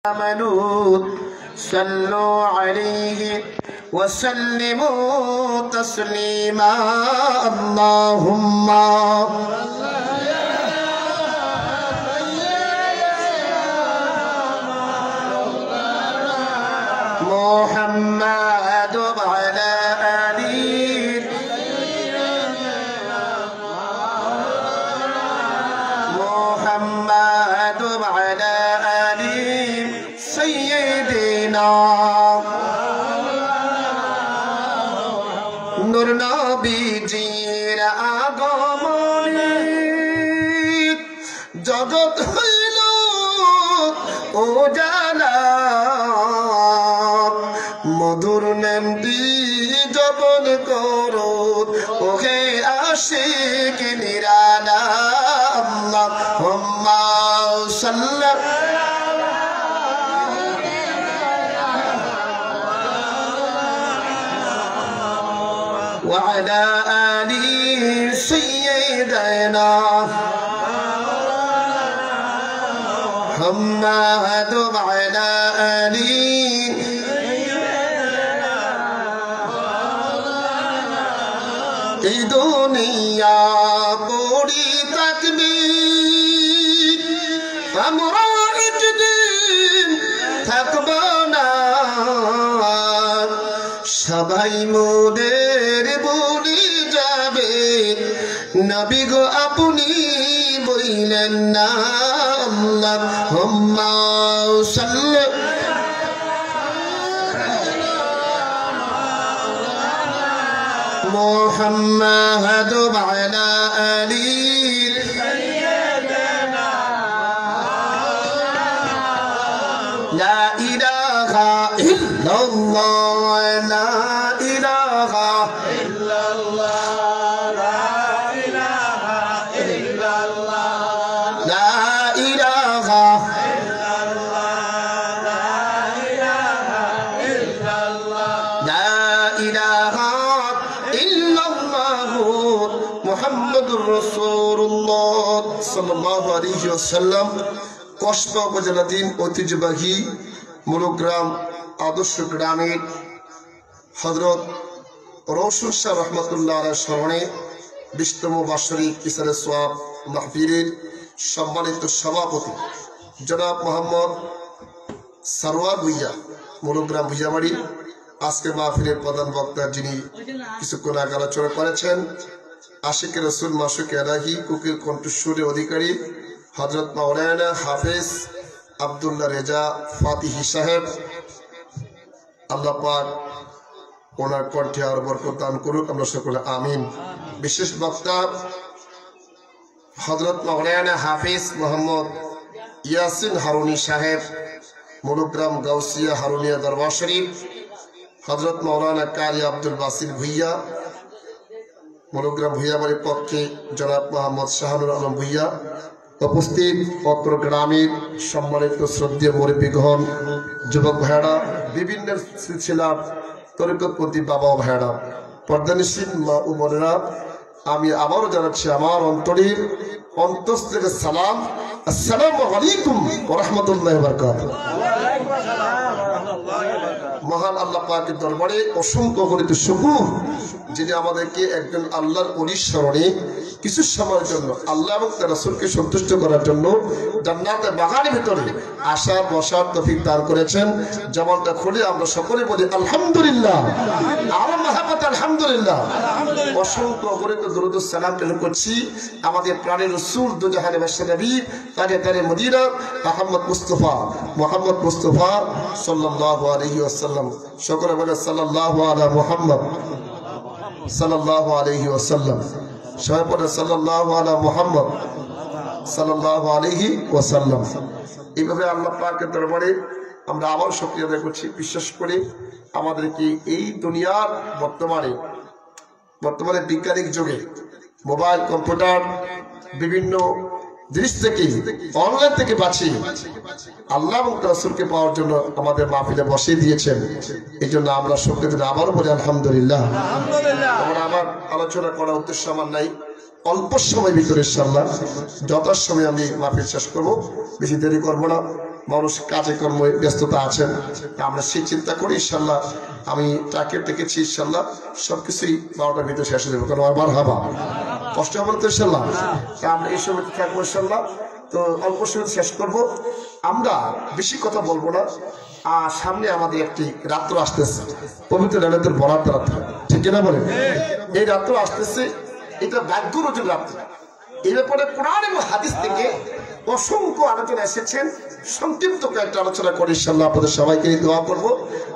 آمنوا صلوا عليه وسلموا تسليما اللهم محمد وعلى آله محمد وعلى آله سيدنا নূর নবীজির আগমনে জগৎ হইল উজালা মধুর নামটি জপন করো ওহে আশিক নিরালা আল্লাহুম্মা সাল্লি وعلى آل سيدنا محمد وعلى آل এই দুনিয়া পড়ি থাকবি আমরা একদিন থাকব না সবাই মোদের বলি যাবে নবী গো আপনি বইলেন না আল্লাহুম্মা সাল্লি محمد وعلى آله لا إله إلا الله لا إله إلا الله لا إله إلا الله لا إله إلا الله لا إله إلا الله মুহাম্মদুর রাসূলুল্লাহ সাল্লাল্লাহু আলাইহি ওয়াসাল্লাম কসবা উপজেলাধীন ঐতিহ্যবাহী মুলগ্রাম আদর্শ গ্রামের হযরত রওশন শাহ রহমাতুল্লাহ আলাইহির স্মরণে 20তম বার্ষিক ইসারে সওয়াব মাহফিলের সম্মানিত সভাপতি জনাব মোহাম্মদ সরওয়ার ভুইয়া মুলগ্রাম ভুইয়াবাড়ি আজকে মাহফিলের প্রধান বক্তা যিনি কিছুক্ষণ আগে আলোচনা করেছেন আশিক রাসূল মাসুক এলাহি কুকির কণ্ঠস্বরের অধিকারী হযরত মাওলানা হাফেজ আব্দুল্লাহ রেজা ফাতিহি সাহেব আল্লাহ পাক ওনার কণ্ঠে আর বরকত দান করুক আমরা সকলে আমিন বিশেষ বক্তা হযরত মাওলানা হাফেজ মোহাম্মদ ইয়াসিন হারুনি সাহেব মুলগ্রাম গাউসিয়া হারুনিয়া দরবার শরীফ হযরত মাওলানা কারি আব্দুল বাসির ভুইয়া মুলগ্রাম ভুইয়াবাড়ির পক্ষে জনাব মোহাম্মদ শাহানুর আলম ভুইয়া উপস্থিত অত্র গ্রামের সম্মানিত শ্রদ্ধেয় মুরব্বীগণ যুবক ভাইয়েরা বিভিন্ন সিলসিলার তরিকতপন্থী বাবা ভাইয়েরা পর্দানিশীল মা ও বোনেরা আমি আবারও জানাচ্ছি আমার অন্তরের অন্তঃস্থ সালাম আসসালামু আলাইকুম ওয়া রাহমাতুল্লাহি ওয়া বারাকাতুহু মহান আল্লাহ পাকের দরবারে অসংখ্য গণিত শুকর যিনি আমাদেরকে একজন আল্লাহর ওলির স্মরণে কিছু সময়ের জন্য আল্লাহ এবং তার রাসূলকে সন্তুষ্ট করার জন্য জান্নাতের বাগানের ভিতরে আসা বসার তৌফিক দান করেছেন যেমনটা খুলে আমরা সকলে বলি আলহামদুলিল্লাহ আর মহাব্বত আলহামদুলিল্লাহ অসংখ্য গণিত দরুদ ও সালাম পেশ করছি আমাদের প্রাণের রাসূল দু জাহানের বাদশা নবী তাজদারে মদিনা মুহাম্মদ মুস্তাফা সাল্লাল্লাহু আলাইহি ওয়াসাল্লাম সকলে বলে সাল্লাল্লাহু আলা মুহাম্মদ সাল্লাল্লাহু আলাইহি ওয়াসাল্লাম সবাই পড়ে সাল্লাল্লাহু আলা মুহাম্মদ সাল্লাল্লাহু আলাইহি ওয়াসাল্লাম এইভাবে আল্লাহ পাকের দরবারে আমরা আবার শুকরিয়া আদায় করছি বিশ্বাস করে আমাদেরকে এই দুনিয়ার বর্তমানে বিজ্ঞানিক যুগে মোবাইল কম্পিউটার বিভিন্ন জিনিস থেকে অনলাইন থেকে বাঁচিয়ে আল্লাহ এবং রাসূলকে পাওয়ার জন্য আমাদের মাহফিলে বসিয়ে দিয়েছেন এই জন্য আমরা শুকরিয়া আবারও বলি আলহামদুলিল্লাহ। আমরা আমার আলোচনা করার উদ্দেশ্য আমার নাই, অল্প সময় ভিতরে ইনশাআল্লাহ যথাসময়ে আমি মাহফিল শেষ করব, বেশি দেরি করব না। মানুষ কাজে কর্মে ব্যস্ততা আছেন, আমরা সেই চিন্তা করি ইনশাল্লাহ আমি টার্গেট দেখেছি ইনশাল্লাহ সবকিছুই 12টার ভিতরে শেষ হয়ে যাবে, কারণ আমার হাবা কষ্ট হবে তো ইনশাল্লাহ। আমরা এই সময় থাকবো ইনশাল্লাহ। তো অল্প সময় শেষ করব, আমরা বেশি কথা বলবো না। আর সামনে আমাদের একটি রাত্র আসতেছে, পবিত্র লাইলাতুল বরাত রাত্র, ঠিক না বলেন? এই রাত্র আসতেছে, এটা ভাগ্য রজনীর রাত্রি। এই ব্যাপারে কোরআন এবং হাদিস থেকে অসংখ্য আলোচনা এসেছেন, সংক্ষিপ্ত কয়েকটা আলোচনা করে ইনশাআল্লাহ আপনাদের সবাইকে দোয়া করব।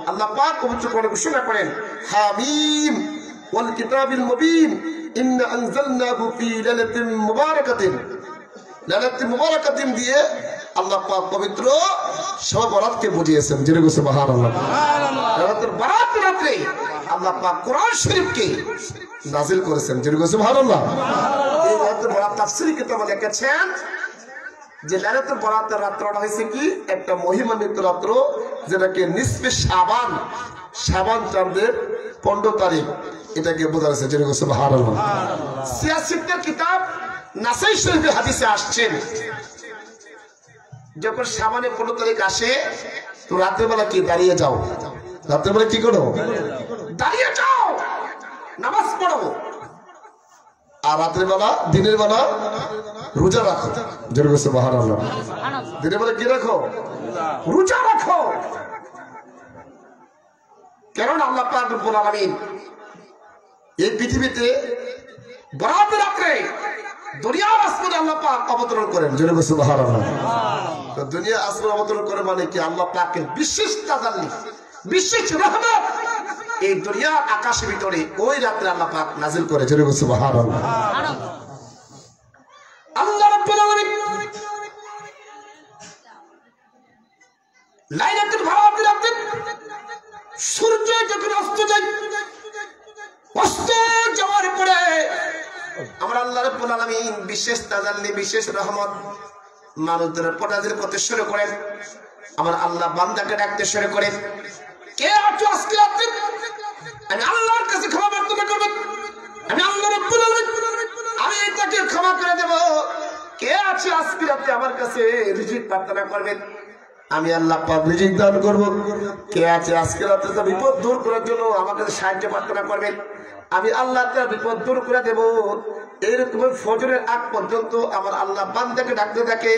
আল্লাহ পাক পবিত্র কোরআনে ঘোষণা করেন, হামিম ওয়াল কিতাবিল মুবিন ইন্না আনজালনাহু ফি লাইলাতিন মুবারাকাতিন। লাইলাতুল মুবারাকাতিন দিয়ে আল্লাহ পাক পবিত্র শবে বরাতকে বুঝিয়েছেন। যেরকম সুবহানাল্লাহ, লাইলাতুল বরাত রাতে আল্লাহ পাক কোরআন শরীফকে নাযিল করেছেন। যেরকম সুবহানাল্লাহ। এই লাইলাতুল বরাত তাফসীরি কিতাবে লিখেছেন যে লাইলাতুল বরাতের রাত্রটা হয়েছে কি একটা মহিমান্বিত রাত্র, যেটাকে নিসফে শাবান, শাবান চাঁদের 15 তারিখ, এটাকে বোঝা যাচ্ছে। যেরকম সুবহানাল্লাহ। সিয়াসিতের কিতাব নাসাই শরীফে হাদিসে আসছেন, যখন শাবানের 15 তারিখ আসে তো রাতের বেলা কি দাঁড়িয়ে যাও, রাতের বেলা কি করো, দাঁড়িয়ে যাও, নামাজ পড়ো। আর রাতের বেলা, দিনের বেলা রোজা রাখো। যেরকম সুবহানাল্লাহ। দিনের বেলা কি রাখো, রোজা রাখো। কারণ আল্লাহ পাক রব্বুল আলামিন এই পৃথিবীতে বরাতের রাতে দুনিয়ার আসমানে আল্লাহ পাক অবতরণ করেন। যেরকম সুবহানাল্লাহ। তো দুনিয়া আসমান অবতরণ করে মানে কি আল্লাহ পাকের বিশেষ তাজাল্লি, বিশেষ রহমত এই দুনিয়ার আকাশের ভিতরে ওই রাতে আল্লাহ পাক নাযিল করে। যেরকম সুবহানাল্লাহ। আল্লাহ রাব্বুল আলামিন লাইলাতুল বরাতের রাতে সূর্য যখন অস্ত যায়, অস্ত যাওয়ার পরে আমরা আল্লাহ রাব্বুল আলামিন বিশেষ তাজাল্লি, বিশেষ রহমত মানুষদের পটাজের করতে শুরু করেন। আমার আল্লাহ বান্দাকে ডাকতে শুরু করেন, কে আছো আজকে রাতে? আমি আল্লাহর কাছে ক্ষমা প্রার্থনা করব, আমি আল্লাহ রাব্বুল আলামিন আমি তাকে ক্ষমা করে দেব। কে আছে আজকে রাতে আমার কাছে রিজিক প্রার্থনা করবেন, আমি আল্লাহ পাক রিজিক দান করব। কে আছে আজকে রাতে তো বিপদ দূর করার জন্য আমার কাছে সাহায্য প্রার্থনা করবেন, আমি আল্লাহ তার বিপদ দূর করে দেব। এরকম ফজরের আগ পর্যন্ত আমার আল্লাহ বান্দাকে ডাকতে থাকে,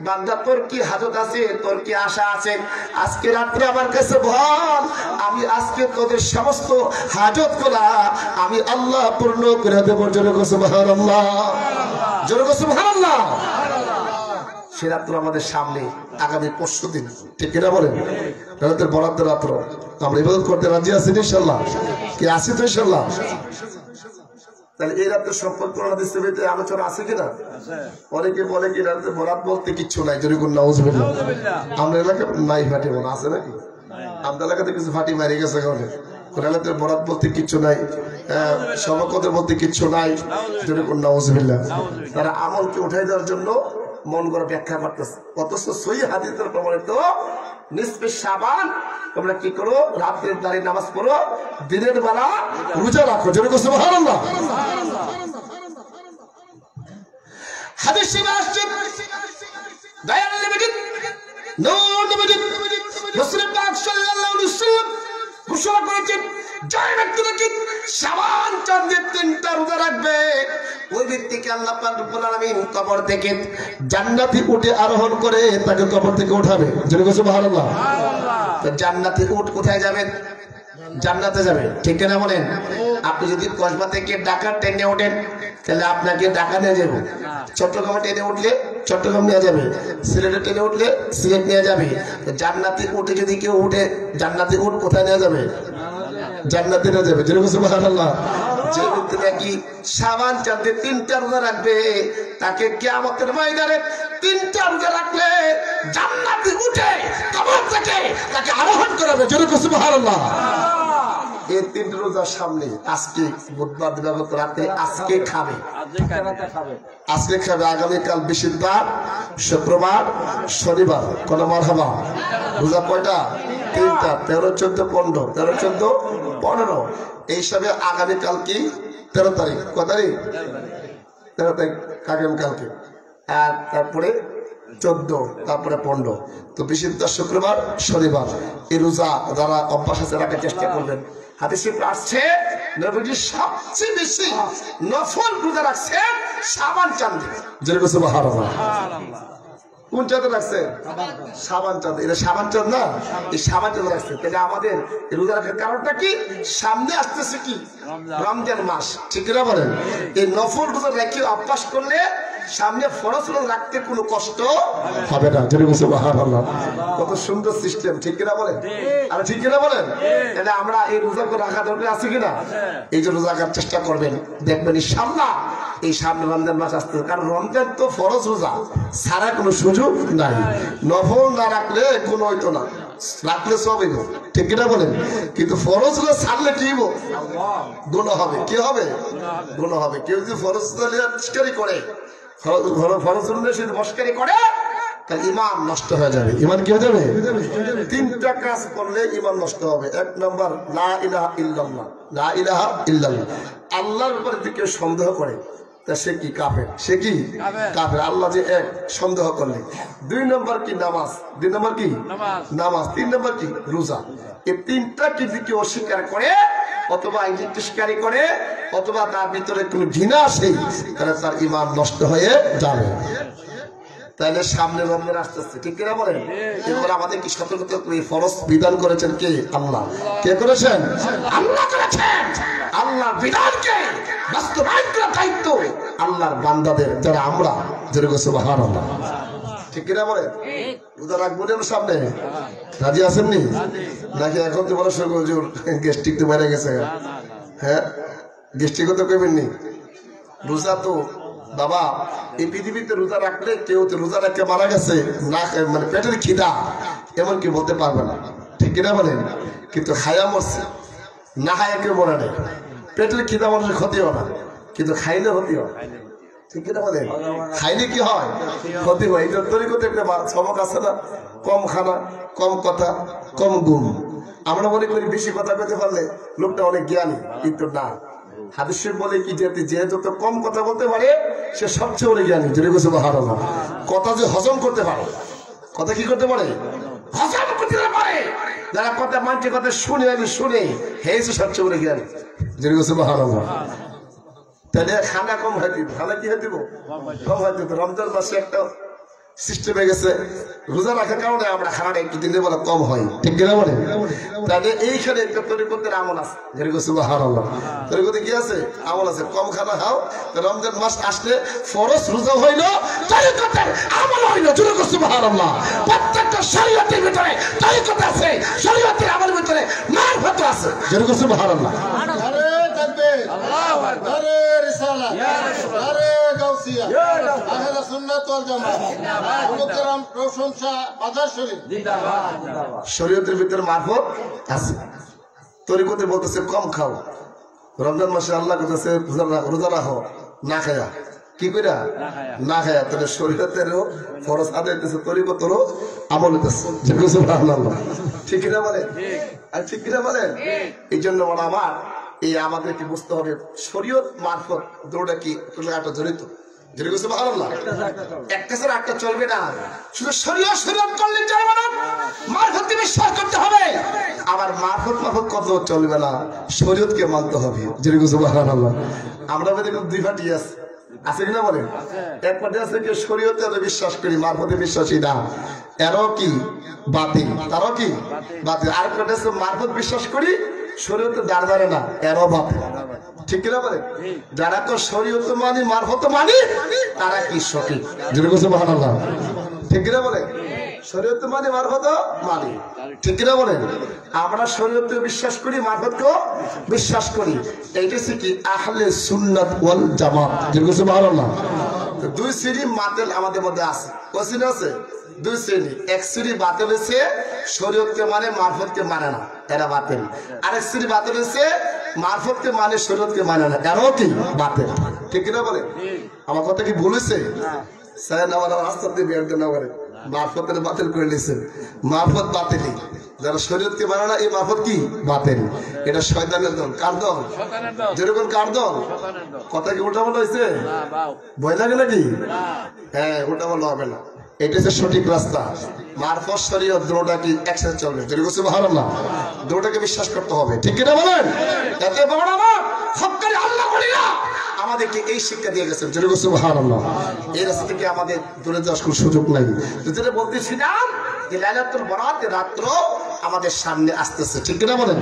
বান্দা তোর কি হাজত আছে, তোর কি আশা আছে, আজকে রাত্রে আমার কাছে বল, আমি আজকে তোদের সমস্ত হাজত গুলা আমি আল্লাহ পূর্ণ করে দেব। যেরকম সুবহানাল্লাহ, যেরকম সুবহানাল্লাহ। সে রাত্র আমাদের সামনে আগামী 5 দিন, ঠিক কিনা বলেন? রাতের বরাতের রাত্র আমরা ইবাদত করতে রাজি আছি ইনশাআল্লাহ, কি আছি তো ইনশাআল্লাহ? তাহলে এই রাতের সম্পর্ক হাদিসের ভিতরে আলোচনা আছে কিনা? অনেকে বলে কি রাতের বরাত বলতে কিচ্ছু নাই, যেরকম নাউজুবিল্লাহ। আমরা এলাকায় নাই ফাটি মনে আছে নাকি? আমাদের এলাকাতে কিছু ফাটি মারি গেছে, কারণে রাতের বরাত বলতে কিচ্ছু নাই, সমাকতের বলতে কিচ্ছু নাই, যেরকম নাউজুবিল্লাহ। তারা আমলকে উঠাই দেওয়ার জন্য মন করে ব্যাখ্যা করতেছে, অথচ সহিহ হাদিসের প্রমাণিত নিসফে শাবান তোমরা কি করো, রাতের দাঁড়িয়ে নামাজ পড়ো, দিনের বেলা রোজা রাখো। যেরকম সুবহানাল্লাহ। হাদিসে আসছে দয়াল নবী নূর নবী রাসূল পাক সাল্লাল্লাহু আলাইহি ওয়াসাল্লাম ঘোষণা করেছেন, যে ব্যক্তি নাকি শাবান চাঁদের 3টা রোজা রাখবে, ওই ব্যক্তিকে আল্লাহ পাক রব্বুল আলামিন কবর থেকে জান্নাতি উটে আরোহণ করে তাকে কবর থেকে উঠাবে। যেরকম সুবহানাল্লাহ। তো জান্নাতি উট কোথায় যাবে? জান্নাতে যাবে, ঠিক না বলেন? আপনি যদি কসবা থেকে ঢাকা ট্রেনে ওঠেন তাহলে আপনাকে ঢাকা নিয়ে যাবে, চট্টগ্রামে ট্রেনে উঠলে চট্টগ্রাম নিয়ে যাবে, সিলেটে ট্রেনে উঠলে সিলেট নিয়ে যাবে। জান্নাতি উঠে যদি কেউ উঠে, জান্নাতি উট কোথায় নিয়ে যাবে? জান্নাতে নিয়ে যাবে। যেরকম সুবহানাল্লাহ। যে ব্যক্তি নাকি শাবান চাঁদে 3টা রোজা রাখবে, তাকে কিয়ামতের ময়দানে 3টা রোজা রাখলে জান্নাতে উঠে কবর থেকে তাকে আরোহণ করাবে। যেরকম সুবহানাল্লাহ। এই 3 রোজার সামনে আজকে বুধবার দিবাগত রাতে আজকে খাবে, আজকে খাবে, আগামীকাল বৃহস্পতিবার, শুক্রবার, শনিবার। কোন মারহাবা? রোজা কয়টা? 3টা, 13, 14, 15, 13, 14, 15। এই হিসাবে আগামীকাল কি 13 তারিখ? কত তারিখ? 13 তারিখ আগামীকালকে। আর তারপরে 14, তারপরে 15। তো বিশুদ্ধ শুক্রবার শনিবার এই রোজা যারা অভ্যাস আছে রাখার চেষ্টা করবেন। হাদিসে আসছে নবীজি সবচেয়ে বেশি নফল রোজা রাখছেন শাবান চাঁদে। যেরকম সুবহানাল্লাহ। কোন চাঁদে রাখছে? শাবান চাঁদ। এটা শাবান চাঁদ না, এই শাবান চাঁদে রাখছে। তাহলে আমাদের রোজা রাখার কারণটা কি? সামনে আসতেছে কি রমজান মাস, ঠিক না বলেন? এই নফল রোজা রেখে অভ্যাস করলে সামনে ফরজ রোজা রাখতে কোনো কষ্ট হবে না। যেরকম সুবহানাল্লাহ। কত সুন্দর সিস্টেম, ঠিক কিনা বলেন? আর ঠিক কিনা বলেন? তাহলে আমরা এই রোজা করে রাখা দরকার আছে কিনা? এই যে রোজা রাখার চেষ্টা করবেন, দেখবেন ইনশাআল্লাহ এই সামনে রমজান মাস আসতেছে। কারণ রমজান তো ফরজ রোজা, সারা কোনো সুযোগ নাই। নফল না রাখলে কোনো হইতো না, রাখলে সব হইব, ঠিক কিনা বলেন? কিন্তু ফরজ রোজা ছাড়লে কি হইব? গুনাহ হবে। কি হবে? গুনাহ হবে। কেউ যদি ফরজ রোজা করে ফরজ রোজা মস্কারি করে তাহলে ঈমান নষ্ট হয়ে যাবে। ঈমান কি হয়ে যাবে? 3টা কাজ করলে ঈমান নষ্ট হবে। 1 নম্বর লা ইলাহা ইল্লাল্লাহ, লা ইলাহা ইল্লাল্লাহ। আল্লাহর উপরে যদি কেউ সন্দেহ করে তা সে কি কাফের, সে কি কাফের। আল্লাহ যে এক, সন্দেহ করলে। 2 নম্বর কি নামাজ, 2 নম্বর কি নামাজ। 3 নম্বর কি রোজা। এই 3টা কি যদি কেউ অস্বীকার করে অথবা ইনকারি করে অথবা তার ভিতরে কোনো ঘৃণা আসে তাহলে তার ঈমান নষ্ট হয়ে যাবে। তাহলে সামনে রমজান আসতেছে, ঠিক কিনা বলেন? এবার আমাদের কি সতর্কতা ফরজ বিধান করেছেন কে? আল্লাহ। কে করেছেন? আল্লাহ করেছেন। আল্লাহর বিধানকে বাস্তবায়ন করার দায়িত্ব আল্লাহর বান্দাদের, যারা আমরা। যেরকম সুবহানাল্লাহ, ঠিক কিনা বলেন? রোজা রাখবো না সামনে? রাজি আছেননি নাকি? এখন তো বড় হুজুর গেস্টিক তো বেড়ে গেছে। হ্যাঁ, গেস্টিকও তো কইবেননি। রোজা তো বাবা এই পৃথিবীতে রোজা রাখলে কেউ তো রোজা রাখতে মারা গেছে না, মানে পেটের খিদা এমনকি বলতে পারবে না, ঠিক কিনা বলেন? কিন্তু খায়া মরছে, না খায়া কেউ মরে নেই। পেটের খিদা মানুষের ক্ষতিও না, কিন্তু খাইলে ক্ষতি হয়, ঠিক কিনা বলেন? খাইলে কি হয়? ক্ষতি হয়। এই তরিকতে একটা সবক আছে না, কম খানা, কম কথা, কম গুণ। আমরা মনে করি বেশি কথা বলতে পারলে লোকটা অনেক জ্ঞানী, কিন্তু না। হাদিস বলে কি, যে যত কম কথা বলতে পারে সে সবচেয়ে বড় জ্ঞানী। যেরকম সুবহানাল্লাহ। কথা যে হজম করতে পারে, কথা কি করতে পারে? হজম করতে পারে। যারা কথা মানছে, কথা শুনে শুনে হেসে সবচেয়ে বড় জ্ঞানী। যেরকম সুবহানাল্লাহ। তাহলে খানা কম হয় দিব, খানা কি হয় দিব? কম হয় দিব। রমজান মাসে একটা সিস্টেম হয়ে গেছে, রোজা রাখার কারণে আমরা খানাটা একটু দিনের বেলা কম হয়, ঠিক কিনা বলে? তাহলে এইখানে একটা তরিকতের আমল আছে। যেরকম সুবহানাল্লাহ। তরিকতে কি আছে? আমল আছে। কম খানা খাও, রমজান মাস আসলে ফরজ রোজা হইল, তরিকতের আমল হইল। যেরকম সুবহানাল্লাহ। প্রত্যেকটা শরীয়তের ভিতরে তরিকত আছে, শরীয়তের আমলের ভিতরে মারফত আছে। যেরকম সুবহানাল্লাহ। আল্লাহু আকবার। আরে রিসালাত, আরে গাউসিয়া, আহলে সুন্নাত ওয়াল জামাত, মুকররম প্রশংসা বাজার শরীফ জিন্দাবাদ জিন্দাবাদ। শরীয়তের ভিতরে মারফত আছে। তরিকতে বলতেছে কম খাও। রমজান মাসে আল্লাহ বলতেছে রোজা রাখো না খায়া। কি কইরা? না খায়া। তাহলে শরীয়তেরও ফরজ আদায় হইতেছে, তরিকতেরও আমল হইতেছে। যেরকম সুবহানাল্লাহ। ঠিক কিনা বলেন? আর ঠিক কিনা বলেন? এই জন্য আমার এই আমাদেরকে বুঝতে হবে শরীয়ত মারফত দুটোটা কি একটা জড়িত। যেরকম সুবহানাল্লাহ। একটা ছাড়া একটা চলবে না। শুধু শরীয়ত করলে চলবে না, মারফতকে বিশ্বাস করতে হবে। আবার মারফত কত চলবে না, শরীয়তকে মানতে হবে। যেরকম সুবহানাল্লাহ। আমরা দেখুন 2 পার্টি আছে কিনা বলেন? এক পার্টি আছে কি শরীয়তে বিশ্বাস করি, মারফতে বিশ্বাসী না, এরও কি বাতিল, তারও কি বাতিল। আর পার্টি আছে মারফত বিশ্বাস করি, শরীয়তে দাঁড় না, এরও বাতিল, ঠিক কিনা বলে? যারা তো শরীয়ত মানি, মারফত মানি, তারা কি সঠিক? যেরকম সুবহানাল্লাহ। ঠিক কিনা বলে? শরীয়ত মানি, মারফত মানি, ঠিক কিনা বলেন? আমরা শরীয়তে বিশ্বাস করি, মারফতকেও বিশ্বাস করি। এইটা হচ্ছে কি আহলে সুন্নাত ওয়াল জামাত। যেরকম সুবহানাল্লাহ। 2 শ্রেণী বাতিল আমাদের মধ্যে আছে। কয় শ্রেণী আছে? 2 শ্রেণী। এক শ্রেণী বাতিল হচ্ছে শরীয়তকে মানে, মারফতকে মানে না, এরা বাতিল। আরেক শ্রেণী বাতিল হচ্ছে মারফতকে মানে, শরীয়তকে মানে না, এরাও কি বাতিল। ঠিক কিনা বলে? আমার কথা কি ভুল হয়েছে? স্যার আমার রাস্তা দিয়ে বের না করে মারফতের বাতিল করে নিয়েছে। মারফত বাতিলি, যারা শরীয়তকে মানে না, এই মারফত কি বাতিল। এটা শয়তানের দল। কার দল? যেরকম কার দল? কথা কি উল্টা পাল্টা হয়েছে? ভয় লাগে নাকি? হ্যাঁ, উল্টা পাল্টা হবে না। এটা হচ্ছে সঠিক রাস্তা। মারফত শরীয়ত দুটোটা কি একসাথে চলবে? যদি কিছু ভালো না, দুটোটাকে বিশ্বাস করতে হবে, ঠিক কিনা বলেন? এতে বড় আমার হক্কারি আল্লাহ বলিনা আমাদেরকে এই শিক্ষা দিয়ে গেছেন। যদি কিছু ভালো না, এই রাস্তা থেকে আমাদের দূরে যাওয়ার কোনো সুযোগ নাই। যেটা বলতেছিলাম যে লাইলাতুল বরাত রাত্র আমাদের সামনে আসতেছে, ঠিক কিনা বলেন?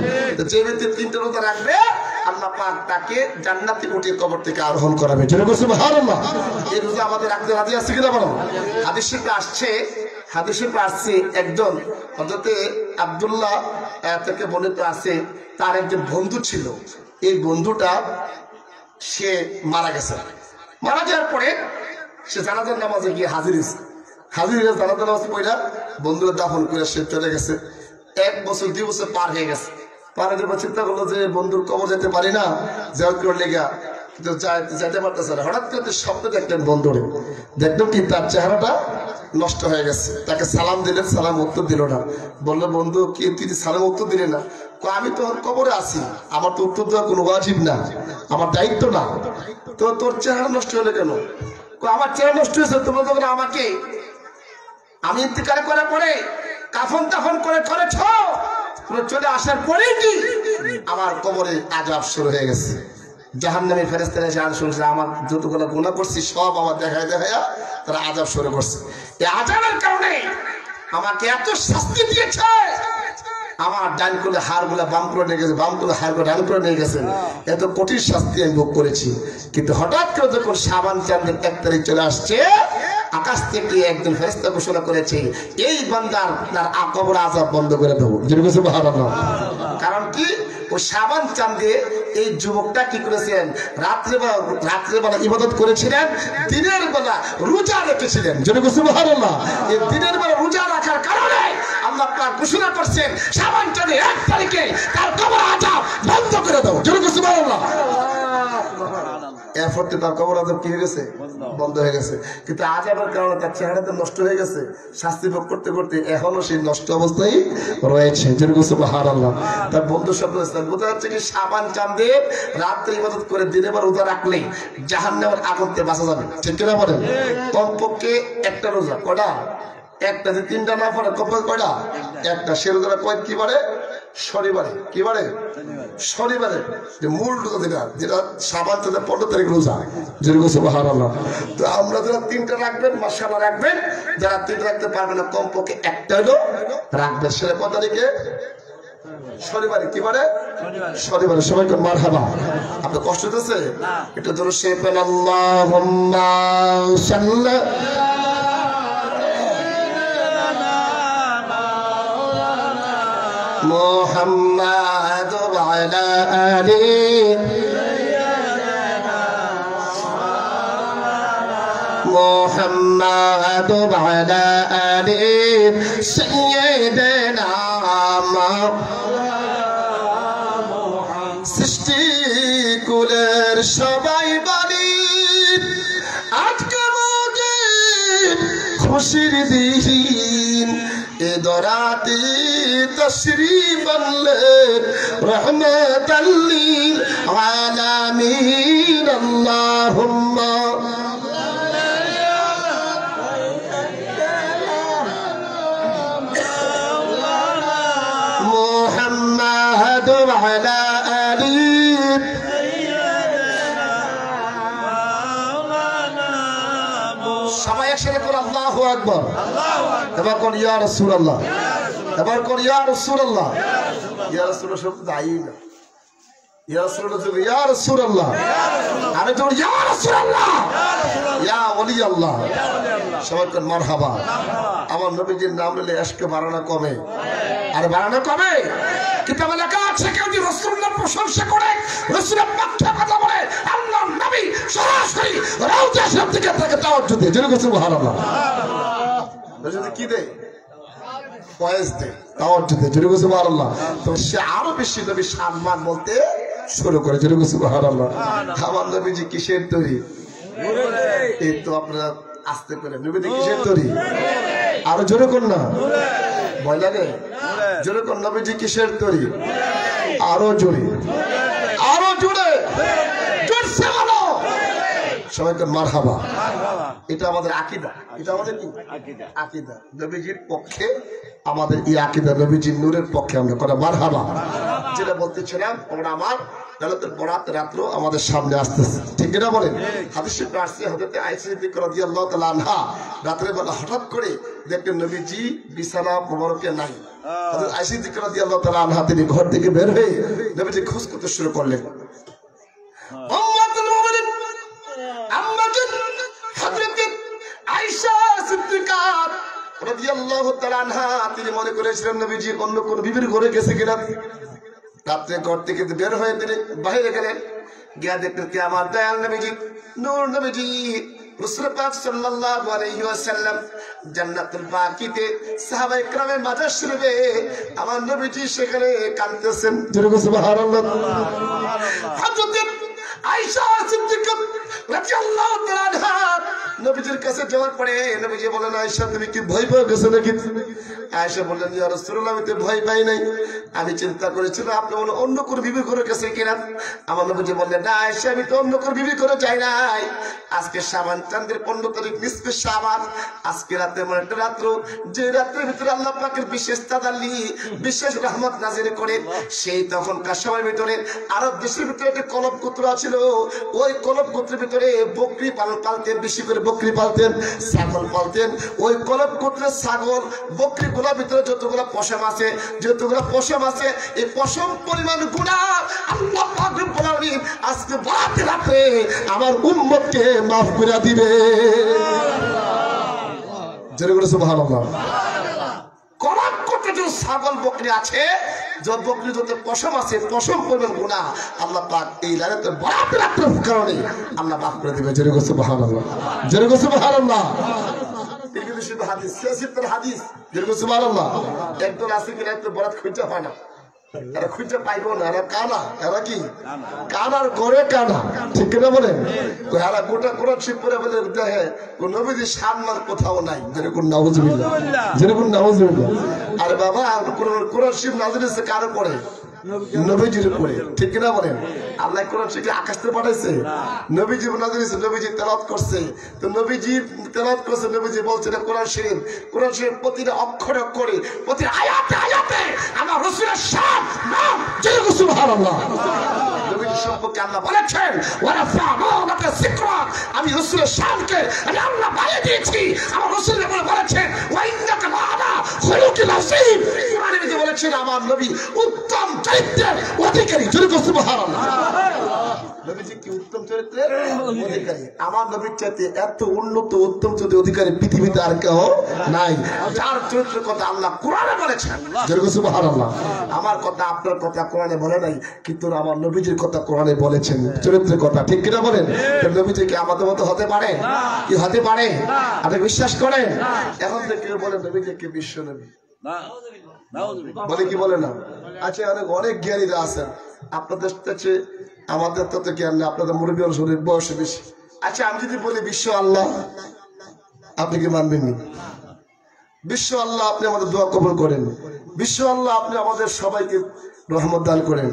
যে ব্যক্তি 3টা রোজা রাখবে আল্লাহ পাক তাকে জান্নাতে উঠিয়ে কবর থেকে আরোহণ করাবে। যদি কিছু ভালো না, এই রোজা আমাদের রাখতে রাজি আছে কিনা বলেন? হাদিসে আসছে একজন হযরতে আব্দুল্লাহ থেকে বর্ণিত আছে, তার একজন বন্ধু ছিল। এই বন্ধুটা সে মারা গেছে। মারা যাওয়ার পরে সে জানাজার নামাজে গিয়ে হাজির জানাজার নামাজ পড়া বন্ধুরা দাফন করে সে চলে গেছে। 1 বছর 2 বছর পার হয়ে গেছে। পার হয়ে চিন্তা করলো যে বন্ধুর কবর যেতে পারি না, যাওয়ার করে লেগা কিন্তু যাইতে পারতেছে না। হঠাৎ করে শব্দ দেখলেন বন্ধুরে, দেখলো কি তার চেহারাটা নষ্ট হয়ে গেছে। তাকে সালাম দিলেন, সালাম উত্তর দিল না। বললো বন্ধু কি তুই সালাম উত্তর দিলে না? আমি তো কবরে আছি, আমার তো উত্তর দেওয়ার কোনো ওয়াজিব না, আমার দায়িত্ব না। তো তোর চেহারা নষ্ট হলে কেন? আমার চেহারা নষ্ট হয়েছে তোমরা যখন আমাকে আমি ইন্তিকাল করার পরে কাফন টাফন করে করেছ, চলে আসার পরে কি আমার কবরে আযাব শুরু হয়ে গেছে। জাহান্নামী ফেরেশতারা এসে শুনছে আমার যতগুলো গুনাহ করছি সব আমার দেখায় তারা আযাব শুরু করছে। এই আযাবের কারণে আমাকে এত শাস্তি দিয়েছে, আমার ডান কোলে হাড়গুলা বাম করে নিয়ে গেছে, বাম কোলে হাড়গুলো ডান করে নিয়ে গেছেন। এত কঠিন শাস্তি আমি ভোগ করেছি। কিন্তু হঠাৎ করে যখন শাবান চাঁদের 1 তারিখ চলে আসছে, আকাশ থেকে একজন ফেরেশতা ঘোষণা করেছে এই বান্দার তার কবর আযাব বন্ধ করে দেবো। সুবহানাল্লাহ। কারণ কি ওই শাবান চাঁদে এই যুবকটা কি করেছেন? রাত্রেবেলা ইবাদত করেছিলেন, দিনের বেলা রোজা রেখেছিলেন। সুবহানাল্লাহ। এই দিনের বেলা রোজা রাখার কারণে আল্লাহ পাক ঘোষণা করছেন শাবান চাঁদের 1 তারিখে তার কবর আযাব বন্ধ করে দাও। সুবহানাল্লাহ। এরপরে তার কবর আযাব কি হয়ে গেছে? বন্ধ হয়ে গেছে। কিন্তু আযাবের কারণে তার চেহারাটা নষ্ট হয়ে গেছে। শাস্তি ভোগ করতে করতে এখনো সেই নষ্ট অবস্থায় রয়েছে। সুবহানাল্লাহ। তার বন্ধু শব্দ বোঝা যাচ্ছে কি শাবান চাঁদে রাত্রে ইবাদত করে দিনে বার রোজা রাখলে জাহান্নামের আগুন থেকে বাঁচা যাবে, ঠিক কিনা বলেন? কমপক্ষে একটা রোজা কয়টা? একটা যে 3টা না পড়ে কমপক্ষে কয়টা? একটা। সে রোজাটা কয় কি বারে? শনিবারে। কি বারে? শনিবারে। যে মূল রোজা যেটা শাবান চাঁদের 15 তারিখ রোজা। সুবহানাল্লাহ। তো আমরা যারা 3টা রাখবেন মাশাআল্লাহ রাখবেন, যারা 3টা রাখতে পারবেন না কমপক্ষে একটা হলো রাখবেন। সেটা কত তারিখে? শনিবারে। কি বারে? শনিবারে। সবাই কোন মারহাবা। আপনার কষ্ট হচ্ছে? এটা ধরো সে পেন আল্লাহুম্মা সাল্লি মুহাম্মাদ ওয়া আলা আলিহি মুহাম্মাদ ওয়া আলা আলিহি সাইয়্যিদানা সৃষ্টি কুলের সবাই বলি আজকে মোকে খুশির দিন এ দরাতে তশরিফ আনলেন রহমাতাল লিল আলামিন। আল্লাহুম্মা মুহাম্মাদ ওয়া আলা আলিহি সবাই একসাথে বল আল্লাহু আকবার। এবার কোন ইয়া রাসূলুল্লাহ, এবার কোন ইয়া রাসূলুল্লাহ। ইয়া রাসূলুল্লাহ শব্দ দাই না, ইয়া রাসূলুল্লাহ যুগ ইয়া রাসূলুল্লাহ। আরে তো ইয়া রাসূলুল্লাহ, ইয়া ওলি আল্লাহ। সবাই কোন মারহাবা। আমার নবীজির নাম নিলে ইশকে বাড়ানো কমে। আরে বাড়ানো কমে? কিতাবে লেখা আছে কেউ যদি রাসূলুল্লাহর প্রশংসা করে, রাসূলের পক্ষে কথা বলে, আল্লাহর নবী সরাসরি রাউজা শরীফ থেকে তাকে তাওয়াজ্জু দেয়। সুবহানাল্লাহ। যদি কি দেয়? ফয়েজ দেয়, তাওয়াজ্জু দেয়। সুবহানাল্লাহ। তো সে আরো বেশি নবী সম্মান বলতে শুরু করে। সুবহানাল্লাহ। আমার নবীজি কিসের তৈরি? এই তো আপনারা আস্তে করে নবীজি কিসের তৈরি? আরো জোরে কোন না, ভয় লাগে? জোরে কোন নবীজি কিসের তৈরি? আরো জোরে, আরো জোরে, জোরসে বলো। সবাই কোন মারহাবা। এটা আমাদের আকীদা। এটা আমাদের কি আকীদা? নবীজির পক্ষে আমাদের এই আকীদা, নবীজির নূরের পক্ষে আমরা করা মারহাবা। যেটা বলতেছিলাম, আমরা আমার লাইলাতুল বরাত রাত্র আমাদের সামনে আসতেছে, ঠিক না বলেন? হাদিসে আসছে হযরত আয়েশা সিদ্দিকা রাদিয়াল্লাহু তাআলা আনহা রাতের বেলা হঠাৎ করে দেখলেন নবীজি বিছানা মোবারকে নাই। হযরত আয়েশা সিদ্দিকা রাদিয়াল্লাহু তাআলা আনহা তিনি ঘর থেকে বের হয়ে নবীজি খোঁজ করতে শুরু করলেন। উম্মাতুল মুমিনিন আম্মাজান হযরত আয়েশা সিদ্দিকা রাদিয়াল্লাহু তাআলা আনহা তিনি মনে করেছিলেন নবীজি অন্য কোন বিবির ঘরে গেছে কিনা। রাত্রে ঘর থেকে বের হয়ে তিনি বাইরে গেলেন, গিয়া দেখলেন কি আমার দয়াল নবীজি, নূর নবীজি রাসূল পাক সাল্লাল্লাহু আলাইহি ওয়াসাল্লাম জান্নাতুল বাকিতে সাহাবায়ে কেরামের মাঝে শুরবে আমার নবীজি সেখানে কাঁদতেছেন। সুবহানাল্লাহ। হযরত আয়েশা সিদ্দিকা রাদিয়াল্লাহু তাআলা আনহা নবীজির কাছে যাওয়ার পরে নবীজি বলেন, আয়েশা তুমি কি ভয় পেয়ে গেছো নাকি? আয়েশা বললেন, ইয়া রাসূলুল্লাহ আমি তো ভয় পাই নাই, আমি চিন্তা করেছিলাম আপনি মনে অন্য কোন বিবি করে গেছে কিনা। আমার নবীজি বললেন, না আয়েশা আমি তো অন্য কোন বিবি করে যাই নাই, আজকে শাবান চাঁদের 15 তারিখ নিসফে শাবান, আজকে রাতে মানে একটা রাত্র, যে রাতের ভিতরে আল্লাহ পাকের বিশেষ তাদাল্লি বিশেষ রহমত নাজিল করে, সেই তখনকার সময়ের ভিতরে আরব দেশের ভিতরে একটা কলব গোত্র ছিল, ওই কলব গোত্রের ভিতরে বকরি পালতেন, বেশি করে বকরি পালতেন, ছাগল পালতেন। ওই কলব গোত্রের ছাগল বকরি গুলার ভিতরে যতগুলো পশম আছে, এই পশম পরিমাণ গুনাহ আল্লাহ পাক রব্বুল আলামিন আজকে বরাতে রাতে আমার উম্মতকে মাফ করে দিবে। জোরে করে সুবহানাল্লাহ। কলব গোত্রের যে ছাগল বকরি আছে, যত বকরি যত পশম আছে, পশম পরিমাণ গুনাহ আল্লাহ পাক এই লাইলাতুল বরাতে রাতের কারণে আল্লাহ মাফ করে দিবে। জোরে করে সুবহানাল্লাহ, জোরে করে সুবহানাল্লাহ। হাদিস সিয়াসিতের হাদিস, যেরকম সুবহানাল্লাহ। একদল আছে কিনা একটু বরাত খুঁজে পায় না, এরা খুঁজে পাইবো না, এরা কানা, এরা কি কানার ঘরে কানা, ঠিক না বলেন? এরা গোটা কোরআন শরীফ পড়ে বলে দেখে নবীজির সম্মান কোথাও নাই, যেরকম নাউজুবিল্লাহ, যেরকম নাউজুবিল্লাহ। আরে বাবা কোরআন শরীফ নাযিল হয়েছে কার উপরে? নবীজির উপরে, ঠিক না বলেন? আল্লাহ কোরআন শরীফ আকাশ থেকে পাঠাইছে? নবীজি নাযিল হয়েছে, নবীজি তেলাওয়াত করছে। তো নবীজি তেলাওয়াত করছে, নবীজি বলছে না কোরআন শরীফ প্রতিটা অক্ষরে অক্ষরে, প্রতি আয়াতে আয়াতে আমার রাসূলের শান নাম, যেরকম সুবহানাল্লাহ। নবীজি সম্পর্কে আল্লাহ বলেছেন, ওয়া রাফা'না লাকা যিকরা, আমি রাসূলের শানকে আমি আল্লাহ বাড়িয়ে দিয়েছি। আমার রাসূল বলেছেন, ওয়া ইন্নাকা লা'আলা খুলুকিল আযীম, কোরআনে নবী বলেছেন আমার নবী উত্তম চরিত্রের অধিকারী। যেরকম সুবহানাল্লাহ। নবীজি কি উত্তম চরিত্রের অধিকারী? আমার নবীর চাইতে এত উন্নত উত্তম চরিত্রের অধিকারী পৃথিবীতে আর কেউ নাই, যার চরিত্রের কথা আল্লাহ কোরআনে বলেছেন। যেরকম সুবহানাল্লাহ। আমার কথা আপনার কথা কোরআনে বলে নাই, কিন্তু আমার নবীজির কথা কোরআনে বলেছেন, চরিত্রের কথা, ঠিক কিনা বলেন? নবীজি কি আমাদের মতো হতে পারে? কি হতে পারে? আপনি বিশ্বাস করেন? এখন থেকে বলেন নবীজি কি বিশ্ব নবী বলে কি বলে না? আচ্ছা, অনেক জ্ঞানীরা আছেন, আপনাদের কাছে আমাদের তত জ্ঞান না, আপনাদের মুরব্বী শরীর বয়সে বেশি। আচ্ছা, আমি যদি বলি বিশ্ব আল্লাহ, আপনি কি মানবেন? বিশ্ব আল্লাহ আপনি আমাদের দোয়া কবুল করেন, বিশ্ব আল্লাহ আপনি আমাদের সবাইকে রহমত দান করেন।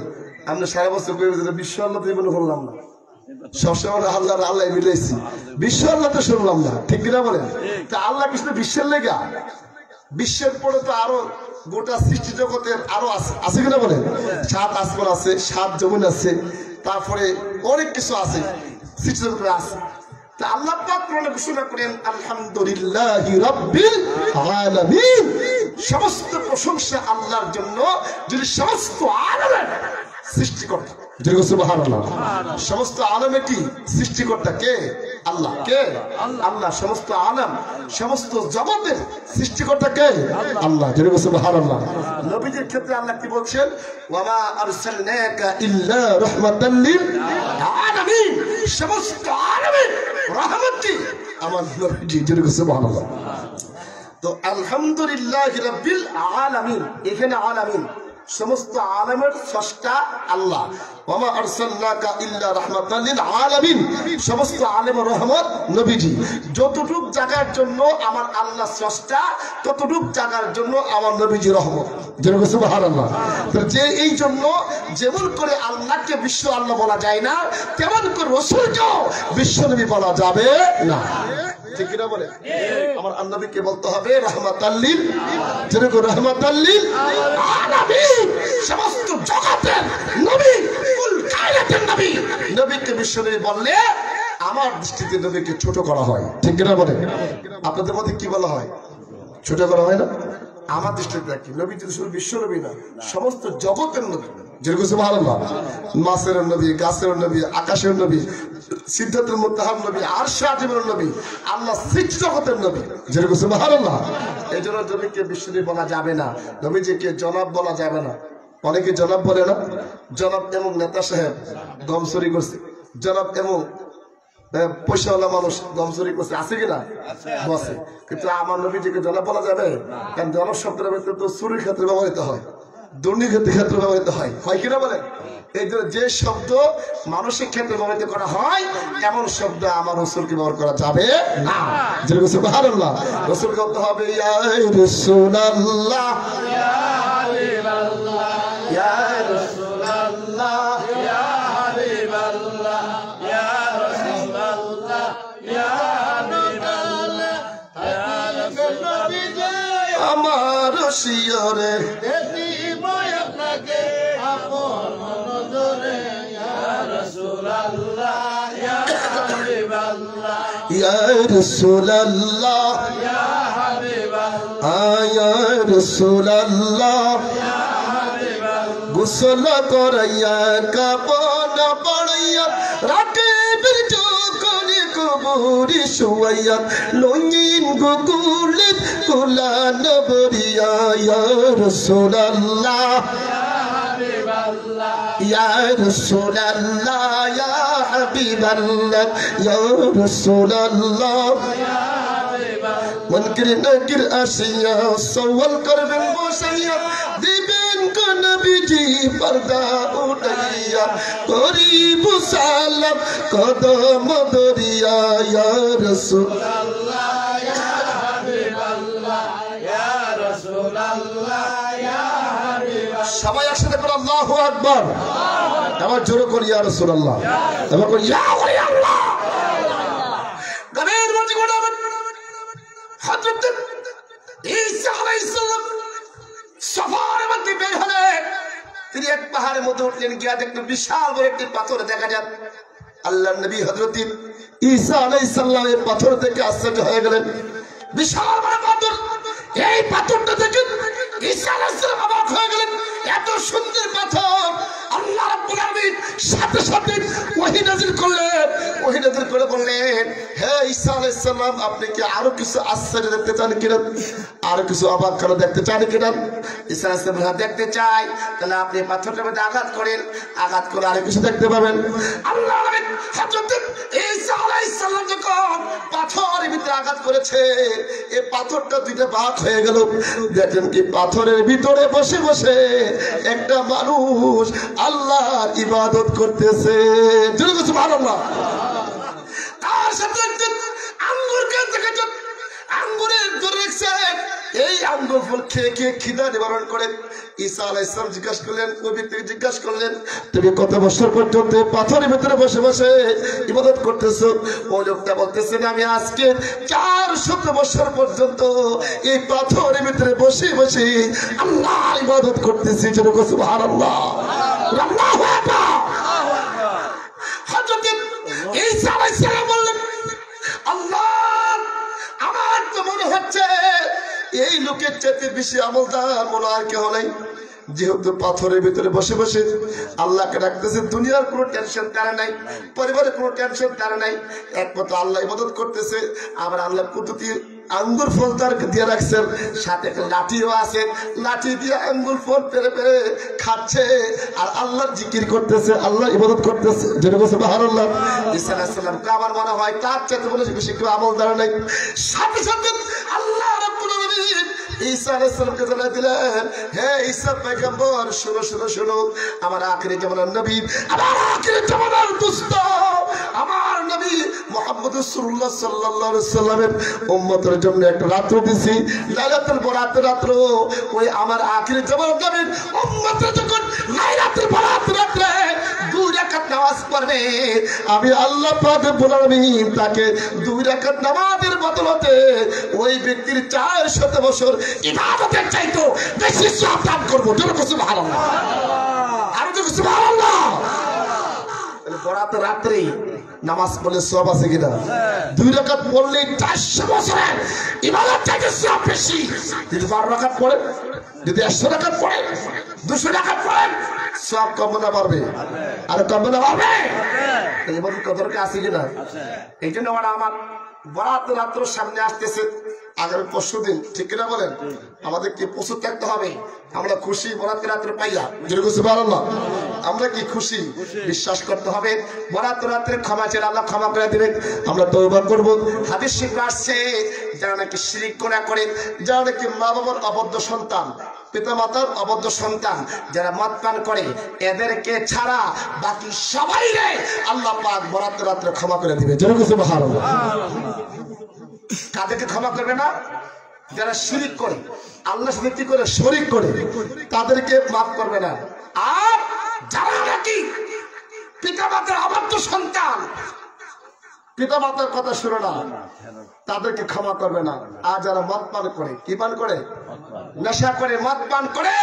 আমরা সারা বছর বিশ্ব আল্লাহ তো বললাম না, সবসময় আল্লাহ আল্লাহ মিলাইছি, বিশ্ব আল্লাহ তো শুনলাম না, ঠিক কিনা বলেন? তা আল্লাহ কৃষ্ণ বিশ্বের লেগা, বিশ্বের পরে তো আরো গোটা সৃষ্টি জগতের আরো আছে কিনা বলেন? 7 আসমান আছে, 7 জমিন আছে, তারপরে অনেক কিছু আছে সৃষ্টি জগতের আছে। তা আল্লাহ পাক কোরআনে ঘোষণা করেন, আলহামদুলিল্লাহি রাব্বিল আলামিন, সমস্ত প্রশংসা আল্লাহর জন্য, যিনি সমস্ত আলামের সৃষ্টিকর্তা। সুবহানাল্লাহ। সমস্ত আলমে কি সৃষ্টিকর্তা? কে? আল্লাহ। কে? আল্লাহ। সমস্ত আলম, সমস্ত জগতের সৃষ্টিকর্তা কে? আল্লাহ। সুবহানাল্লাহ। নবীজির ক্ষেত্রে আল্লাহ কি বলছেন? ওয়ামা আরসালনাকা ইল্লা রাহমাতাল লিল আলামিন, সমস্ত আলমের রহমত কি আমার নবীজি। সুবহানাল্লাহ। তো আলহামদুলিল্লাহি রাব্বিল আলামিন, এখানে আলামিন সমস্ত আলমের স্রষ্টা আল্লাহ। ওয়ামা আরসালনাকা ইল্লা রাহমাতাল লিল আলামিন, সমস্ত আলেমের রহমত নবীজি। যতটুক জায়গার জন্য আমার আল্লাহ স্রষ্টা, ততটুক জায়গার জন্য আমার নবীজি রহমত। যেরকম সুবহানাল্লাহ। তো যে এই জন্য যেমন করে আল্লাহকে বিশ্ব আল্লাহ বলা যায় না, তেমন করে রাসূলকেও বিশ্বনবী বলা যাবে না। ঠিক কিনা বলে? আমার নবীকে বলতে হবে রাহমাতাল লিল, যেরকম রাহমাতাল লিল আলামিন, সমস্ত জগতের নবী, কুল কায়নাতের নবী। নবীকে বিশ্বনবী বললে আমার দৃষ্টিতে নবীকে ছোট করা হয়। ঠিক কিনা বলে? আপনাদের মধ্যে কি বলা হয়? ছোট করা হয় না? আমার দৃষ্টিতে দেখি নবী যদি শুধু বিশ্ব নবী না, সমস্ত জগতের নবী। যেরকম সুবহানাল্লাহ, মাছের নবী, গাছের নবী, আকাশের নবী, সিদ্ধাতের মুনতাহার নবী, আরশে আজিমের নবী, আল্লাহ সৃষ্টি জগতের নবী। যেরকম সুবহানাল্লাহ। এই জন্য নবীকে বিশ্ব নবী বলা যাবে না, নবীজিকে জনাব বলা যাবে না। অনেকে জনাব বলে না, জনাব এমন নেতা সাহেব গম চুরি করছে, জনাব এমন পয়সাওয়ালা মানুষ গম চুরি করছে, আছে কিনা? বসে। কিন্তু আমার নবীজিকে জনাব বলা যাবে? কারণ জনাব শব্দের ক্ষেত্রে তো চুরির ক্ষেত্রে ব্যবহৃত হয়, দুর্নীতির ক্ষেত্রে ব্যবহৃত হয়, হয় কিনা বলে? এই জন্য যে শব্দ মানসিক ক্ষেত্রে ব্যবহৃত করা হয় এমন শব্দ আমার রাসূলকে ব্যবহার করা যাবে না। যেরকম সুবহানাল্লাহ, রাসূলকে বলতে হবে ইয়া রাসূলুল্লাহ, ইয়া হাবিবাল্লাহ, ইয়া রাসূলুল্লাহ, ইয়া হাবিবাল্লাহ, ইয়া রাসূলুল্লাহ, ইয়া হাবিবাল্লাহ, ইয়া রাসূলুল্লাহ। আমার শিয়রে দেখিব আপনাকে আপন নজরে, ইয়া রাসূলুল্লাহ, ইয়া হাবিবাল্লাহ, ইয়া রাসূলুল্লাহ, ইয়া হাবিবাল্লাহ, ইয়া রাসূলুল্লাহ, ইয়া হাবিবাল্লাহ। গোসল করাইয়া কাপন পড়াইয়া রাকিবের চোখে কবরে শুয়াইয়া লইন গোকুলে কুলান বরিয়া, ইয়া রাসূলুল্লাহ, ইয়া হাবিবাল্লাহ, ইয়া রাসূলুল্লাহ, ইয়া হাবিবাল্লাহ, ইয়া রাসূলুল্লাহ, ইয়া হাবিবাল্লাহ। মুনকির নাকির আসিয়া সওয়াল করবেন বসাইয়া, দিবেন কোন নবীজি পর্দা উঠাইয়া, করিব সালাম কদম দরিয়া, ইয়া রাসূলুল্লাহ, ইয়া হাবিবাল্লাহ, ইয়া রাসূলুল্লাহ, ইয়া হাবিবাল্লাহ। সবাই একসাথে করে আল্লাহু আকবার। আবার জোরে করি ইয়া রাসূলুল্লাহ, আবার করি ইয়া ওলি আল্লাহ। গভীর মধ্যে কোন হযরত ঈসা আলাইহিস সালাম সফর মধ্যে বের হলে তিনি এক পাহাড়ের মধ্যে উঠলেন, গিয়া দেখলেন বিশাল বড় একটি পাথর দেখা যায়। আল্লাহর নবী হযরত ঈসা আলাইহিস সালামের পাথর দেখে আশ্চর্য হয়ে গেলেন। বিশাল বড় পাথর, এই পাথরটা দেখে ঈসা আলাইহিস সালাম অবাক হয়ে গেলেন। এত সুন্দর পাথর! আল্লাহ রাব্বুল আলামিন সাথে সাথে ওহী নাযিল করলেন, ওহী নাযিল করে বললেন, হে ঈসা আলাইহিস সালাম, আপনি কি আরো কিছু আশ্চর্য দেখতে চান কিনা? আরো কিছু অবাক করে দেখতে চান কিনা? ঈসা আলাইহিস সালাম দেখতে চাই, তাহলে আপনি পাথরটার মধ্যে আঘাত করেন, আঘাত করে আরো কিছু দেখতে পাবেন। আল্লাহ আলামিন হযরত ঈসা আলাইহিস সালাম যখন পাথরের ভিতরে আঘাত করেছে, এই পাথরটা দুইটা ভাগ হয়ে গেল। দেখেন কি পাথরের ভিতরে বসে বসে একটা মানুষ আল্লাহর ইবাদত করতেছে। সুবহানাল্লাহ। তার সাথে একজন আঙ্গুর গাছ দেখেছেন, আঙ্গুরের ধরেছে, এই আঙ্গুর ফল খেয়ে খেয়ে খিদা নিবারণ করে। ঈসা আলাইহিস সালাম জিজ্ঞাসা করলেন, ওই ব্যক্তিকে জিজ্ঞাসা করলেন, তুমি কত বছর পর্যন্ত পাথরের ভিতরে বসে বসে ইবাদত করতেছো? ওই লোকটা বলতেছেন, আমি আজকে 400 বছর পর্যন্ত এই পাথরের ভিতরে বসে বসে আল্লাহর ইবাদত করতেছি। সুবহানাল্লাহ, আল্লাহু আকবার। হযরত ঈসা আলাইহিস সালাম বললেন, আল্লাহ, আমার তো মনে হচ্ছে এই লোকের চাইতে বেশি আমলদার মনে আর কেউ নাই। যেহেতু পাথরের ভিতরে বসে বসে আল্লাহকে ডাকতেছে, দুনিয়ার কোনো টেনশন তারা নাই, পরিবারের কোনো টেনশন তারা নাই, একমাত্র আল্লাহ ইবাদত করতেছে। আবার আল্লাহ কুদরতি আঙ্গুর ফল তার দিয়ে রাখছেন, সাথে একটা লাঠিও আছে, লাঠি দিয়ে আঙ্গুর ফল পেরে পেরে খাচ্ছে আর আল্লাহর জিকির করতেছে, আল্লাহ ইবাদত করতেছে। যেরকম সুবহানাল্লাহ। ঈসা আলাইহিস সালাম আমার মনে হয় তার চাইতে বলে বেশি কেউ আমলদার নাই। সাথে সাথে আল্লাহ রাব্বুল আলামিন ঈসা আলাইহিস সালামকে জানাই দিলেন, হে ঈসা পয়গম্বর, শুনো শুনো শুনো, আমার আখিরি জামানার নবী, আমার আখিরি জামানার দোস্ত, আমার নবী মুহাম্মদ রাসূলুল্লাহ সাল্লাল্লাহু আলাইহি সাল্লামের উম্মতের জন্য একটা রাত্র দিছি, লাইলাতুল বরাত রাত্র। ওই আমার আখিরি জামানার নবীর উম্মতের যখন লাইলাতুল বরাত রাত্রে 2 রাকাত নামাজ পড়বে, আমি আল্লাহ পাক রব্বুল আলামিন তাকে 2 রাকাত নামাজের বদলতে ওই ব্যক্তির 400 বছর ইবাদতের চাইতো বেশি সওয়াব দান করব। জোরে বলুন সুবহানাল্লাহ। আর জোরে সুবহানাল্লাহ। বরাত রাত্রে নামাজ পড়লে সওয়াব আছে কিনা? 2 রাকাত পড়লে 400 বছরের ইবাদত চাইতে সওয়াব বেশি। যদি 12 রাকাত পড়ে, যদি 100 রাকাত পড়ে, 200 রাকাত পড়ে, সওয়াব কম না বাড়বে? আর কম না বাড়বে? এবার কদরকে আছে কিনা? এই জন্য আমার বরাত রাত্র সামনে আসতেছে, আগামী পরশু দিন, ঠিক কিনা বলেন? আমাদের কি প্রস্তুত থাকতে হবে? আমরা খুশি বরাত রাত্রে পাইয়া? যেরকম সুবহানাল্লাহ। আমরা কি খুশি? বিশ্বাস করতে হবে বরাত রাত্রে ক্ষমা চেয়ে আল্লাহ ক্ষমা করে দিবেন। আমরা তওবা করব। হাদিস শরীফে আসছে, যারা নাকি শিরক গুনাহ করে, যারা নাকি মা বাবার অবদ্ধ সন্তান, পিতা মাতার অবদ্ধ সন্তান, যারা মদ পান করে, এদেরকে ছাড়া বাকি সবাই রে আল্লাহ পাক বরাত রাত্রে ক্ষমা করে দিবে। যেরকম সুবহানাল্লাহ। কাদেরকে ক্ষমা করবে না? যারা শিরক করে, আল্লাহর সাথে কি করে শরীক করে, তাদেরকে মাফ করবে না। আর যারা নাকি পিতা মাতার অবাধ্য সন্তান, পিতা মাতার কথা শুনে না, তাদেরকে ক্ষমা করবে না। আর যারা মদ পান করে, কি পান করে? নেশা করে, মদ পান করে,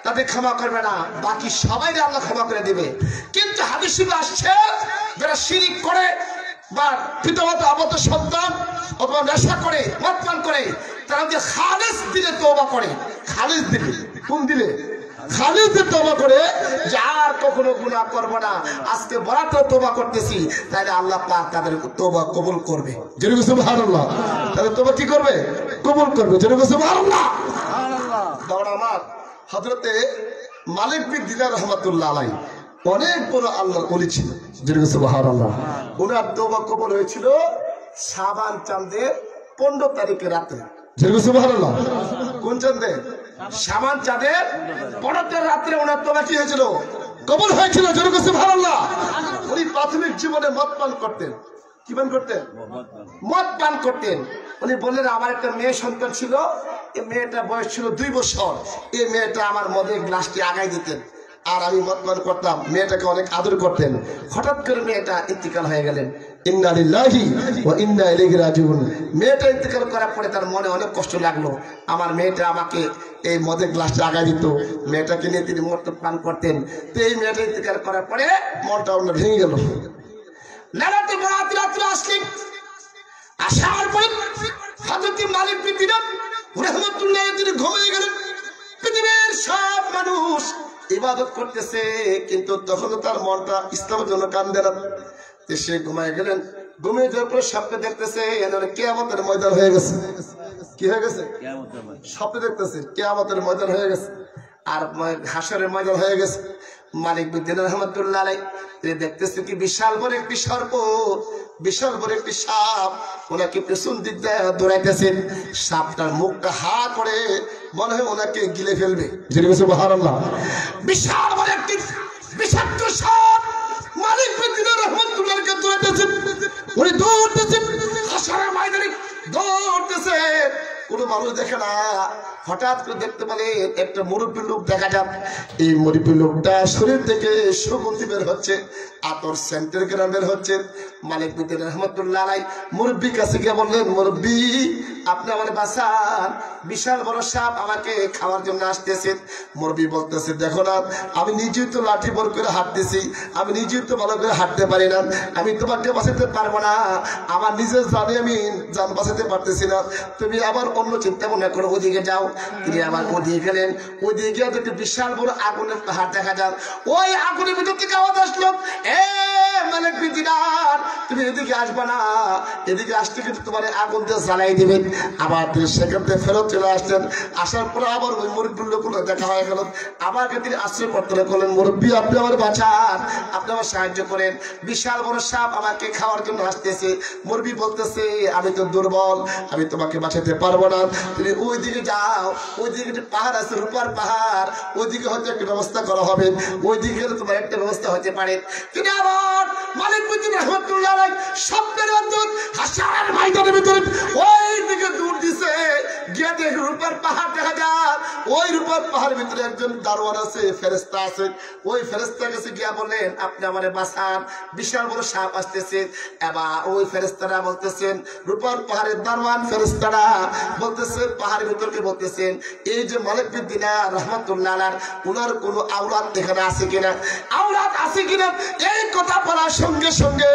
তাদের ক্ষমা করবে না। বাকি সবাই আল্লাহ ক্ষমা করে দিবে। কিন্তু হাদিসে আসছে, যারা শিরক করে বা পিতামাতা অবাধ্য সন্তান অথবা নেশা করে, মদ পান করে, তারা যে খালিস দিলে তওবা করে, খালিস দিলে, কোন দিলে? খালিস দিয়ে তওবা করে যে আর কখনো গুনাহ করব না, আজকে বরাতে তওবা করতেছি, তাহলে আল্লাহ পাক তাদের তওবা কবুল করবে। যেরকম সুবহানাল্লাহ। তাদের তওবা কি করবে? কবুল করবে। যেরকম সুবহানাল্লাহ। সুবহানাল্লাহ। দাওরা আমার হযরতে মালিক বিন দিনার রাহমাতুল্লাহ আলাইহি অনেক বড় আল্লাহর ওলি ছিল। যেরকম সুবহানাল্লাহ। ওনার তওবা কবুল হয়েছিল শাবান চাঁদের 15 তারিখে রাতে। যেরকম সুবহানাল্লাহ। কোন চাঁদে? শাবান চাঁদের 15 রাত্রে ওনার তওবা কি হয়েছিল? কবুল হয়েছিল। যেরকম সুবহানাল্লাহ। উনি প্রাথমিক জীবনে মদ পান করতেন। কি পান করতেন? মদ পান করতেন। উনি বললেন, আমার একটা মেয়ে সন্তান ছিল, এই মেয়েটার বয়স ছিল 2 বছর, এই মেয়েটা আমার মদের গ্লাসটি আগাই দিতেন, আর আমি মদ পান করতাম, মেয়েটাকে অনেক আদর করতেন। হঠাৎ করে মেয়েটা ইন্তিকাল হয়ে গেলেন। ইন্না লিল্লাহি ওয়া ইন্না ইলাইহি রাজিউন। মেয়েটা ইন্তিকাল করার পরে তার মনে অনেক কষ্ট লাগলো, আমার মেয়েটা আমাকে এই মদের গ্লাসটা আগাই দিত, মেয়েটাকে নিয়ে তিনি মদ পান করতেন। তো এই মেয়েটা ইন্তিকাল করার পরে মনটা ওনার ভেঙে গেল। লাইলাতুল বরাত রাত্রে আসলেন, আসার পরে হযরত মালিক বিন দিনার রাহমাতুল্লাহ তিনি ঘুমিয়ে গেলেন। পৃথিবীর সব মানুষ ইবাদত করতেছে, কিন্তু তখন তার মনটা ইসলামের জন্য কান্দে না। সে ঘুমায় গেলেন। ঘুমিয়ে যাওয়ার পরে স্বপ্নে দেখতেছে কিয়ামতের ময়দান হয়ে গেছে। কি হয়ে গেছে? স্বপ্নে দেখতেছে কিয়ামতের ময়দান হয়ে গেছে, আর হাসরের ময়দান হয়ে গেছে। মালিক বিন দিনার রাহমাতুল্লাহ আলাইহি তিনি দেখতেছে কি বিশাল বড় একটি সর্প, বিশাল বড় একটি সাপ ওনাকে পেছন দিক দিয়ে দৌড়াইতেছেন। সাপটার মুখটা হা করে মনে হয় ওনাকে গিলে ফেলবে। সুবহানাল্লাহ। বিশাল বড় একটি বিষাক্ত সাপ মালিক বিন দিনার রাহমাতুল্লাহ আলাইহি দৌড়াইতেছেন। উনি দৌড়তেছেন, হাসরের ময়দানে দৌড়তেছে, কোনো মানুষ দেখে না। হঠাৎ করে দেখতে পেলে একটা মুরব্বী লোক দেখা যাক। এই মুরব্বী লোকটা শরীর থেকে সুগন্ধি বের হচ্ছে, আতর সেন্টের গ্রাম বের হচ্ছে। মালিক বিন দিনার রাহমাতুল্লাহ আলাইহি মুরব্বীর কাছে গিয়ে বললেন, মুরব্বী আপনি আমার বাসার বিশাল বড় সাপ আমাকে খাওয়ার জন্য আসতেছে। মুরব্বী বলতেছে, দেখো না আমি নিজেই তো লাঠি বর করে হাঁটতেছি, আমি নিজেই তো ভালো করে হাঁটতে পারি না, আমি তোমাকে বাঁচাতে পারবো না, আমার নিজের জানে আমি জান বাঁচাতে পারতেছি না, তুমি আবার অন্য চিন্তা মনে করো, ওদিকে যাও। তিনি আবার ওদিকে গেলেন। ওদিকে গিয়ে দেখতে বিশাল বড় আগুনের পাহাড় দেখা যান। ওই আগুনের ভিতর থেকে আওয়াজ আসলো, এ মালিক বিন দিনার তুমি এদিকে আসবা না, এদিকে আসতে কিন্তু তোমার আগুন দিয়ে জ্বালাই দিবেন। আবার তিনি সেখান থেকে ফেরত চলে আসলেন। আসার পরে আবার ওই মুরব্বীর লোকগুলো দেখা হয়ে গেল। আমাকে তিনি আশ্রয় প্রার্থনা করলেন, মুরব্বী আপনি আমার বাঁচান, আপনি আমার সাহায্য করেন, বিশাল বড় সাপ আমাকে খাওয়ার জন্য আসতেছে। মুরব্বী বলতেছে আমি তো দুর্বল, আমি তোমাকে বাঁচাতে পারবো না, তুমি ওই দিকে যাও, ওই দিকে একটা পাহাড় আছে, রূপার পাহাড়, ওইদিকে হয়তো একটা ব্যবস্থা করা হবে, ওই দিকে তোমার একটা ব্যবস্থা হতে পারে। তিনি আবার মালিক উদ্দিন রহমতুল্লাহ আলাইহি স্বপ্নের অন্তর হাসার ময়দানের ভিতরে ওই দিকে দূর দিছে, গিয়ে দেখে রূপার পাহাড় দেখা যায়। ওই রূপার পাহাড়ের ভিতরে একজন দারোয়ান আছে, ফেরেশতা আছে। ওই ফেরেশতার কাছে গিয়া বলেন আপনি আমারে বাঁচান, বিশাল বড় সাপ আসতেছে। এবার ওই ফেরেশতারা বলতেছেন, রূপার পাহাড়ের দারোয়ান ফেরেশতারা বলতেছেন, পাহাড়ের ভিতরকে বলতেছেন এই যে মালিক উদ্দিন রহমতুল্লাহ আলাইহি ওনার কোনো আওলাদ এখানে আছে কিনা, আওলাদ আছে কিনা। এই কথা বলার সঙ্গে সঙ্গে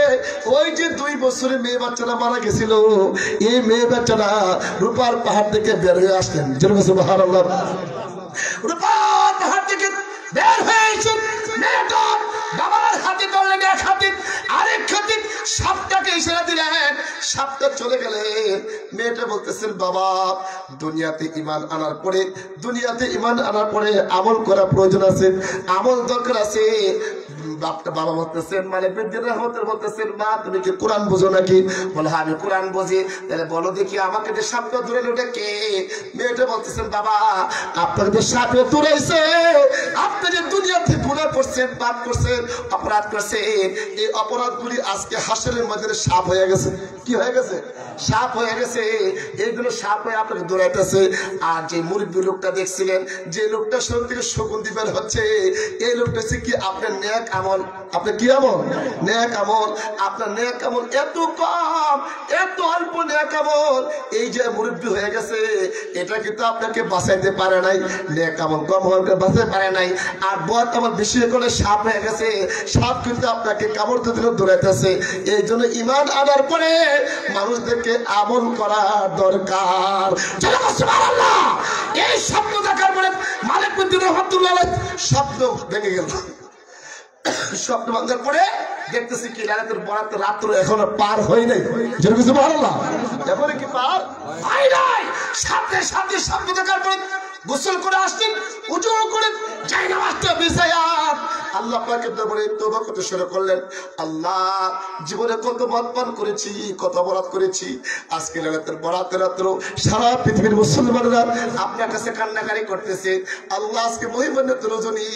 ওই যে 2 বছরের মেয়ে বাচ্চারা মারা গেছিল, এই মেয়ে বাচ্চারা রূপার পাহাড় থেকে বের হয়ে আসলেন। যেরকম সুবহানাল্লাহ, রূপার পাহাড় থেকে বের হয়ে এসে মেয়েটা বাবার হাতে ধরলেন, এক হাতে, আরেক হাতে সাপটাকে ইশারা দিলেন, সাপটা চলে গেলেন। মেয়েটা বলতেছেন বাবা দুনিয়াতে ঈমান আনার পরে, দুনিয়াতে ঈমান আনার পরে আমল করা প্রয়োজন আছে, আমল দরকার আছে। বাবা বলতেছেন মালিক উদ্দিন রহমতুল্লাহ বলতেছেন মা তুমি কি কোরআন বুঝো নাকি? বলে হ্যাঁ আমি কোরআন বুঝি। তাহলে বলো দেখি আমাকে যে সাপটা ধরে ওটা কে? মেয়েটা বলতেছেন বাবা আপনাকে যে সাপে ধরেছে, আপনি যে দুনিয়াতে গুনাহ করছেন, পাপ করছেন, অপরাধ করছেন, এই অপরাধগুলি আজকে হাসরের ময়দানে সাপ হয়ে গেছে। কি হয়ে গেছে? সাপ হয়ে গেছে। এইগুলো সাপ হয়ে আপনাকে দৌড়াইতেছে। আর যে মুরব্বী লোকটা দেখছিলেন, যে লোকটা শরীর থেকে সুগন্ধি বের হচ্ছে, এই লোকটা হচ্ছে কি আপনার নেক আমল। আপনার কি আমল? নেক আমল। আপনার নেক আমল এত কম, এত অল্প নেক আমল। এই যে মুরব্বী হয়ে গেছে, এটা কিন্তু আপনাকে বাঁচাইতে পারে নাই। নেক আমল কম হওয়াকে বাঁচাতে পারে নাই। আর বদ আমল বেশি করে সাপ হয়ে গেছে, সাপ কিন্তু আপনাকে কামড় দিতে দৌড়াইতেছে। এই জন্য ঈমান আনার পরে মানুষদেরকে আমল করা দরকার। সুবহানাল্লাহ। এই শব্দ দেখার পরে মালিক উদ্দিন রহমতুল্লাহ আলাইহি শব্দ ভেঙে গেল। স্বপ্ন বান্ধার পরে দেখতেছি কি রাতের বরাত রাত্র এখনো পার হয় নাই। যেরকম সুবহানাল্লাহ, এখনো কি পার হয় নাই। সাথে সাথে শব্দ দেখার পরে গোসল করে আসলেন, উজু করে যাই নামাজটা বিছায়া আল্লাহ পাকের দরবারে তওবা করতে শুরু করলেন। আল্লাহ জীবনে কত মদ পান করেছি, কত অপরাধ করেছি, আজকে রাতের বরাতের রাত্র সারা পৃথিবীর মুসলমানরা আপনার কাছে কান্নাকারি করতেছে। আল্লাহ আজকে মহিমান্বিত রজনী,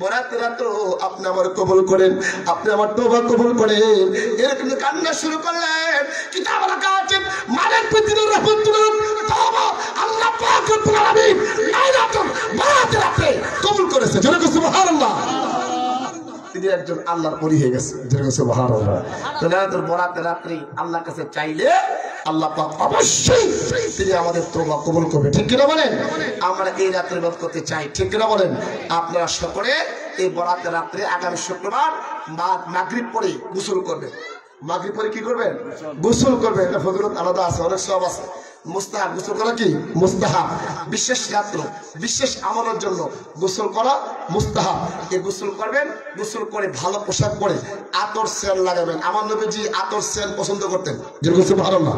বরাতের রাত্র আপনি আমার কবুল করেন, আপনি আমার তওবা কবুল করেন। এরকম কান্না শুরু করলেন। কিতাব লেখা আছে মালিক উদ্দিন রহমতুল্লাহ তওবা আল্লাহ পাক রব্বুল আলামিন লাইলাতুল বরাতের রাতে কবুল করেছে। যেরকম সুবহানাল্লাহ, তিনি একজন আল্লাহর ওলি হয়ে গেছে। যেরকম সুবহানাল্লাহ। তো লাইলাতুল বরাতের রাতে আল্লাহর কাছে চাইলে আল্লাহ পাক অবশ্যই তিনি আমাদের তওবা কবুল করবে। ঠিক কিনা বলেন? আমরা এই রাতের ইবাদত করতে চাই। ঠিক কিনা বলেন? আপনারা সকলে এই বরাতের রাতে আগামী শুক্রবার মাগরিব পরে গোসল করবেন। মাগরিব পরে কি করবেন? গোসল করবেন। এটা ফজিলত আলাদা আছে, অনেক সওয়াব আছে। মুস্তাহাব গোসল করা কি? মুস্তাহাব। বিশেষ রাত্র বিশেষ আমলের জন্য গোসল করা মুস্তাহাব। এই গোসল করবেন, গোসল করে ভালো পোশাক পরে আতর সেন লাগাবেন। আমার নবীজি আতর সেন পছন্দ করতেন। যেরকম সুবহানাল্লাহ।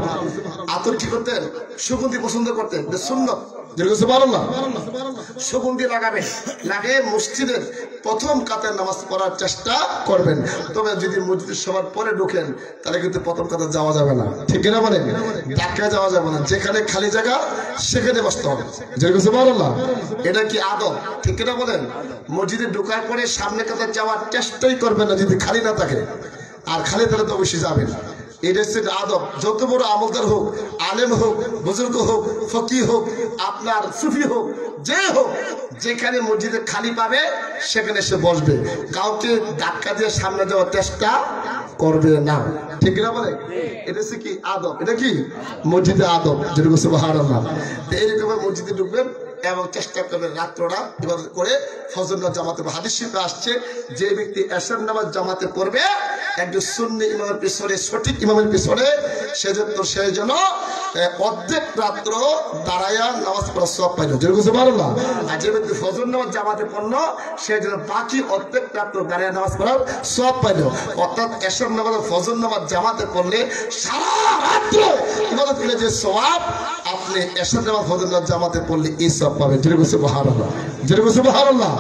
আতর কি করতেন? সুগন্ধি পছন্দ করতেন, সুন্নাত। যেরকম সুবহানাল্লাহ। সুগন্ধি লাগাবেন, লাগিয়ে মসজিদের প্রথম কাতার নামাজ পড়ার চেষ্টা করবেন। তবে যদি মসজিদের সবার পরে ঢুকেন তাহলে কিন্তু প্রথম কাতার যাওয়া যাবে না। ঠিক কিনা বলেন? ধাক্কা যাওয়া যাবে না, যেখানে খালি জায়গা সেখানে বসতে হবে। যেরকম সুবহানাল্লাহ। এটা কি আদব? ঠিক কিনা বলেন? মসজিদে ঢোকার পরে সামনে কাতার যাওয়ার চেষ্টাই করবেন না যদি খালি না থাকে। আর খালি তাহলে তো অবশ্যই যাবেন। এটা হচ্ছে আদব। যত বড় আমলদার হোক, আলেম হোক, বুজুর্গ হোক, ফকিহ হোক, আপনার সুফি হোক, যে হোক, যেখানে মসজিদে খালি পাবে সেখানে সে বসবে। কাউকে ধাক্কা দিয়ে সামনে যাওয়ার চেষ্টা করবে না। ঠিক না বলে? এটা হচ্ছে কি আদব। এটা কি মসজিদে আদব। যেরকম সুবহানাল্লাহ। এইরকম মসজিদে ঢুকবেন এবং চেষ্টা করবেন রাত্রটা ইবাদত করে ফজর নামাজ জামাতে। হাদিস শরীফে আসছে যে ব্যক্তি এশার নামাজ জামাতে পড়বে একজন সুন্নি ইমামের পিছনে, সঠিক ইমামের পিছনে, সে যেন অর্ধেক রাত্র দাঁড়ায়া নামাজ পড়ার সওয়াব পাইল। যেরকম সুবহানাল্লাহ। আর যে ব্যক্তি ফজর নামাজ জামাতে পড়লো সে যেন বাকি অর্ধেক রাত্র দাঁড়ায়া নামাজ পড়ার সওয়াব পাইল। অর্থাৎ এশার নামাজ ফজর নামাজ জামাতে পড়লে সারা রাত্র ইবাদত করে যে সওয়াব আপনি এশার নামাজ ফজর নামাজ জামাতে পড়লে এই সব পাবেন। যেরকম সুবহানাল্লাহ, যেরকম সুবহানাল্লাহ।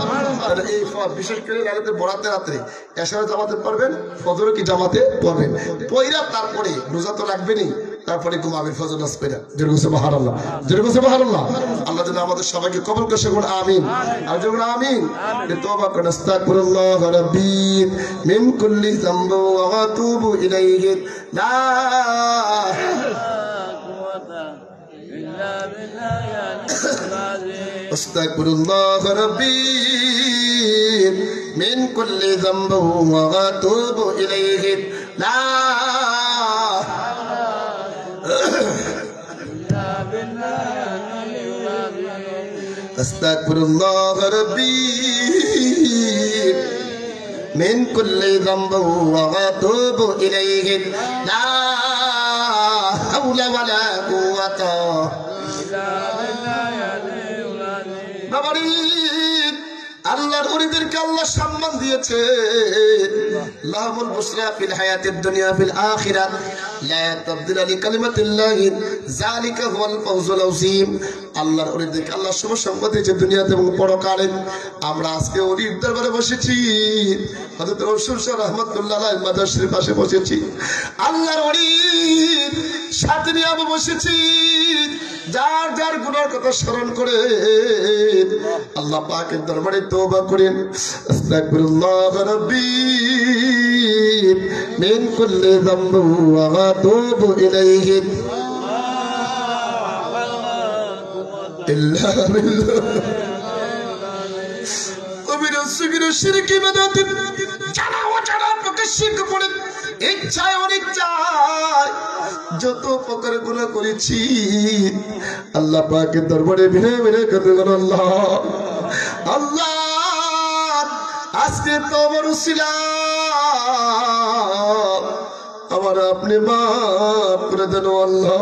তাহলে এই বিশেষ করে লাইলাতুল বরাতের রাত্রে এশার জামাতে পড়বেন, ফজর কি জামাতে পড়বেন, পয়রা তারপরে রোজা তো রাখবেনই, তারপরে ঘুমাবেন ফজর নামাজ পড়ে। যেরকম সুবহানাল্লাহ, যেরকম সুবহানাল্লাহ। আল্লাহ যেন আমাদের সবাইকে কবুল করে, সকল আমিন। আর যেমন আমিন। তওবা করে আস্তাগফিরুল্লাহ রাব্বি মিন কুল্লি যামবি ওয়া আতুবু ইলাইহি লা আস্তাগফিরুল্লাহ রাব্বি মিন কুল্লি যামবি ওয়া আতুবু ইলাইহি লা আস্তাগফিরুল্লাহ রাব্বি মিন কুল্লি যামবি ওয়া আতুবু ইলাইহি লা হাওলা ওয়ালা কুওয়াতা ইল্লা বিল্লাহ। আল্লাহর ওলিদেরকে আল্লাহ সম্মান দিয়েছে। লাহুল বুশরা ফিল হায়াতিদ দুনিয়া ফিল আখিরাত লা তাবদিলা লিকালিমাতিল্লাহ যালিকা হুয়াল ফাওজুল আযীম। আল্লাহর ওলিদেরকে আল্লাহ শুভ সম্পদ দিয়েছে দুনিয়াতে এবং পরকালে। আমরা আজকে ওলির দরবারে বসেছি, হযরত রাসূল রাহমাতুল্লাহ আলাইহি মাদ্রাসার পাশে বসেছি, আল্লাহর ওলির সাথে নিয়ে আমরা বসেছি। যার যার গুনার কথা স্মরণ করে আল্লাহ পাকের দরবারে তওবা করেন। আস্তাগফিরুল্লাহ রাব্বি মিন কুল্লি যামবি ওয়া আতুবু ইলাইহি ইল্লা বিল্লাহ। কবিরা সুগিরা শিরকি বাদাত জানা অজানা প্রকাশ্যে পড়ে ইচ্ছায় অনিচ্ছায় যত প্রকার গুনাহ করেছি আল্লাহ পাকের দরবারে বিনয় বিনয় করে বলেন আল্লাহ, আল্লাহ আজকে তওবার উসিলা আমার আপনি মাফ করে দেন আল্লাহ।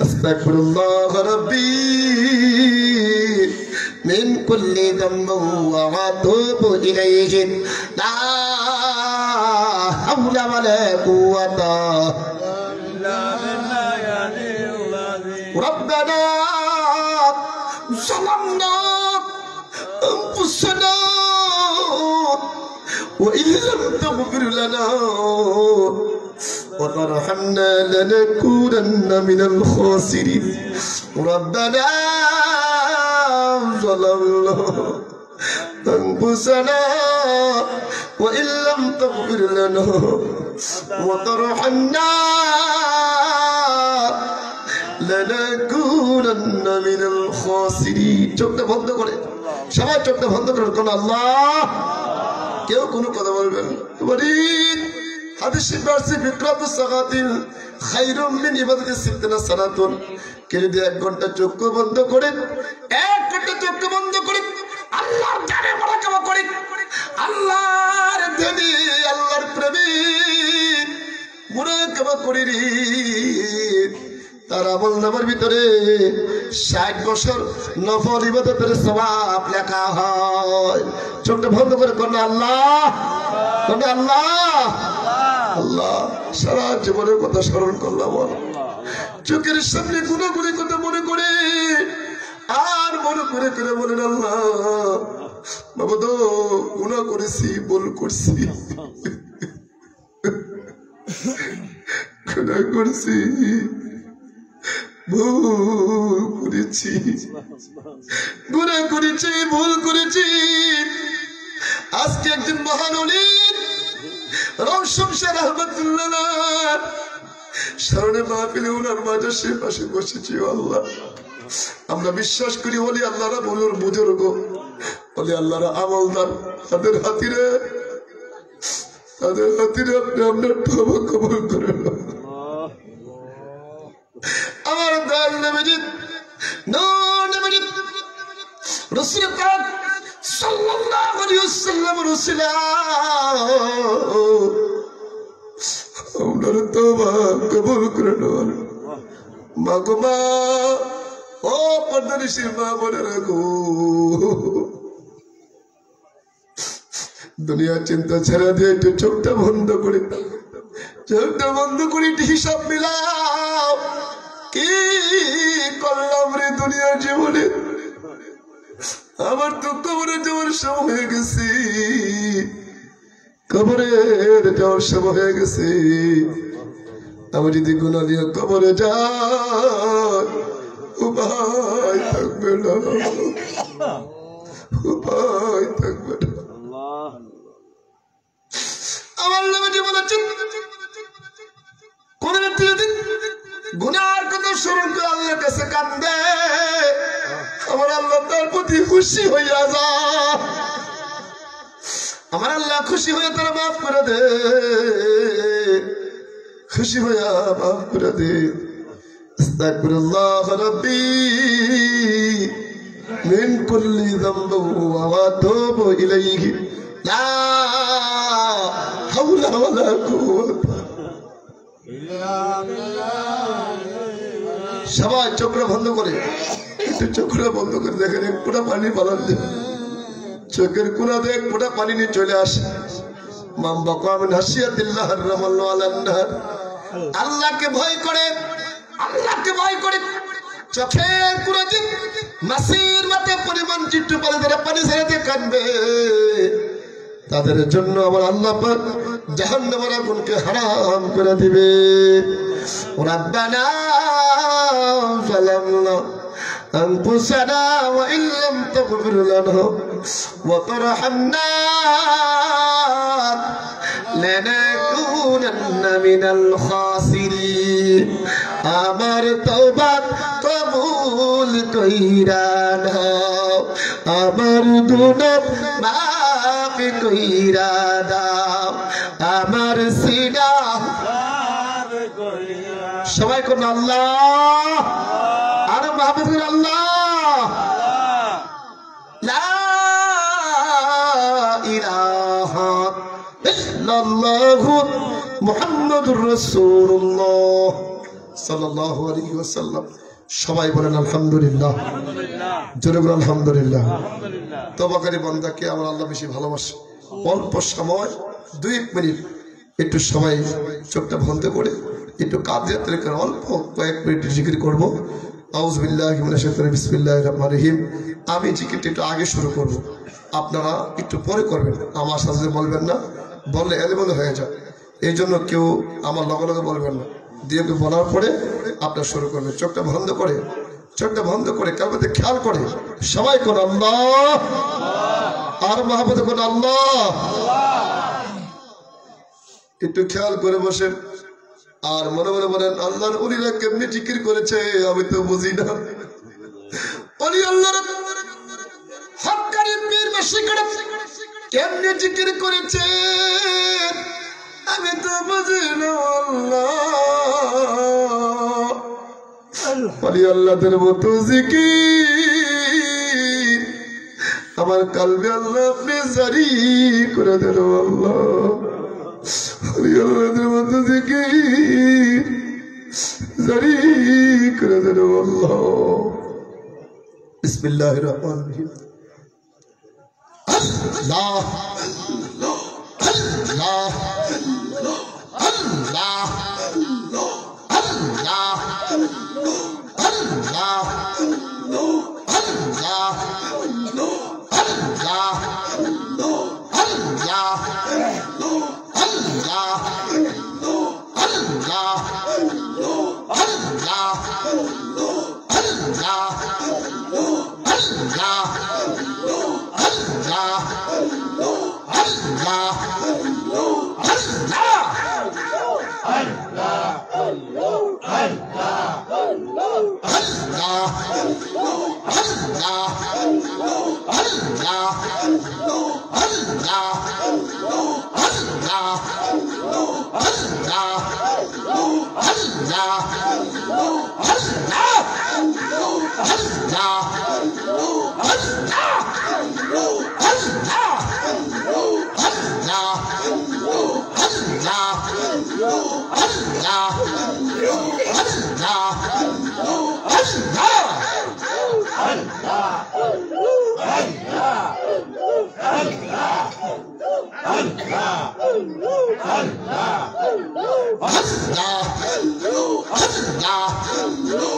আস্তাগফিরুল্লাহ রাব্বি মিন কুল্লি যামবি ওয়া আতুবু ইলাইহি লা হাওলা ওয়ালা কুওয়াতা ইল্লা বিল্লাহ। রব্বানা যালামনা আনফুসানা ওয়া ইল্লাম তাগফির লানা وترحمنا لنكونن من الخاسرين. ربنا ظلمنا أنفسنا وإن لم تغفر لنا وترحمنا لنكونن من الخاسرين. চোখটা বন্ধ করে সবাই চোখটা বন্ধ করে কোন আল্লাহ, কেউ কোনো কথা বলবেন না। হাদিস শরীফে বিক্রাত সাগাতিল খায়রুম মিন ইবাদাতি সিত্তিনা সালাতুন। কে যদি 1 ঘন্টা চোখ বন্ধ করে 1 ঘন্টা চোখ বন্ধ করে আল্লাহর জানে মুরাকাবা করে, আল্লাহর ধ্যানে আল্লাহর প্রেমে মুরাকাবা করে রে, তার আমল নামার ভিতরে 60 বছর নফল ইবাদতের সওয়াব লেখা হয়। চোখটা বন্ধ করে কোন আল্লাহ, কোন আল্লাহ, আল্লাহ সারা জীবনের কথা স্মরণ করলাম, চোখের সামনে গুনাহগুলির কথা মনে করে আর মনে করে করে বলেন আল্লাহ বাবা তো গুনাহ করেছি, ভুল করছি, গুনাহ করেছি, ভুল করেছি, গুনাহ করেছি, ভুল করেছি। আজকে একজন মহান ওলি রওশন শাহ রহমাতুল্লাহ স্মরণে মাহফিলে ওনার মাদ্রাসার পাশে বসেছি। আল্লাহ আমরা বিশ্বাস করি ওলি আল্লাহরা বলুর বুজুর্গ, ওলি আল্লাহরা আমলদার, তাদের হাতিরে আপনি আপনার তওবা কবুল করেন। আমার দয়াল নবী নূর নবী রাসূল পাক সাল্লাল্লাহু আলাইহি ওয়াসাল্লাম রাসূলা আপনার তওবা কবুল করেন। মা গো মা, ও পর্দানিশী মা বলে রাখো, দুনিয়ার চিন্তা ছেড়ে দিয়ে একটু চোখটা বন্ধ করে, চোখটা বন্ধ করে একটু হিসাব মিলাও। কি করলাম রে দুনিয়ার জীবনে, আমার তো কবরে যাওয়ার সময় হয়ে গেছে, কবরের যাওয়ার সময় হয়ে গেছে। আমি যদি গুনাহ নিয়ে কবরে যাই উপায় থাকবে না, উপায় থাকবে না। আমার নবীজি বলেছেন কোন ব্যক্তি যদি গুনার কথা স্মরণ করে আল্লাহর কাছে কাঁদে, আমার আল্লাহ তার প্রতি খুশি হইয়া যায়, আমার আল্লাহ খুশি হয়ে তারা মাফ করে দে, খুশি হইয়া মাফ করে দে। আস্তাগফিরুল্লাহ রাব্বি মিন কুল্লি যামবি ওয়া আতুবু ইলাইহি লা হাওলা ওয়ালা কুওয়াতা। সবাই চোখটা বন্ধ করে, একটু চোখটা বন্ধ করে দেখেন, এক ফোঁটা পানি পালান দেন, চোখের কোনা দিয়ে এক ফোঁটা পানি নিয়ে চলে আসে। আল্লাহকে ভয় করে, আল্লাহকে ভয় করে চোখের কোনা দিয়ে মাসির মাথা পরিমাণ চিত্র পানি ধরে পানি ছেড়ে দিয়ে কাঁদবে, তাদের জন্য আমার আল্লাহ পাক জাহান্নামের আগুনকে হারাম করে দিবে। রাব্বানা যালামনা আনফুসানা ওয়া ইল্লাম তাগফির লানা ওয়া তারহামনা লানাকুনান্না মিনাল খাসিরিন। আমার তওবা কবুল কইরা নাও, আমার গুনাহ মাফ কইরা দাও, আমার সিনা সবাই কোন আল্লাহ আর মাহবুব আল্লাহ, লা ইলাহা ইল্লাল্লাহু মুহাম্মাদুর রাসূলুল্লাহ সাল্লাল্লাহু আলাইহি ওয়াসাল্লাম। সবাই বলেন আলহামদুলিল্লাহ, জোরে বলেন আলহামদুলিল্লাহ। তওবাকারী বান্দাকে আমার আল্লাহ বেশি ভালোবাসে। অল্প সময় 2 মিনিট একটু সবাই চোখটা বন্ধ করে একটু কাদিয়াত রেখে অল্প কয়েক মিনিট জিকির করবো। আউযু বিল্লাহি মিনাশ শাইতানির বিসমিল্লাহির রহমানির রহিম। আমি জিকিরটা একটু আগে শুরু করব, আপনারা একটু পরে করবেন, আমার সাথে বলবেন না, বললে এলোমেলো হয়ে যায়। এই জন্য কেউ আমার লগে লগে বলবেন না, দিয়ে বলার পরে আপনার শুরু করবেন। চোখটা বন্ধ করে, চোখটা বন্ধ করে কালকে খেয়াল করে সবাই কোন আল্লাহ আর মাহবুব কোন আল্লাহ, একটু খেয়াল করে বসেন আর মনে মনে বলেন আল্লাহর ওলিরা কেমনি জিকির করেছে আমি তো বুঝি না। ওলি আল্লাহর হক্কানি পীর মাশিকরা কেমনি জিকির করেছে আমি তো বুঝি না। আল্লাহ ওলি আল্লাহদের মতো জিকির আমার কলবে আল্লাহ আপনি জারি করে দেন। আল্লাহ ওলি আল্লাহদের মতো জিকির জারি করে দেন। আল্লাহ বিসমিল্লাহির রহমানির রহিম। আল্লাহ আল্লাহ আল্লাহ আল্লাহ আল্লাহ আল্লাহ আল্লাহ আল্লাহ আল্লাহ আল্লাহ আল্লাহ আল্লাহ Allah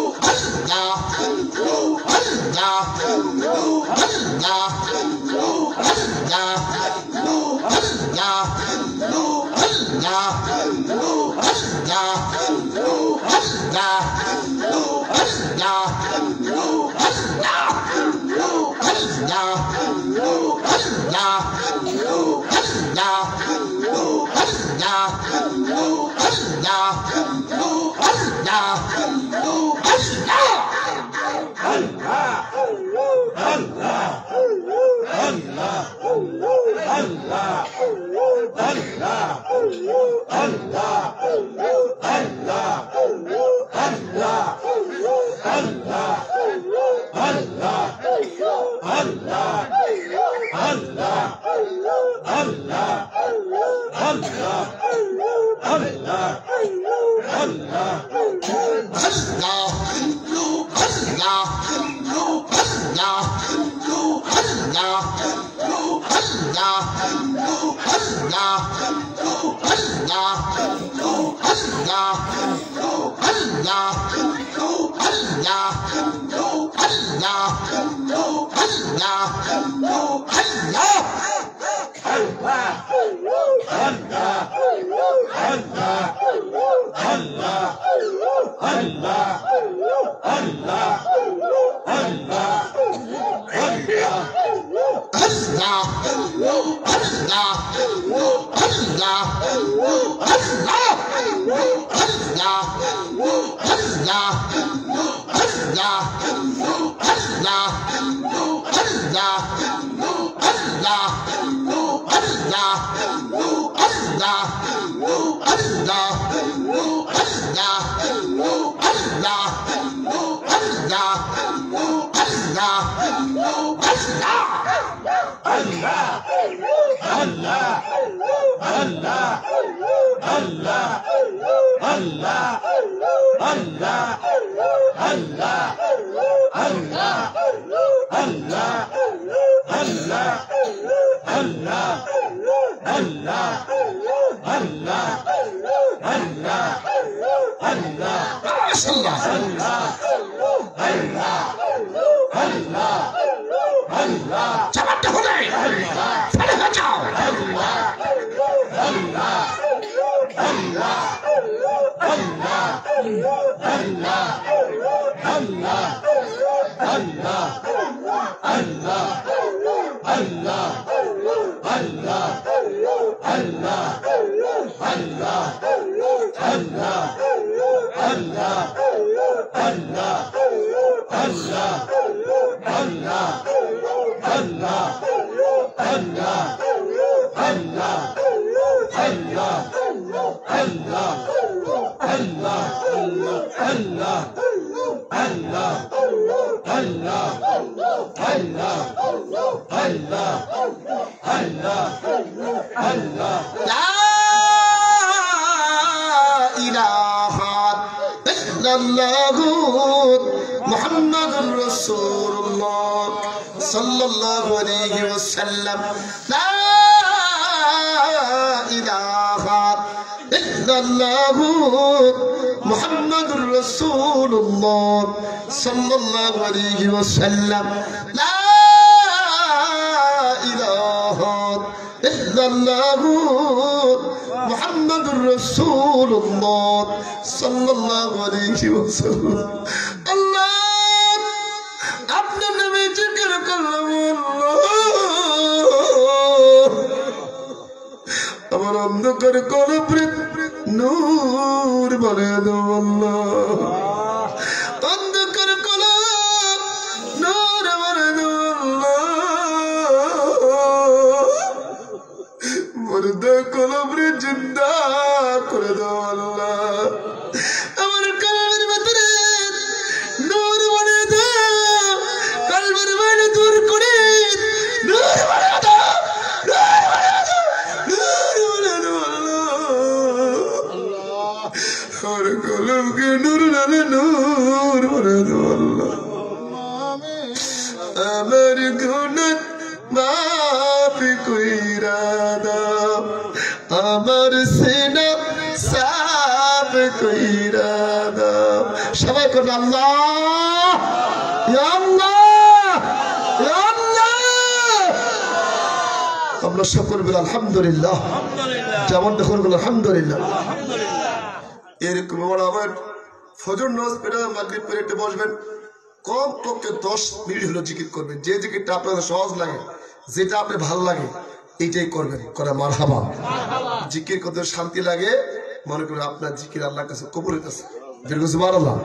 আমরা সকল বলি আলহামদুলিল্লাহ, যেমন দেখুন আলহামদুলিল্লাহ। এরকম আমার ফজর নামাজ পড়ে মাগরিব পড়ে একটু বসবেন, কম পক্ষে 10 মিনিট হলো জিকির করবেন। যে জিকিরটা আপনাদের সহজ লাগে, যেটা আপনার ভালো লাগে, এইটাই করবেন। করে মারহাবা। জিকির কত শান্তি লাগে, মনে করেন আপনার জিকির আল্লাহর কাছে কবুল হইতেছে। সুবহানাল্লাহ।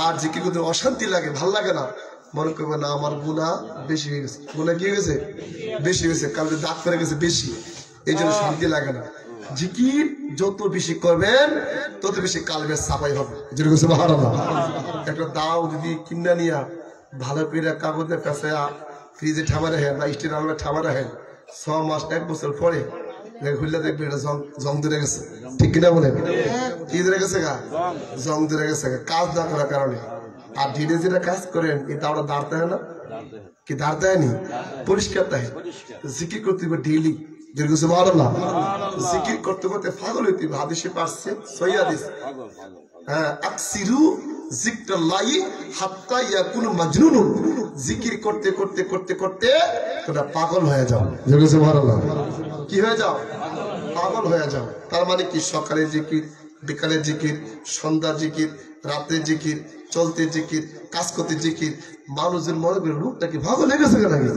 আর জিকির করতে অশান্তি লাগে, ভাল লাগে না, মনে করবেন না আমার গুনাহ বেশি হয়ে গেছে। গুনাহ কি হয়ে গেছে? বেশি হয়েছে, কালকে দাগ পড়ে গেছে বেশি, এই জন্য শান্তি লাগে না। জিকির যত বেশি করবেন তত বেশি কালবের সাফাই হবে। সুবহানাল্লাহ। একটা দাও যদি কিনা নিয়া ভালো করে কাগজে পেঁচায়া ফ্রিজে ঠাবা রাখেন বা স্টিল আলমে ঠাবা রাখেন, 6 মাস 1 বছর পরে খুললে দেখবেন এটা জং ধরে গেছে। ঠিক কিনা বলেন? কি ধরে গেছে গা? জং ধরে গেছে গা, কাজ না করার কারণে। আর ধীরে ধীরে কাজ করেন, কিন্তু আমরা দাঁড়তে হয় না কি? দাঁড়তে হয়নি, পরিষ্কার তাই। জিকির করতে হবে ডেইলি। জিকির করতে করতে পাগল হইতে হবে। হাদিসে পারছে, সহিহ হাদিস। হ্যাঁ, আকসিরু যিকরাল্লাহি হাত্তা ইয়াকুনু মাজনুনুন। জিকির করতে করতে করতে করতে তোমরা পাগল হয়ে যাও। সুবহানাল্লাহ। কি হয়ে যাও? পাগল হয়ে যাও। তার মানে কি? সকালে জিকির, বিকালে জিকির, সন্ধ্যা জিকির, রাতে জিকির, চলতে জিকির, কাজ করতে জিকির। মানুষের মনে করে লোকটা কি পাগল হয়ে গেছে নাকি?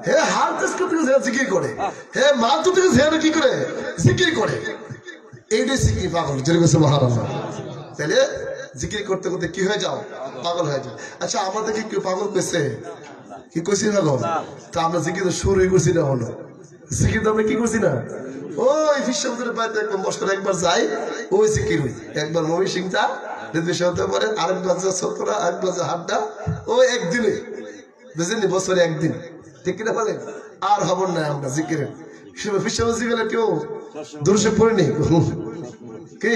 হে হাল কাজ করতে গেছে জিকির করে, হে মাছ ধরতে গেছে কি করে? জিকির করে। এইটাই জিকির পাগল। সুবহানাল্লাহ। তাহলে জিকির করতে করতে কি হয়ে যাও? পাগল হয়ে যাও। আচ্ছা, আমাদেরকে কেউ পাগল কইছে? কি কইছি না গো? তা আমরা জিকির তো শুরুই করছি না, হলো জিকির তো আমরা কি করছি না? ওই বিশ্ববিদ্যালয়ের বাড়িতে একবার বছর একবার যাই, ওই জিকির হই। একবার মমি সিংটা হতে পারে, আরেক বাজে সতরা, আরেক বাজে হাড্ডা, ওই একদিনে বুঝলেন, বছরে একদিন। ঠিক কিনা বলেন? আর হব না আমরা জিকিরের। বিশ্ববিদ্যালয়ে কেউ দুরুশে পড়েনি কি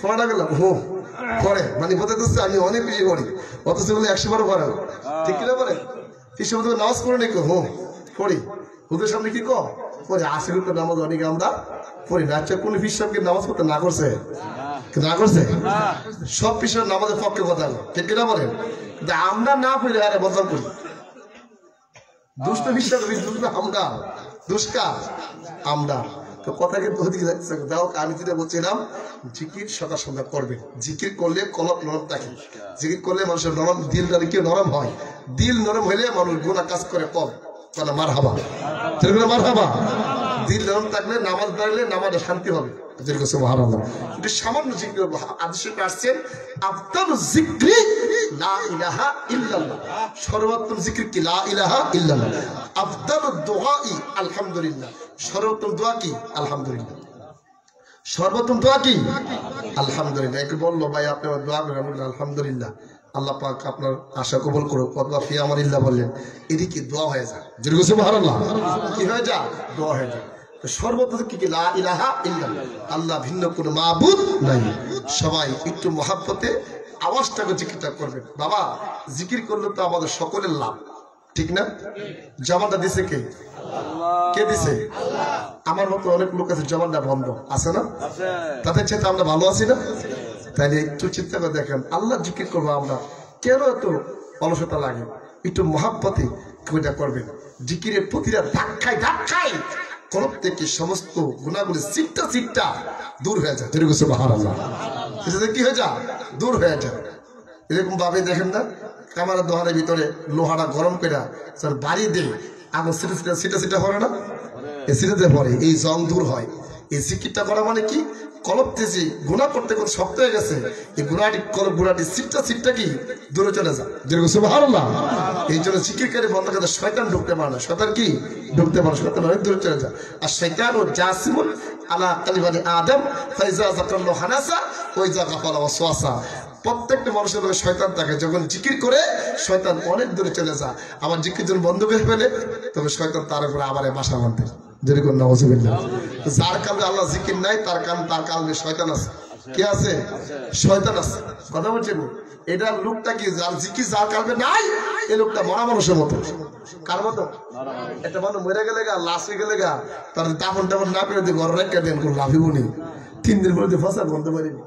পড়া গেলাম পড়ে, মানে বোঝা যাচ্ছে আমি অনেক বেশি পড়ি, অথচ বলে 100 বারও পড়া। ঠিক কিনা বলেন? বিশ্ববিদ্যালয়ে নামাজ পড়ে নি কেউ পড়ি, ওদের সামনে কি কম পরে 80 ঘন্টা নামাজ অনেক আমরা পড়ি না। আচ্ছা, কোন পিসাবকে নামাজ পড়তে না করছে? না করছে? সব পিসাব নামাজের পক্ষে কথা, ঠিক কিনা বলেন? কিন্তু আমরা না পড়ি, আরে বদনাম করি। দুষ্ট পিসাব আমরা, দুষ্কা আমরা। তো কথা কিন্তু ওদিকে যাচ্ছে। যাও, আমি যেটা বলছিলাম, জিকির সকাল সন্ধ্যা করবেন। জিকির করলে কলব নরম থাকে। জিকির করলে মানুষের নরম দিলটা কি নরম হয়। দিল নরম হইলে মানুষ গুনাহ কাজ করে কম। মারহাবা, মারহাবা। দিল নরম থাকলে নামাজ দাঁড়ালে নামাজে শান্তি হবে। সুবহানাল্লাহ। এটা সামান্য জিকির। আদেশে আসছেন আফদালুজ যিকরি লা ইলাহা ইল্লাল্লাহ। সর্বোত্তম জিকির কি? লা ইলাহা ইল্লাল্লাহ। আফদালুদ দুআই আলহামদুলিল্লাহ। সর্বোত্তম দোয়া কি? আলহামদুলিল্লাহ। সর্বোত্তম দোয়া কি? আলহামদুলিল্লাহ। একটু বললো ভাই আপনি আমার দোয়া করেন, আলহামদুলিল্লাহ, আল্লাহ পাক আপনার আশা কবুল করুক, অথবা ফি আমানিল্লাহ বললেন, এটি কি দোয়া হয়ে যায়? সুবহানাল্লাহ। কি হয়ে যায়? দোয়া হয়ে যায়। সর্বপ্রথম কি? লা ইলাহা ইল্লাল্লাহ। আল্লাহ ভিন্ন কোনো মাবুদ নাই। সবাই একটু মহাব্বতে আওয়াজটাকে জিকিরটা করবেন। বাবা, জিকির করলে তো আমাদের সকলের লাভ, ঠিক না? জবানটা দিছে কে? কে দিছে? আমার মতো অনেক লোক আছে জবানটা বন্ধ আছে না? তাদের চেয়ে আমরা ভালো আছি না? তাইলে একটু চিন্তা করে দেখেন, আল্লাহ জিকির করবো আমরা, কেন এত অলসতা লাগে? একটু মহাব্বতে ওইটা করবেন। জিকিরের প্রতিটা ধাক্কায় ধাক্কায় কলব থেকে সমস্ত গুণাগুলি সিটটা সিটটা দূর হয়ে যায়। সুবহানাল্লাহ। কি হয়ে যায়? দূর হয়ে যায়। এরকম ভাবে দেখেন না, কামারের দোহারের ভিতরে লোহাটা গরম করে বাড়ি দিয়ে আগুন সিটা সিটা সিটা সিটা পড়ে না? এই সিটাতে পড়ে, এই জং দূর হয়। এই জিকিরটা করা মানে কি? কলব তেজি গুনাহ করতে করতে শক্ত হয়ে গেছে, এই গুনাহটি কলব গুনাহটি সিটটা সিটটা কি দূরে চলে যায়। সুবহানাল্লাহ। এই জন্য জিকিরকারী বন্ধ করে শয়তান ঢুকতে পারে না। শয়তান কি ঢুকতে পারে? শয়তান অনেক দূরে চলে যায়। আর শয়তানু জাসিমুন আলা কালবানি আদম ফাইজা যাকাল্লাহু হানাসা ওয়া ইজা গাফালা ওয়াসওয়াসা। প্রত্যেকটা মানুষের মধ্যে শয়তান থাকে। যখন জিকির করে শয়তান অনেক দূরে চলে যায়। আবার জিকির যখন বন্ধ করে ফেলে তবে শয়তান তার উপরে আবার বাসা বাঁধে। যেরকম নাউযুবিল্লাহ। যার কালবে আল্লাহ জিকির নাই, তার কালবে শয়তান আছে। কি আছে? শয়তান আছে। কথা বলছেন? এটা লোকটা কি? যার জিকির যার কালবে নাই, এই লোকটা মরা মানুষের মতো। কার মতো? একটা মানুষ মরে গেলে গা, লাশ হয়ে গেলে গা, তার দাফন টাফন না করে দিয়ে ঘর রেখে দেন, কোন লাভিব নেই। 3 দিন পরে ফসা বন্ধ পারিনি।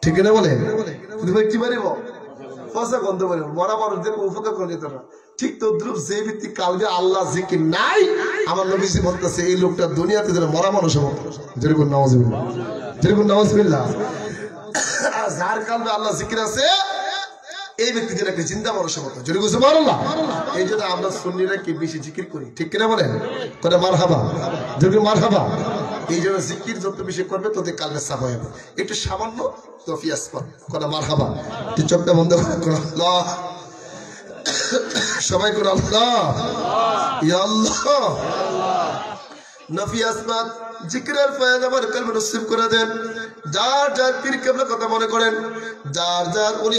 ঠিক না বলে? কি পারিব? ফসা বন্ধ পারিব। মরা মানুষ দেখো উপকার করে যেত না। ঠিক তো দ্রুপ যে ভিত্তিক কালবে আল্লাহ জিকির নাই, আমার নবীজি বলতেছে এই লোকটা দুনিয়াতে যেন মরা মানুষের মতো। যেরকম নাউজুবিল্লাহ, যেরকম নাউজুবিল্লাহ। আর যার কালবে আল্লাহ জিকির আছে এই ব্যক্তি যেন একটা জিন্দা মানুষের মতো। যেরকম সুবহানাল্লাহ। এই জন্য আমরা সুন্নিরা কি বেশি জিকির করি, ঠিক কিনা বলেন? করে মারহাবা, যেরকম মারহাবা। এই জন্য জিকির যত বেশি করবে তত কালবে সাফ হয়ে যাবে। একটু সামান্য তফিয়াস পর করে মারহাবা। তুই চোখটা বন্ধ করে আল্লাহ, সবাই করে আল্লাহ, ইয়া আল্লাহ। নফি আসমাত জিকিরের ফয়েজ আমার কলবে নসিব করে দেন। যার যার পীর কেবলা কথা মনে করেন, যার যার উনি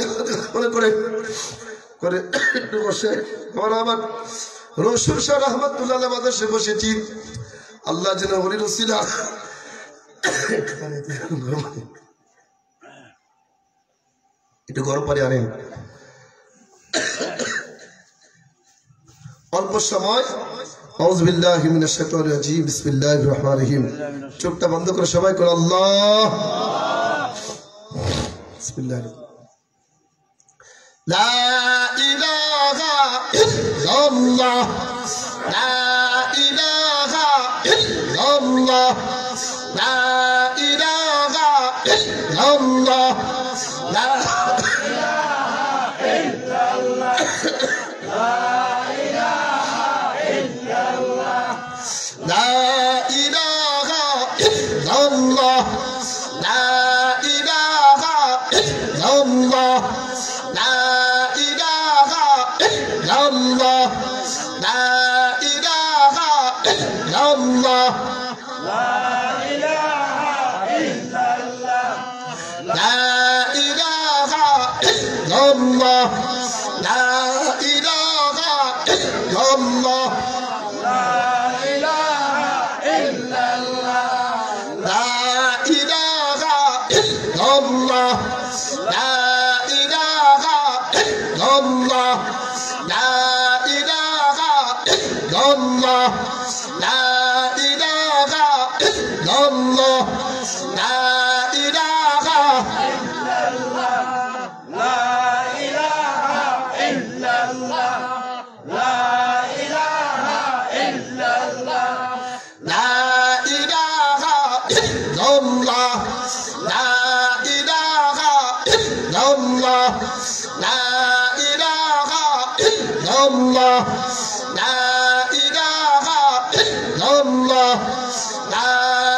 মনে করেন করে একটু বসে আমার রসুল শাহ রহমতুল্লাহ মাদ্রাসায় বসেছি। আল্লাহ যেন উনি রসিলা একটু গরম পানি আনেন। অল্প সময় আউযু বিল্লাহি মিনাশ শাইতানির রাজিম বিসমিল্লাহির রহমানির রহিম। চোখটা বন্ধ করে সবাই করে আল্লাহ। বিসমিল্লাহ। লা ইলাহা ইল্লাল্লাহ, লা ইলাহা ইল্লাল্লাহ, লা ইলাহা ইল্লাল্লাহ, লা ইলাহা ইল্লাল্লাহ, لا إله إلا الله، لا إله إلا الله، لا إله إلا الله، لا إله إلا الله، لا إله إلا الله، لا إله إلا الله، لا إله إلا الله، Allah, la ilaha illallah, la ilaha illallah, la ilaha illallah, la ilaha illallah, la ilaha illallah, la ilaha illallah, la ilaha illallah, la Allah, la ilaha illallah, la ilaha illallah,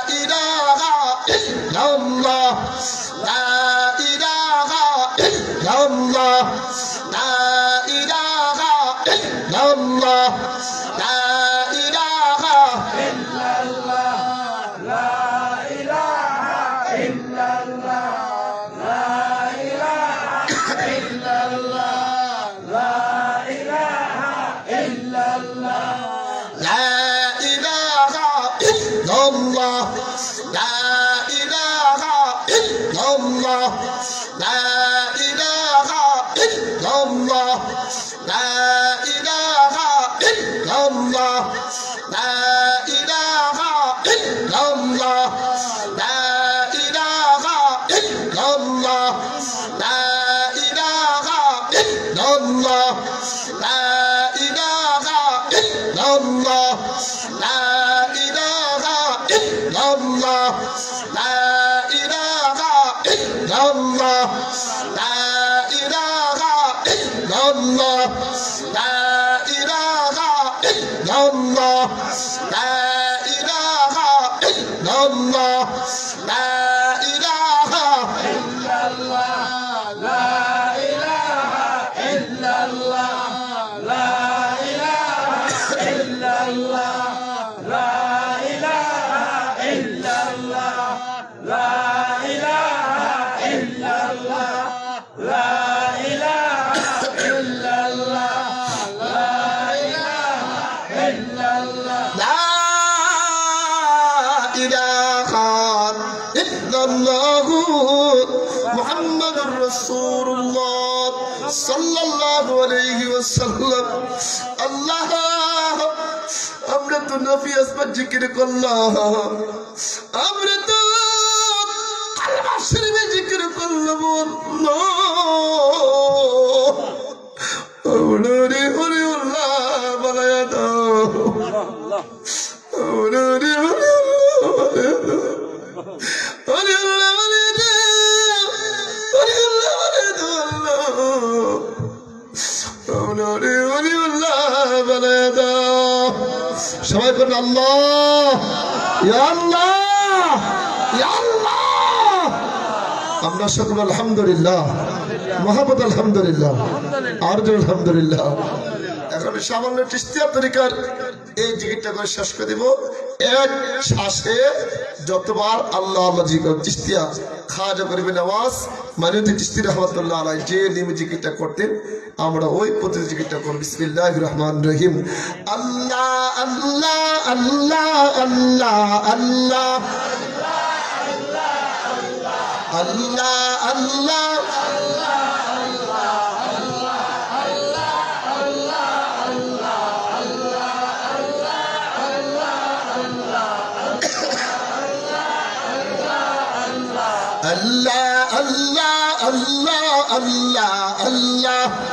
la ilaha illallah, la ilaha illallah, la ilaha illallah, la ilaha illallah, la ilaha illallah, Allah, la ilaha illallah, la ilaha illallah, la ilaha illallah, la ilaha illallah, la ilaha illallah, la ilaha illallah, la ilaha illallah, la Allah, la ilaha illallah, la ilaha illallah, la ilaha illallah, la ilaha illallah, la ilaha illallah, la ilaha illallah, la ilaha illallah, la মুহাম্মাদুর রাসূলুল্লাহ সাল্লাল্লাহু আলাইহি ওয়াসাল্লাম। আল্লাহ, আমরা তো নফি আসমাত জিকির করলাম, আমরা তো কালমা শরীফে জিকির করলাম। আমরা রে হরি আল্লাহ বানায়া দাও। সবাই করুন আল্লাহ ইয়া আল্লাহ ইয়া আল্লাহ। আমরা সকল আলহামদুলিল্লাহ মহাবত আলহামদুলিল্লাহ আর আলহামদুলিল্লাহ। এখন সামান্য চিস্তিয়া তরিকার এই জিকিরটা করে শেষ করে দিব। এক শ্বাসে যতবার আল্লাহ আল্লাহ জিকির চিস্তিয়া খাজা করিবে নওয়াজ মানিউদ্দিন চিশতি রাহমাতুল্লাহ আলাইহি যে নিয়মে জিকিরটা করতেন আমরা ওই পদ্ধতি জিকিরটা করব। বিসমিল্লাহির রহমানির রহিম। আল্লাহ আল্লাহ আল্লাহ আল্লাহ আল্লাহ আল্লাহ আল্লাহ Allah Allah Allah Allah Allah Allah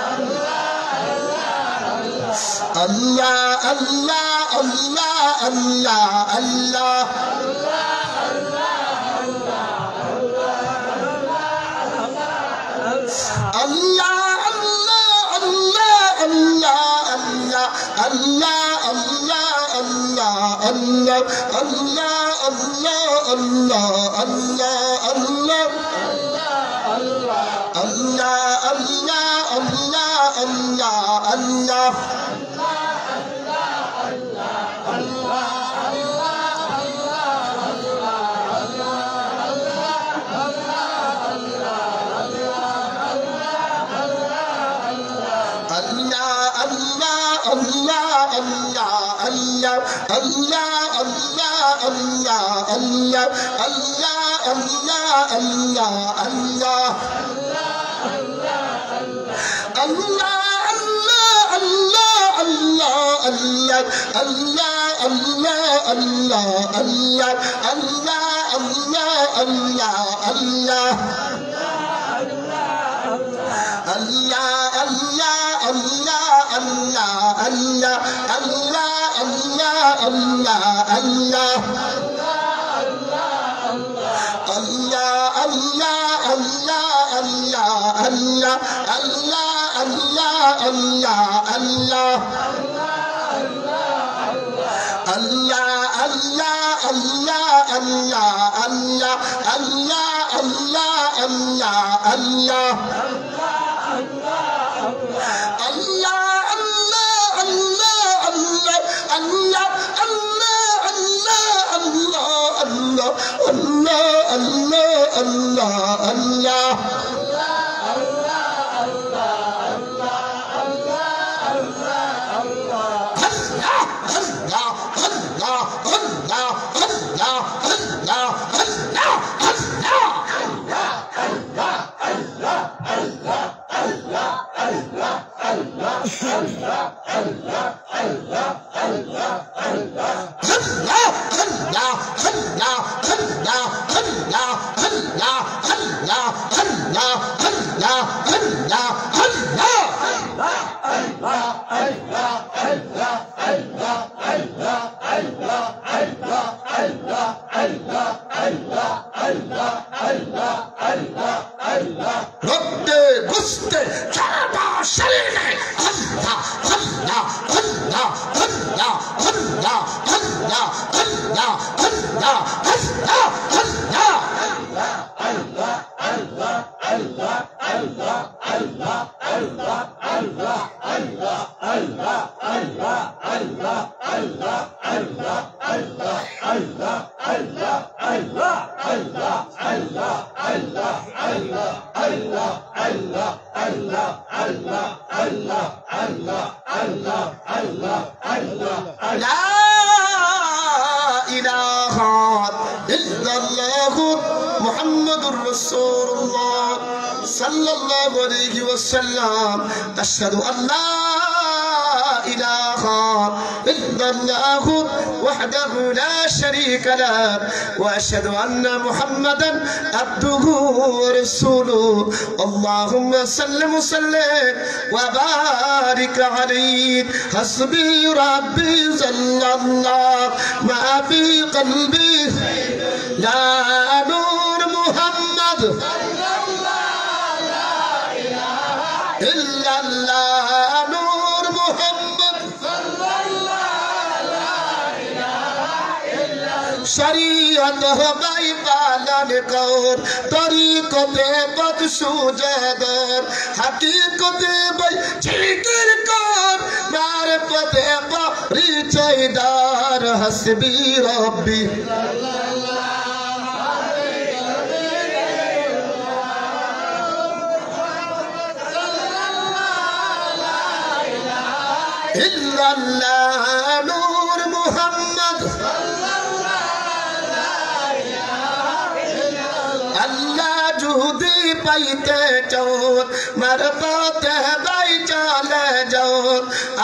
Allah Allah Allah أشهد أن لا إله إله إلا الله وحده لا شريك له وأشهد أن محمدا عبده ورسوله اللهم صل وسلم وبارك عليه حسبي ربي جل الله ما في قلبي لا نور محمد إلا الله نور محمد शरीयत हवाई पालन कर तरीक़ते बदसूजदर हकीकते भाई जिक्र कर मारिफते परिचयदार हस्बी रब्बी इल्लल्लाह नूर मुहम्मद अल्लाह जुदी पाइते चोर मरपाते भाई चले जाओ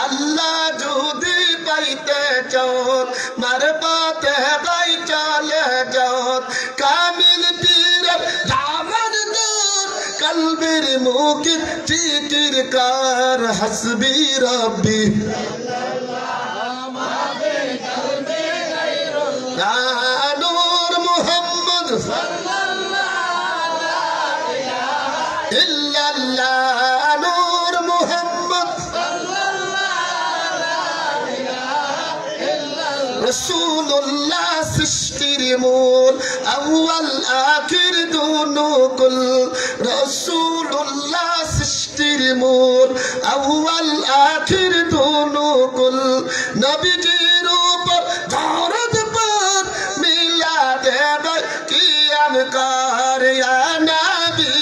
अल्लाह जुदी पाइते चोर मरपाते भाई चले जाओ कामिल पीर दामन दूर कल्बिर मुकिर जिक्र कर हस्बी रब्बी या नूर मुहम्मद इल्लल्लाह नूर मुहम्मद रसूलुल्लाह सृष्टिर मूल अव्वल आखिर दोनों कुल रसूलुल्लाह सृष्टिर मूल अव्वल आखिर दोनों कुल नबीजीर ऊपर दौलत पर मिलाद कियाम कर या नबी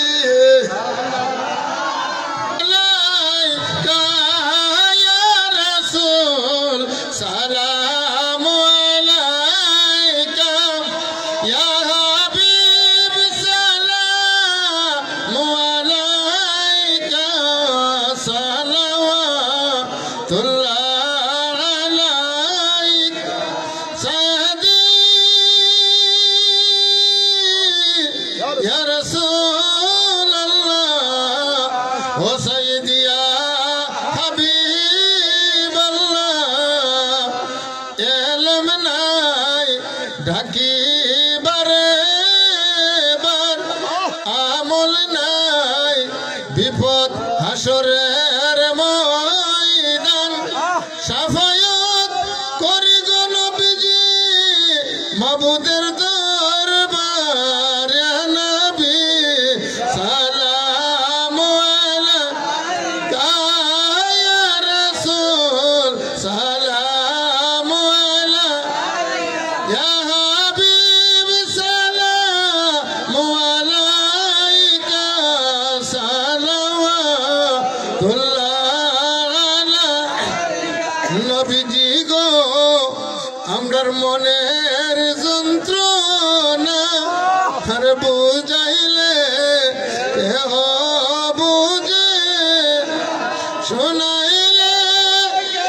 মনের যন্ত্রণা আর বুঝাইলে কেহ বুঝে শোনাইলে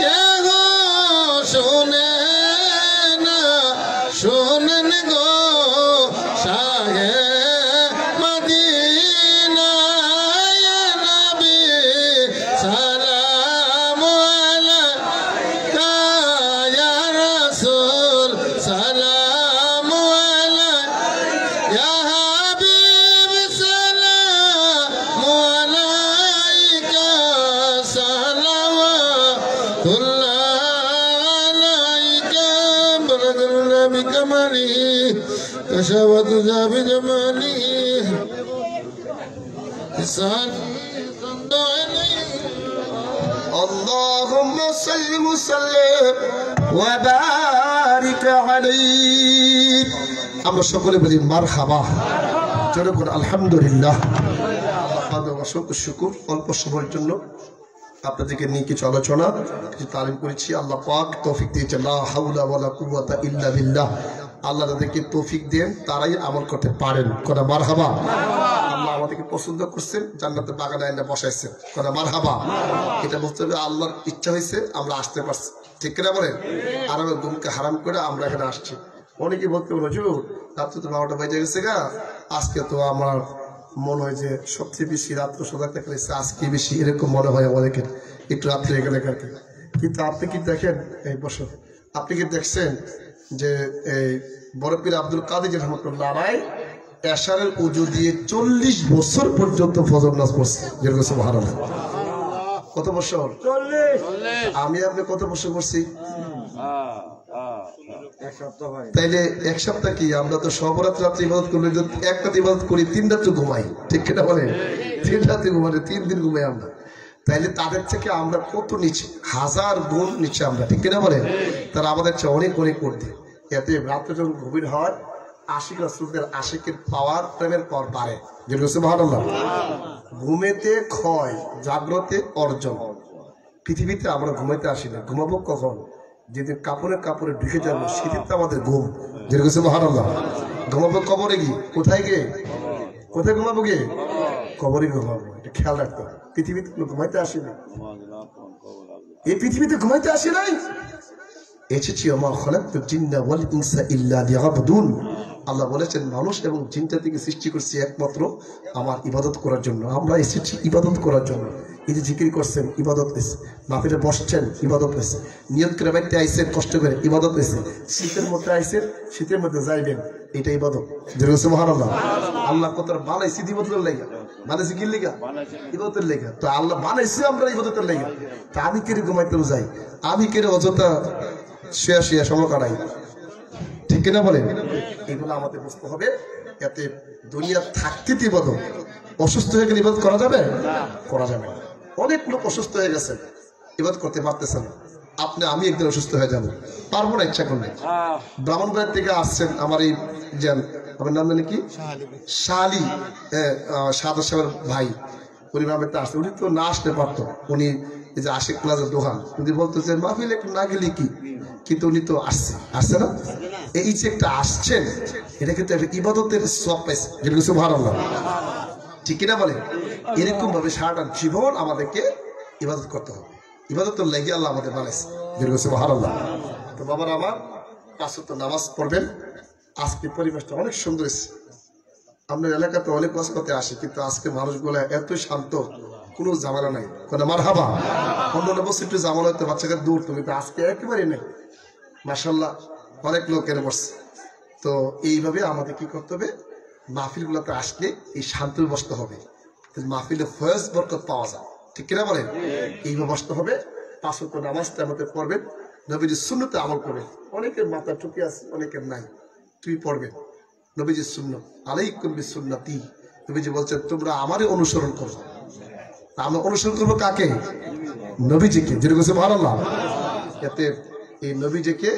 কেহ শোনে না শোনেন গো শাহে মদিনা ইয়া নবী সালাম আলাইকা ইয়া রাসূল সালাম আলাইকা ইয়া হাবিব সালাম আলাইকা সালাওয়াতুল্লাহ আলাইকা বরকাতুল্লাহ বিকামালি কশাওয়াতু জাবি জামালি ইসান اللهم صل وسلم وبارك عليه আমরা সকলে বলি মারহাবা জোরে বলি আলহামদুলিল্লাহ আল্লাহ অসংখ্য শুকর অল্প সময়ের জন্য আপনাদেরকে নিয়ে কিছু আলোচনা কিছু তালিম করেছি আল্লাহ পাক তৌফিক দিয়েছে লা হাওলা ওয়ালা কুওয়াতা ইল্লা বিল্লাহ আল্লাহ তাদেরকে তৌফিক দেন তারাই আমল করতে পারেন কোন মারহাবা আল্লাহ আমাদেরকে পছন্দ করছেন, জান্নাতের বাগানে আইনা বসাইছেন, কথা মারহাবা। এটা বলতে হবে আল্লাহর ইচ্ছা হয়েছে আমরা আসতে পারছি, ঠিক কিনা বলেন? আর আমরা ঘুমকে হারাম করে আমরা এখানে আসছি। অনেকে বলতে পারো হুজুর রাত্রে তো 12টা বেজে গেছে গা, আজকে তো আমার মনে হয় যে সবচেয়ে বেশি রাত্র সজাগ থাকলে আজকে বেশি, এরকম মনে হয় আমাদেরকে একটু রাত্রে এখানে কারকে। কিন্তু আপনি কি দেখেন এই বছর আপনি কি দেখছেন যে এই বরপীর আব্দুল কাদের রহমতুল্লাহ আলাইহি এশারের উজু দিয়ে 40 বছর পর্যন্ত ফজর নামাজ পড়ছে, যেরকম সুবহানাল্লাহ। কত বছর? 40। আমি আপনি কত বছর করছি? তাইলে এক সপ্তাহ কি আমরা তো সবরাত রাত্রি ইবাদত করি, এক রাত ইবাদত করি, 3 রাত্রি ঘুমাই, ঠিক কিনা বলে? 3 রাত্রি ঘুমাই, 3 দিন ঘুমাই আমরা। তাইলে তাদের থেকে আমরা কত নিচে, 1000 গুণ নিচে আমরা, ঠিক কিনা বলে? তারা আমাদের চেয়ে অনেক অনেক করতে। এতে রাত্রে যখন গভীর হয় আশিক রাসূলদের আশিকের পাওয়ার, প্রেমের পাওয়ার বাড়ে, যেরকম সুবহানাল্লাহ। ঘুমেতে ক্ষয়, জাগ্রতে অর্জন। পৃথিবীতে আমরা ঘুমাইতে আসি না, ঘুমাবো কখন? যেদিন কাপড়ে ঢুকে যাবো সেদিন তো আমাদের ঘুম, যেরকম সুবহানাল্লাহ। ঘুমাবো কবরে গিয়ে, কোথায় গিয়ে? কোথায় ঘুমাবো গিয়ে? কবরে ঘুমাবো, এটা খেয়াল রাখতে হবে। পৃথিবীতে ঘুমাইতে আসি না, এই পৃথিবীতে ঘুমাইতে আসি নাই, এসেছি ওমা খালাকতুল জিন্না ওয়াল ইনসা ইল্লা লিয়াবুদুন। আল্লাহ বলেছেন মানুষ এবং জিনটা থেকে সৃষ্টি করছি একমাত্র আমার ইবাদত করার জন্য। আমরা এসেছি ইবাদত করার জন্য। এই যে জিকির করছেন ইবাদত হয়েছে, মাহফিলে বসছেন ইবাদত হয়েছে, নিয়ত করে বাড়িতে আইসেন কষ্ট করে ইবাদত হয়েছে, শীতের মধ্যে আইসেন শীতের মধ্যে যাইবেন, এটা ইবাদত, যেরকম সুবহানাল্লাহ। আল্লাহ কত বানাইছি ইবাদতের লেগা, বানাইছি কি লেগা? ইবাদতের লেগা। তো আল্লাহ বানাইছি আমরা ইবাদতের লেগা। তা আমি কেড়ে ঘুমাইতেও যাই, আমি কেড়ে অযথা শুয়া সময় কাটাই, ঠিক কিনা বলেন? এগুলো আমাদের বুঝতে হবে। এতে দুনিয়া থাকতে ইবাদত, অসুস্থ হয়ে গেলে ইবাদত করা যাবে? করা যাবে না। অনেক লোক অসুস্থ হয়ে গেছে, ইবাদত করতে পারতেছে না। আমি একদিন অসুস্থ হয়ে যাবো, পারবো না, ইচ্ছা করলে। ব্রাহ্মণবাড়িয়া থেকে আসছেন আমার এই যান, আমার নাম জানি কি, শালি সাদা সাহেবের ভাই, উনি ব্রাহ্মণবাড়িতে আসছে। উনি তো না আসতে পারতো, উনি এই যে আশিক প্লাজার দোকান, উনি বলতেছে মাহফিল একটু না গেলে কি, কিন্তু উনি তো আসছে না। এই যে একটা আসছেন, এটা কিন্তু ইবাদতের সওয়াব পাইছে, যেটা সুবহানাল্লাহ, ঠিক কিনা বলে? এরকম ভাবে সারাটা জীবন আমাদেরকে ইবাদত করতে হবে। ইবাদতের লাগি আল্লাহ আমাদের বানাইছে, যেটা সুবহানাল্লাহ। তো বাবার আমার 5 ওয়াক্ত নামাজ পড়বেন। আজকে পরিবেশটা অনেক সুন্দর হয়েছে। আপনার এলাকাতে অনেক ওয়াজ করতে আসে, কিন্তু আজকে মানুষগুলো এত শান্ত, কোনো ঝামেলা নাই, কোনো মারহাবা। অন্য বছর একটু ঝামেলা হতে বাচ্চাকে দূর, তুমি তো আজকে একেবারে নেই, মাশাআল্লাহ, অনেক লোক এনে বসছে। তো এইভাবে আমাদের কি করতে হবে, মাহফিলগুলোতে আসলে এই শান্তি বসতে হবে, মাহফিলে ফয়েজ বরকত পাওয়া যায়, ঠিক কিনা বলেন? এইভাবে বসতে হবে। 5 ওয়াক্ত নামাজটা আমাদের পড়বেন, নবীজির সুন্নতে আমল করবেন। অনেকের মাথা টুপি আছে, অনেকের নাই, তুই পড়বেন নবীজির সুন্নাত, আলাইকুম বিসুন্নতি। নবীজি বলছেন তোমরা আমারই অনুসরণ করো। আমরা অনুসরণ করবো কাকে? নবীজিকে, যেরকম সুবহানাল্লাহ। এতে এই নবীজিকে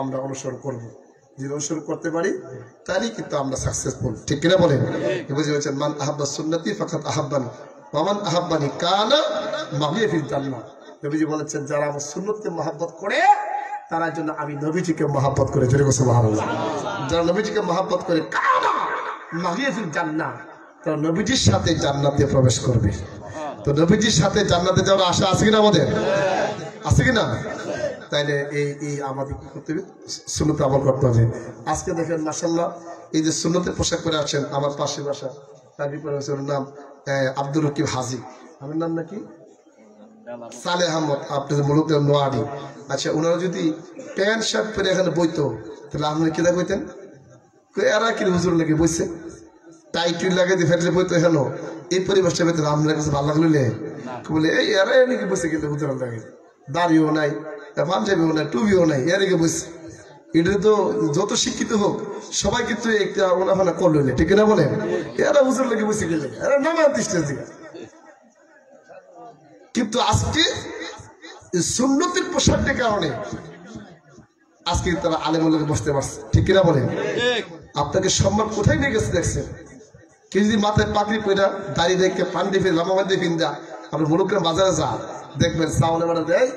আমরা অনুসরণ করব। যদি অনুসরণ করতে পারি তাহলে কিন্তু আমরা সাকসেসফুল, ঠিক কিনা বলেন? নবীজি বলেছেন মান আহাব্বা সুন্নতি ফাকাদ আহাব্বানি ওয়া মান আহাব্বানি কানা মাগিয়া ফিল জান্নাহ। নবীজি বলেছেন যারা আমার সুন্নতকে মহব্বত করে তার জন্য আমি নবীজিকে মহব্বত করে, যেরকম সুবহানাল্লাহ। যারা নবীজিকে মহব্বত করে কানা মাগিয়া ফিল জান্নাহ, তারা নবীজির সাথে জান্নাতে প্রবেশ করবে। তো নবীজির সাথে জান্নাতে যাওয়ার আশা আছে কিনা আমাদের? আছে কিনা? তাইলে এই আমাদের কি করতে হবে? সুন্নতে আমল করতে হবে। আজকে দেখেন মাশাআল্লাহ, এই যে সুন্নতের পোশাক পরে আছেন, আমার পাশে বাসা, তার বিপরীতে আছে ওর নাম আব্দুর রকিব হাজি, আমার নাম নাকি সালে আহমদ, আপনাদের মুলুক নোয়ারি। আচ্ছা, ওনারা যদি প্যান্ট শার্ট পরে এখানে বইতো তাহলে আপনারা কি দা কইতেন? এরা কি হুজুর নাকি বইছে, টাইটুই লাগে যে ফেটলে বইতো এখানে, এই পরিবেশটা পেতে আপনার কাছে ভালো লাগলো বলে এই এরা নাকি বসে গেলে হুজুর লাগে, দাড়িও নাই, পাঞ্জাবিও নাই, টুপিও নাই, এদিকে বসে। এটা তো যত শিক্ষিত হোক সবাই কিন্তু একটা ওনাফানা করলো, ঠিক না বলে? এরা হুজুর লাগে বসে গেলে এরা নানা দৃষ্টি। কিন্তু আজকে সুন্নতের পোশাকটার কারণে আজকে তারা আলেমুল্লাহকে বসতে পারছে, ঠিক কিনা বলে? আপনাকে সম্মান কোথায় নিয়ে গেছে দেখছেন? কেউ যদি মাথায় পাগড়ি পয়রা দাড়ি রেখে পান্ডি ফিরে লামা বান্ধি ফিন্দা আপনি মুলুকের বাজারে যা দেখবেন সাউনে মানে দেয়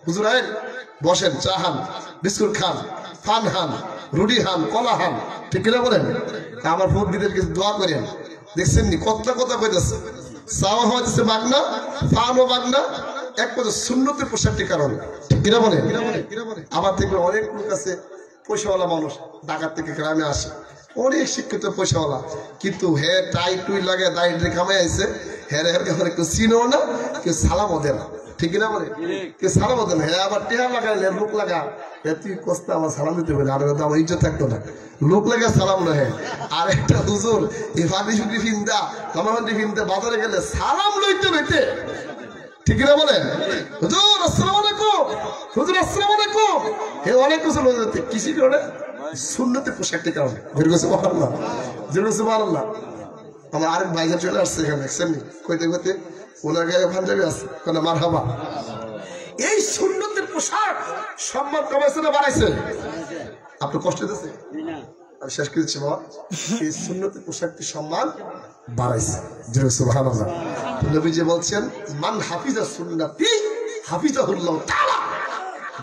হুজুর আইন বসেন, চা খান, বিস্কুট খান, ফান খান, রুটি খান, কলা খান, ঠিক কিনা বলেন? আমার মুরব্বিদের কিছু দোয়া করেন। দেখছেন নি কথা কইতেছে, চাওয়া হইতেছে বাগনা, পানও বাগনা, এক কথা সুন্নতের পোশাকটির কারণে, ঠিক কিনা বলেন? আমার থেকে অনেক লোক আছে পয়সাওয়ালা মানুষ, ঢাকা থেকে গ্রামে আসে, অনেক শিক্ষিত পয়সাওয়ালা, কিন্তু হে টাই টুই লাগে দাঁড়িয়ে কামাই আইছে, কেউ চিনেও না, কেউ সালামও দেয় না, ঠিক কিনা বলে? কেউ সালামও দেয় না। হ্যাঁ আবার টেহা লাগাইলে লোক লাগা, তুই কষ্ট আমার সালাম দিতে পারি, আর আমার ইজ্জত থাকতো না, লোক লাগা সালাম না। হ্যাঁ আর একটা হুজুর এই ফাটি সুটি ফিন্দা কামাহান্ডি ফিন্দা বাজারে গেলে সালাম লইতে, ঠিক না বলেন? হুজুর আসসালামু আলাইকুম, হুজুর আসসালামু আলাইকুম, হে অনেক কিছু লইতে, কিসি করে সুন্নতের পোশাকটি কারণে। সুবহানাল্লাহ, সুবহানাল্লাহ। আমার আরেক ভাইজান চলে আসছে এখানে, দেখছেন নি কইতে কইতে ওনার গায়ে পাঞ্জাবি আছে, কোনা মারহাবা। এই সুন্নতের পোশাক সম্মান কমাইছে না বাড়াইছে? আপনার কষ্ট হইতেছে? আমি শেষ করে দিচ্ছি বাবা, এই সুন্নতের পোশাকটি সম্মান বাড়াইছে। সুবহানাল্লাহ। নবীজি বলছেন মান হাফিজা সুন্নতি হাফিজাহুল্লাহু তাআলা,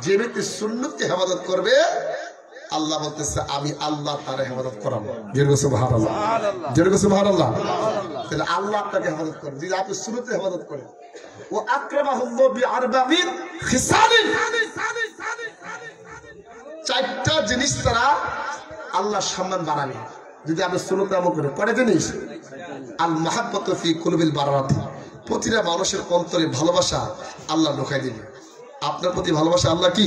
যে ব্যক্তি সুন্নতকে হেফাজত করবে আল্লাহ বলতেছে আমি আল্লাহ তার হেফাজত করাবো। সুবহানাল্লাহ, সুবহানাল্লাহ। তাহলে আল্লাহ আপনাকে হেফাজত করবে যদি আপনি সুন্নতে হেফাজত করেন। ও আকরামাহুল্লাহু বিআরবাঈন খিসালিন, চারটা জিনিস তারা আল্লাহর সম্মান বাড়াবে যদি আপনি সুন্নতে আমল করেন। কয়টা জিনিস? আল মাহাব্বাতু ফি কুলুবিল বারারাতি, প্রতিটা মানুষের অন্তরে ভালোবাসা আল্লাহ ঢোকাই দিবে। আপনার প্রতি ভালোবাসা আল্লাহ কি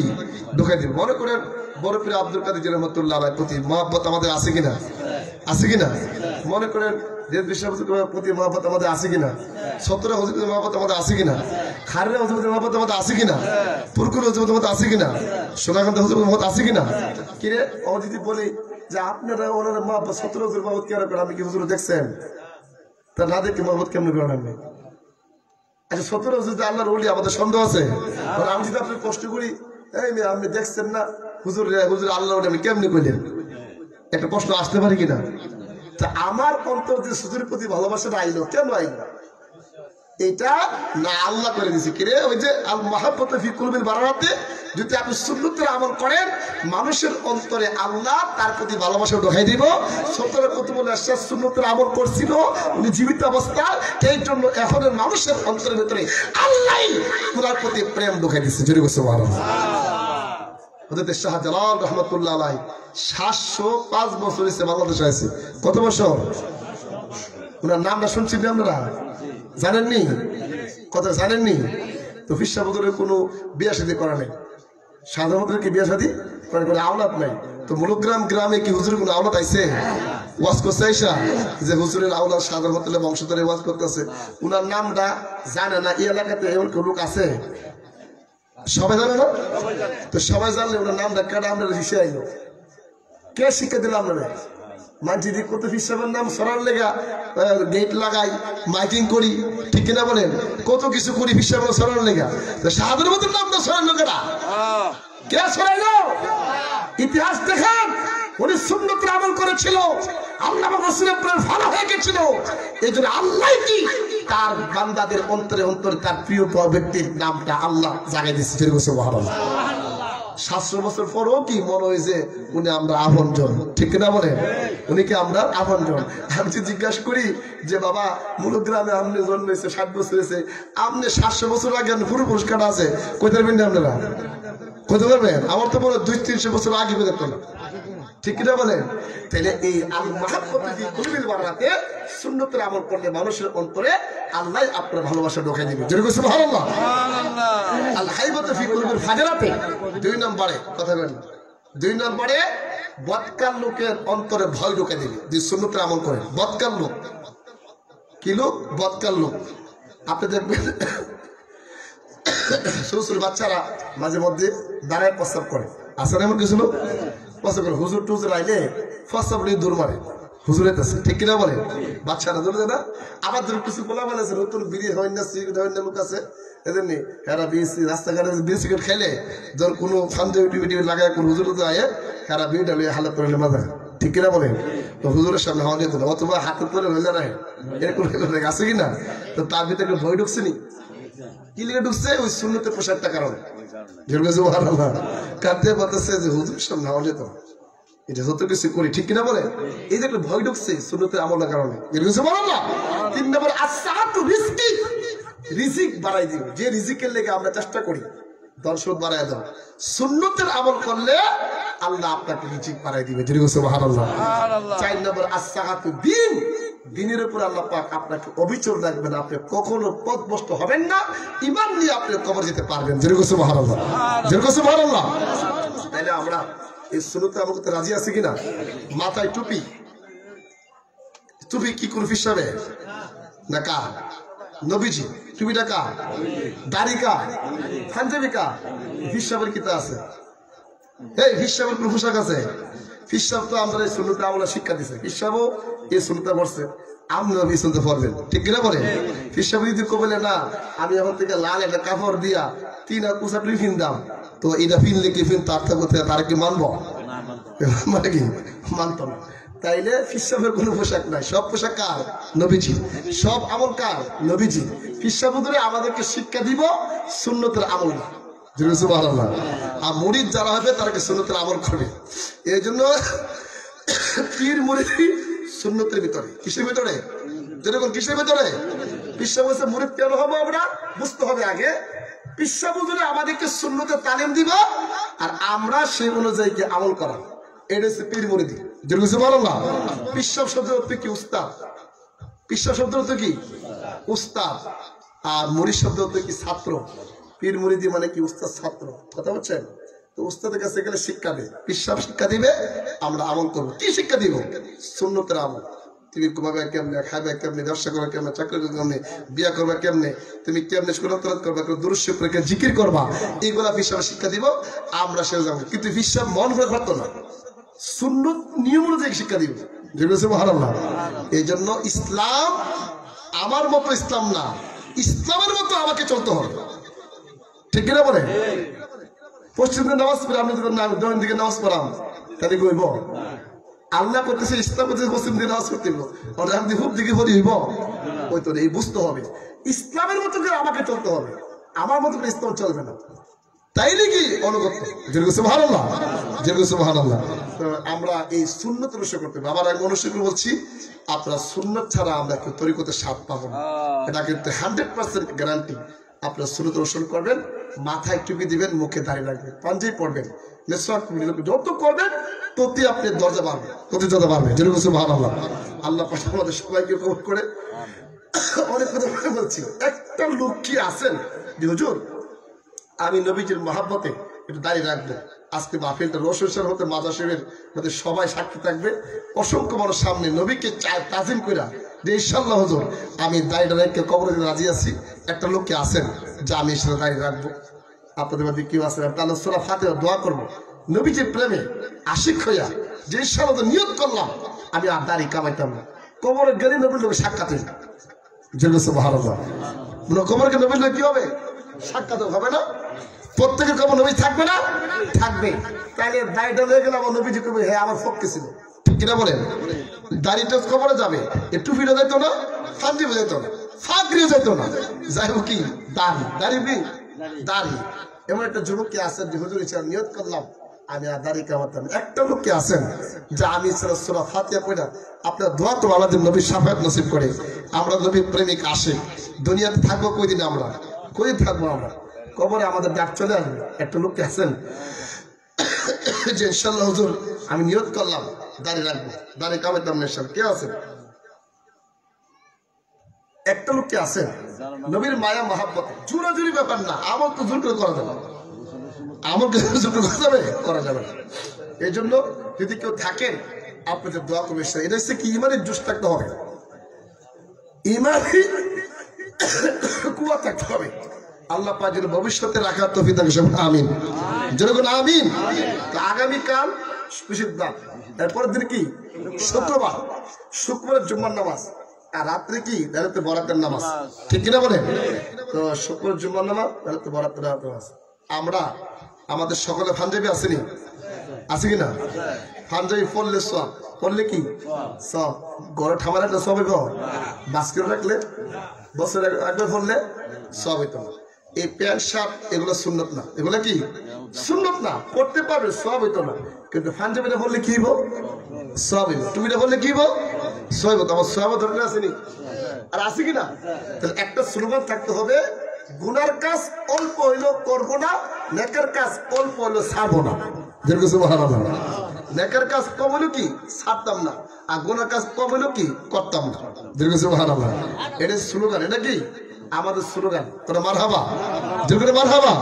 ঢোকাই দিবে। মনে করেন বড় পীর আব্দুল কাদের রহমাতুল্লাহ আলাইহির প্রতি মহব্বত আমাদের আছে কিনা? আছে কিনা? মনে করেন দেশ বিশ্ববিদ্যালয়ের প্রতি মহব্বত আমাদের আছে কিনা? 17 হুজুরের মহব্বত আমাদের আছে কিনা? খারের হুজুরের মহব্বত আমাদের আছে কিনা? পুরকুর হুজুরের মহব্বত আছে কিনা? সোনাকান্ত হুজুরের মহব্বত আছে কিনা? কিরে ও যদি বলি যে আপনারা ওনার মহব্বত 17 হুজুরের মহব্বত কেন করেন, আমি কি হুজুর দেখছেন? তা না দেখে মহব্বত কেমন করেন আপনি? আচ্ছা 17 হুজুর আল্লাহর ওলি, আমাদের সন্দেহ আছে? আমি যদি আপনি কষ্ট করি, এই মেয়ে আপনি দেখছেন না হুজুর আল্লাহ ওলি, আমি কেমনি কইলেন? একটা প্রশ্ন আসতে পারে কিনা? তা আমার অন্তর যে হুজুরের প্রতি ভালোবাসাটা আইলো, কেন আইলো? এটা না আল্লাহ করে দিয়েছে। কিরে ওই যে আল মাহাব্বাতু ফি কুলুবিল বারারাতি, যদি আপনি সুন্নতের আমল করেন মানুষের অন্তরে আল্লাহ তার প্রতি ভালোবাসা ঢোকাই দিব। সতেরো কুতুবুল ইরশাদ সুন্নতের আমল করছিল উনি জীবিত অবস্থা, এই জন্য এখন মানুষের অন্তরের ভিতরে আল্লাহ ওনার প্রতি প্রেম ঢোকাই দিচ্ছে। জোরে বলছে সুবহানাল্লাহ। হযরত শাহজালাল রাহমাতুল্লাহ আলাইহি 705 বছর হয়েছে বাংলাদেশে আছে। কত বছর? ওনার নামটা শুনছেন আপনারা? জানেননি? কথা জানেননি? তো ফিরসা বদরের কোনো বিয়া শাদী করা নেই, সাধারণত কি বিয়া শাদী করে কোনো আওলাদ নাই। তো মুলুগ্রাম গ্রামে কি হুজুরের কোনো আওলাদ আইছে? ওয়াজ করছে আইসা যে হুজুরের আওলাদ সাধারণত বংশধরে ওয়াজ করতেছে, উনার নামটা জানে না। এই এলাকাতে এমন কোন লোক আছে? সবাই জানে না? তো সবাই জানলে ওনার নামটা কেটে আমরা হিসে আইলো, কে শিক্ষা দিলাম আমরা? মানছি যে কত ফিসাবের নাম সরার লেগা গেট লাগাই, মাইকিং করি, ঠিক কিনা বলেন? কত কিছু করি ফিসাবের সরার লেগা। সাধারণ মতো নামটা সরার লোকেরা কে সরাইলো? ইতিহাস দেখেন, উনি সুন্নতের আমল করেছিল, আল্লাহ রাসূলের প্রেমে ভালো হয়ে গেছিল। এই জন্য আল্লাহ কি তার বান্দাদের অন্তরে অন্তরে তার প্রিয় ব্যক্তির নামটা আল্লাহ জাগাই দিচ্ছে। সুবহানাল্লাহ। 700 বছর পরও কি মনে হয়েছে উনি আমরা আপনজন, ঠিক না বলেন? উনি কি আমরা আপনজন? আমি যদি জিজ্ঞাসা করি যে বাবা মুলুগ্রামে আপনি জন্মেছে 60 বছর হয়েছে, আপনি 700 বছর আগে পুরো পুরস্কার আছে, কইতে পারবেন না আপনারা? কইতে পারবেন? আমার তো বলে 200-300 বছর আগে পেতে না, ঠিক না বলেন? তাহলে এই আল মাহাব্বাতু ফি কুলুবিল বারারাতি সুন্নতের আমল করলে মানুষের অন্তরে আল্লাহ আপনার ভালোবাসা ঢোকাই দিবে। যেরকম সুবহানাল্লাহ। আল হাইবাতু ফি কুলুবিল ফাজরাতি, 2 নম্বরে কথা বলেন, 2 নম্বরে বদকার লোকের অন্তরে ভয় ঢোকাই দিবে যে সুন্নতের আমল করে। বদকার লোক কি লোক? বদকার লোক। আপনি দেখবেন ছোট বাচ্চারা মাঝে মধ্যে দাঁড়ায় প্রস্তাব করে, আসলে এমন কিছু লোক প্রস্তাব করে, হুজুর টুজুর আইলে প্রস্তাব নিয়ে দূর মারে, হুজুরের কাছে, ঠিক কিনা বলে? বাচ্চারা দূরে না। আবার ধরুন কিছু বলা বলেছে নতুন বিড়ি হয় না, সিগারেট হয় না লোক আছে, এজন্য হেরা বিএসি রাস্তাঘাটে বিড়ি সিগারেট খাইলে ধর কোনো ফান্ডে টিভি লাগায় কোন হুজুর আয়ে হেরা বিড়িটা লিয়ে হালাত করে মাজা, ঠিক কিনা বলেন? তো হুজুরের সামনে হওয়া যেত না, অথবা হাতের পরে হয়ে যায় এরকম আছে কিনা? তো তার ভিতরে ভয় ঢুকছে নি, কি লিখে ঢুকছে? ওই সুন্নতের পোশাকটা কারণে। কাঁদতে বলতেছে যে হুজুরের সামনে হওয়া যেত, এটা যত কিছু করি, ঠিক কিনা বলে? এই যে একটা ভয় ঢুকছে সুন্নতের আমলের কারণে, না। 3 নম্বর আসসাহাতু রিজকি, রিজিক বাড়াই দিব। যে রিজিকের লেগে আমরা চেষ্টা করি দর্শক বাড়াই দাও, সুন্নতের আমল করলে আল্লাহ আপনাকে রিজিক বাড়াই দিবে। সুবহানাল্লাহ। 4 নম্বর আসসাহাতু দ্বীন, দ্বীনের উপর আল্লাহ পাক আপনাকে অবিচল রাখবেন, আপনি কখনো পথভ্রষ্ট হবেন না, ঈমান নিয়ে আপনি কবর যেতে পারবেন। সুবহানাল্লাহ, সুবহানাল্লাহ। তাহলে আমরা এই সুন্নতে আমল করতে রাজি আছি কিনা? মাথায় টুপি, টুপি কি কুরফি হিসাবে না কার? নবীজি। টুপিটা কার? দাড়ি কার? পাঞ্জাবি কার? ফিসাবের কিতা আছে? এই ফিসাবের কোন পোশাক আছে? ফিসাব তো আমরা এই সুন্নতে আমল শিক্ষা দিছে, ফিসাবও এই সুন্নতে পড়ছে, আপনিও এই সুন্নতে পড়বেন, ঠিক কিনা বলে? ফিসাব যদি কবলে না আমি এখন থেকে লাল একটা কাপড় দিয়া 3 আর পোশাক ফিনদাম, তো এটা ফিনলে কি ফিন তার থাকতে তারা কি মানবো? মানে কি মানতো না। তাইলে ফিসাবের কোনো পোশাক নাই, সব পোশাক কার? নবীজি। সব আমল কার? নবীজি। ফিসাব ধরে আমাদেরকে শিক্ষা দিব সুন্নতের আমল না। সুবহানাল্লাহ। আর মুরিদ যারা হবে তারাকে সুন্নতের আমল করবে। এই জন্য পীর মুরিদ সুন্নতের ভিতরে। কিসের ভিতরে? যেরকম কিসের ভিতরে? ফিসাব হচ্ছে মুরিদ কেন হবো আমরা বুঝতে হবে আগে। ফিসাব ধরে আমাদেরকে সুন্নতের তালিম দিব আর আমরা সেই অনুযায়ী কি আমল করা, এটা হচ্ছে পীর মুরিদি। সুবহানাল্লাহ। ফিসাব শব্দের অর্থ কি? উস্তাদ। ফিসাব শব্দের অর্থ কি? উস্তাদ। আর মুরিদ শব্দের অর্থ কি? ছাত্র। পীর মুরিদি মানে কি? উস্তাদ ছাত্র। কথা বলছেন? তো উস্তাদের কাছে গেলে শিক্ষা দেবে, ফিসাব শিক্ষা দিবে, আমরা আমল করবো। কি শিক্ষা দিব? সুন্নতের আমল। তুমি ঘুমাবে কেমনে, খাবে কেমনে, ব্যবসা করবে কেমনে, চাকরি করবে কেমনে, বিয়া করবে কেমনে, তুমি কেমনে সুরত করবা, দুরূদ শরীফ পড়ে জিকির করবা, এইগুলা ফিসাব শিক্ষা দিব, আমরা সে যাবো। কিন্তু ফিসাব মন করে করতো না, সুন্নত নিয়ম অনুযায়ী শিক্ষা দিব। সুবহানাল্লাহ। এই জন্য ইসলাম আমার মতো ইসলাম না, ইসলামের মতো আমাকে চলতে হবে, ঠিক কিনা বলে? পশ্চিম দিকে নামাজ পড়ে আমি যদি দক্ষিণ দিকে নামাজ পড়াম তাহলে কইব আল্লাহ করতেছে, ইসলাম করতেছে, পশ্চিম দিকে নামাজ পড়তে আমি খুব দিকে পড়ি হইব ওই তো। এই বুঝতে হবে ইসলামের মতো করে আমাকে চলতে হবে, আমার মতো করে ইসলাম চলবে না। তাইলে কি অনুগত্য। সুবহানাল্লাহ, সুবহানাল্লাহ। আমরা এই সুন্নত অনুসরণ করতে হবে। আবার আমি অনুসরণ বলছি, আপনারা সুন্নত ছাড়া আমরা কেউ তরিকতের স্বাদ পাবো না, এটা কিন্তু 100% গ্যারান্টি। আপনারা সুন্নত অনুসরণ করবেন, মাথায় টুপি দিবেন, মুখে দাঁড়িয়ে রাখবেন, পাঞ্জাবি পরবেন, যত করবেন ততই আপনি দরজা পারবেন, তত যত পারবেন। সুবহানাল্লাহ। আল্লাহ পাক আমাদের সবাইকে কবুল করে। অনেক কথা বলছি, একটা লোক কি আছেন যে হুজুর আমি নবীজির মহাব্বতে একটু দাঁড়িয়ে রাখবো, আজকে মাহফিলটা রোশন হতে মাজার শরীফের মধ্যে সবাই সাক্ষী থাকবে, অসংখ্য মানুষ সামনে নবীকে তাজিম কইরা যে ইনশাআল্লাহ হুজুর আমি দাঁড়িয়ে রেখে কবরে দিতে রাজি আছি, একটা লোককে আছেন যে আমি সেটা দাঁড়িয়ে রাখবো। আপনাদের মধ্যে কেউ আছেন? তাহলে সূরা ফাতিহা দোয়া করবো, নবীজির প্রেমে আশিক হইয়া যে ইনশাআল্লাহ নিয়ত করলাম আমি আর দাড়ি কামাইতাম না, কবরে গেলে নবীর লোক সাক্ষাৎ হইবে। সুবহানাল্লাহ। কবরকে নবীর লোক কি হবে? সাক্ষাৎ হবে না? প্রত্যেকের কবর নবী থাকবে না? থাকবে। তাইলে দাড়িটা হয়ে গেলে আমার নবীজি কবে হ্যাঁ আমার ফক্কে ছিল, ঠিক কিনা বলেন? দাড়িটা কবরে যাবে, একটু ফিরে যেত না, ফান্দিও যেত না, ফাঁকরিও যেত না, যাই হোক কি দাড়ি, দাড়ি বি দাড়ি। এমন একটা যুবক কি আছেন যে হুজুর ইচ্ছা নিয়ত করলাম আমি আর দাড়ি কামাতাম। একটা লোক কি আছেন যে আমি সূরা ফাতিহা পড়া আপনার দোয়া তো আমাদের নবীর শাফায়াত নসিব করে, আমরা নবীর প্রেমিক আশিক, দুনিয়াতে থাকবো কয়দিন, আমরা কয়দিন থাকবো, আমরা কবরে আমাদের ডাক চলে আসবে। একটা লোক কি আছেন যে ইনশাআল্লাহ হুজুর আমি নিয়ত করলাম দাড়ি রাখবো, দাড়ি কামাইতাম না ইনশাআল্লাহ? কে আছেন? একটা লোক কি আছেন নবীর মায়া মহাব্বতে? জোরাজুরি ব্যাপার না, আমল তো জোর করে করা যাবে, আমল জোর করে করা যাবে না। এই জন্য যদি কেউ থাকেন আপনাদের দোয়া করবে, এটা হচ্ছে কি ইমানের জোশ থাকতে হবে, ইমানি কুয়া থাকতে হবে। আল্লাহ পাক যেন ভবিষ্যতে রাখার তৌফিক দান করেন, আমিন। যেরকম আমিন। তো আগামীকাল বৃহস্পতিবার, এরপরের দিন কি শুক্রবার, শুক্রবারের জুম্মার নামাজ, আর রাত্রে কি রাতে বরাতের নামাজ, ঠিক কিনা বলেন? তো শুক্র জুম্মার নামাজ, রাতে বরাতের নামাজ। আমরা আমাদের সকলে পাঞ্জাবি আসেনি, আছে কিনা? পাঞ্জাবি পড়লে সব, পড়লে কি সব, ঘরে ঠামার একটা সব হইব, বাস্কেট রাখলে বছর একবার পড়লে সব হইতো। এই প্যান্ট শার্ট এগুলো সুন্নত না, এগুলো কি সুন্নত না, পড়তে পারবে সব হইতো না, কিন্তু পাঞ্জাবিটা বললে কি হইব? সব হইব। টুপিটা বললে কি হইব? সব হইব। আমার সব দরকার আসেনি, আর আছে কিনা? তাহলে একটা স্লোগান থাকতে হবে, গুনার কাজ অল্প হইলেও করবো না, নেকের কাজ অল্প হইলেও ছাড়বো না। নেকের কাজ কম হইলো কি ছাড়তাম না, আর গুনার কাজ কম হইলো কি করতাম না। এটা স্লোগান, এটা কি আমাদের স্লোগান। তোরা মারহাবা, যেগুলো মারহাবা।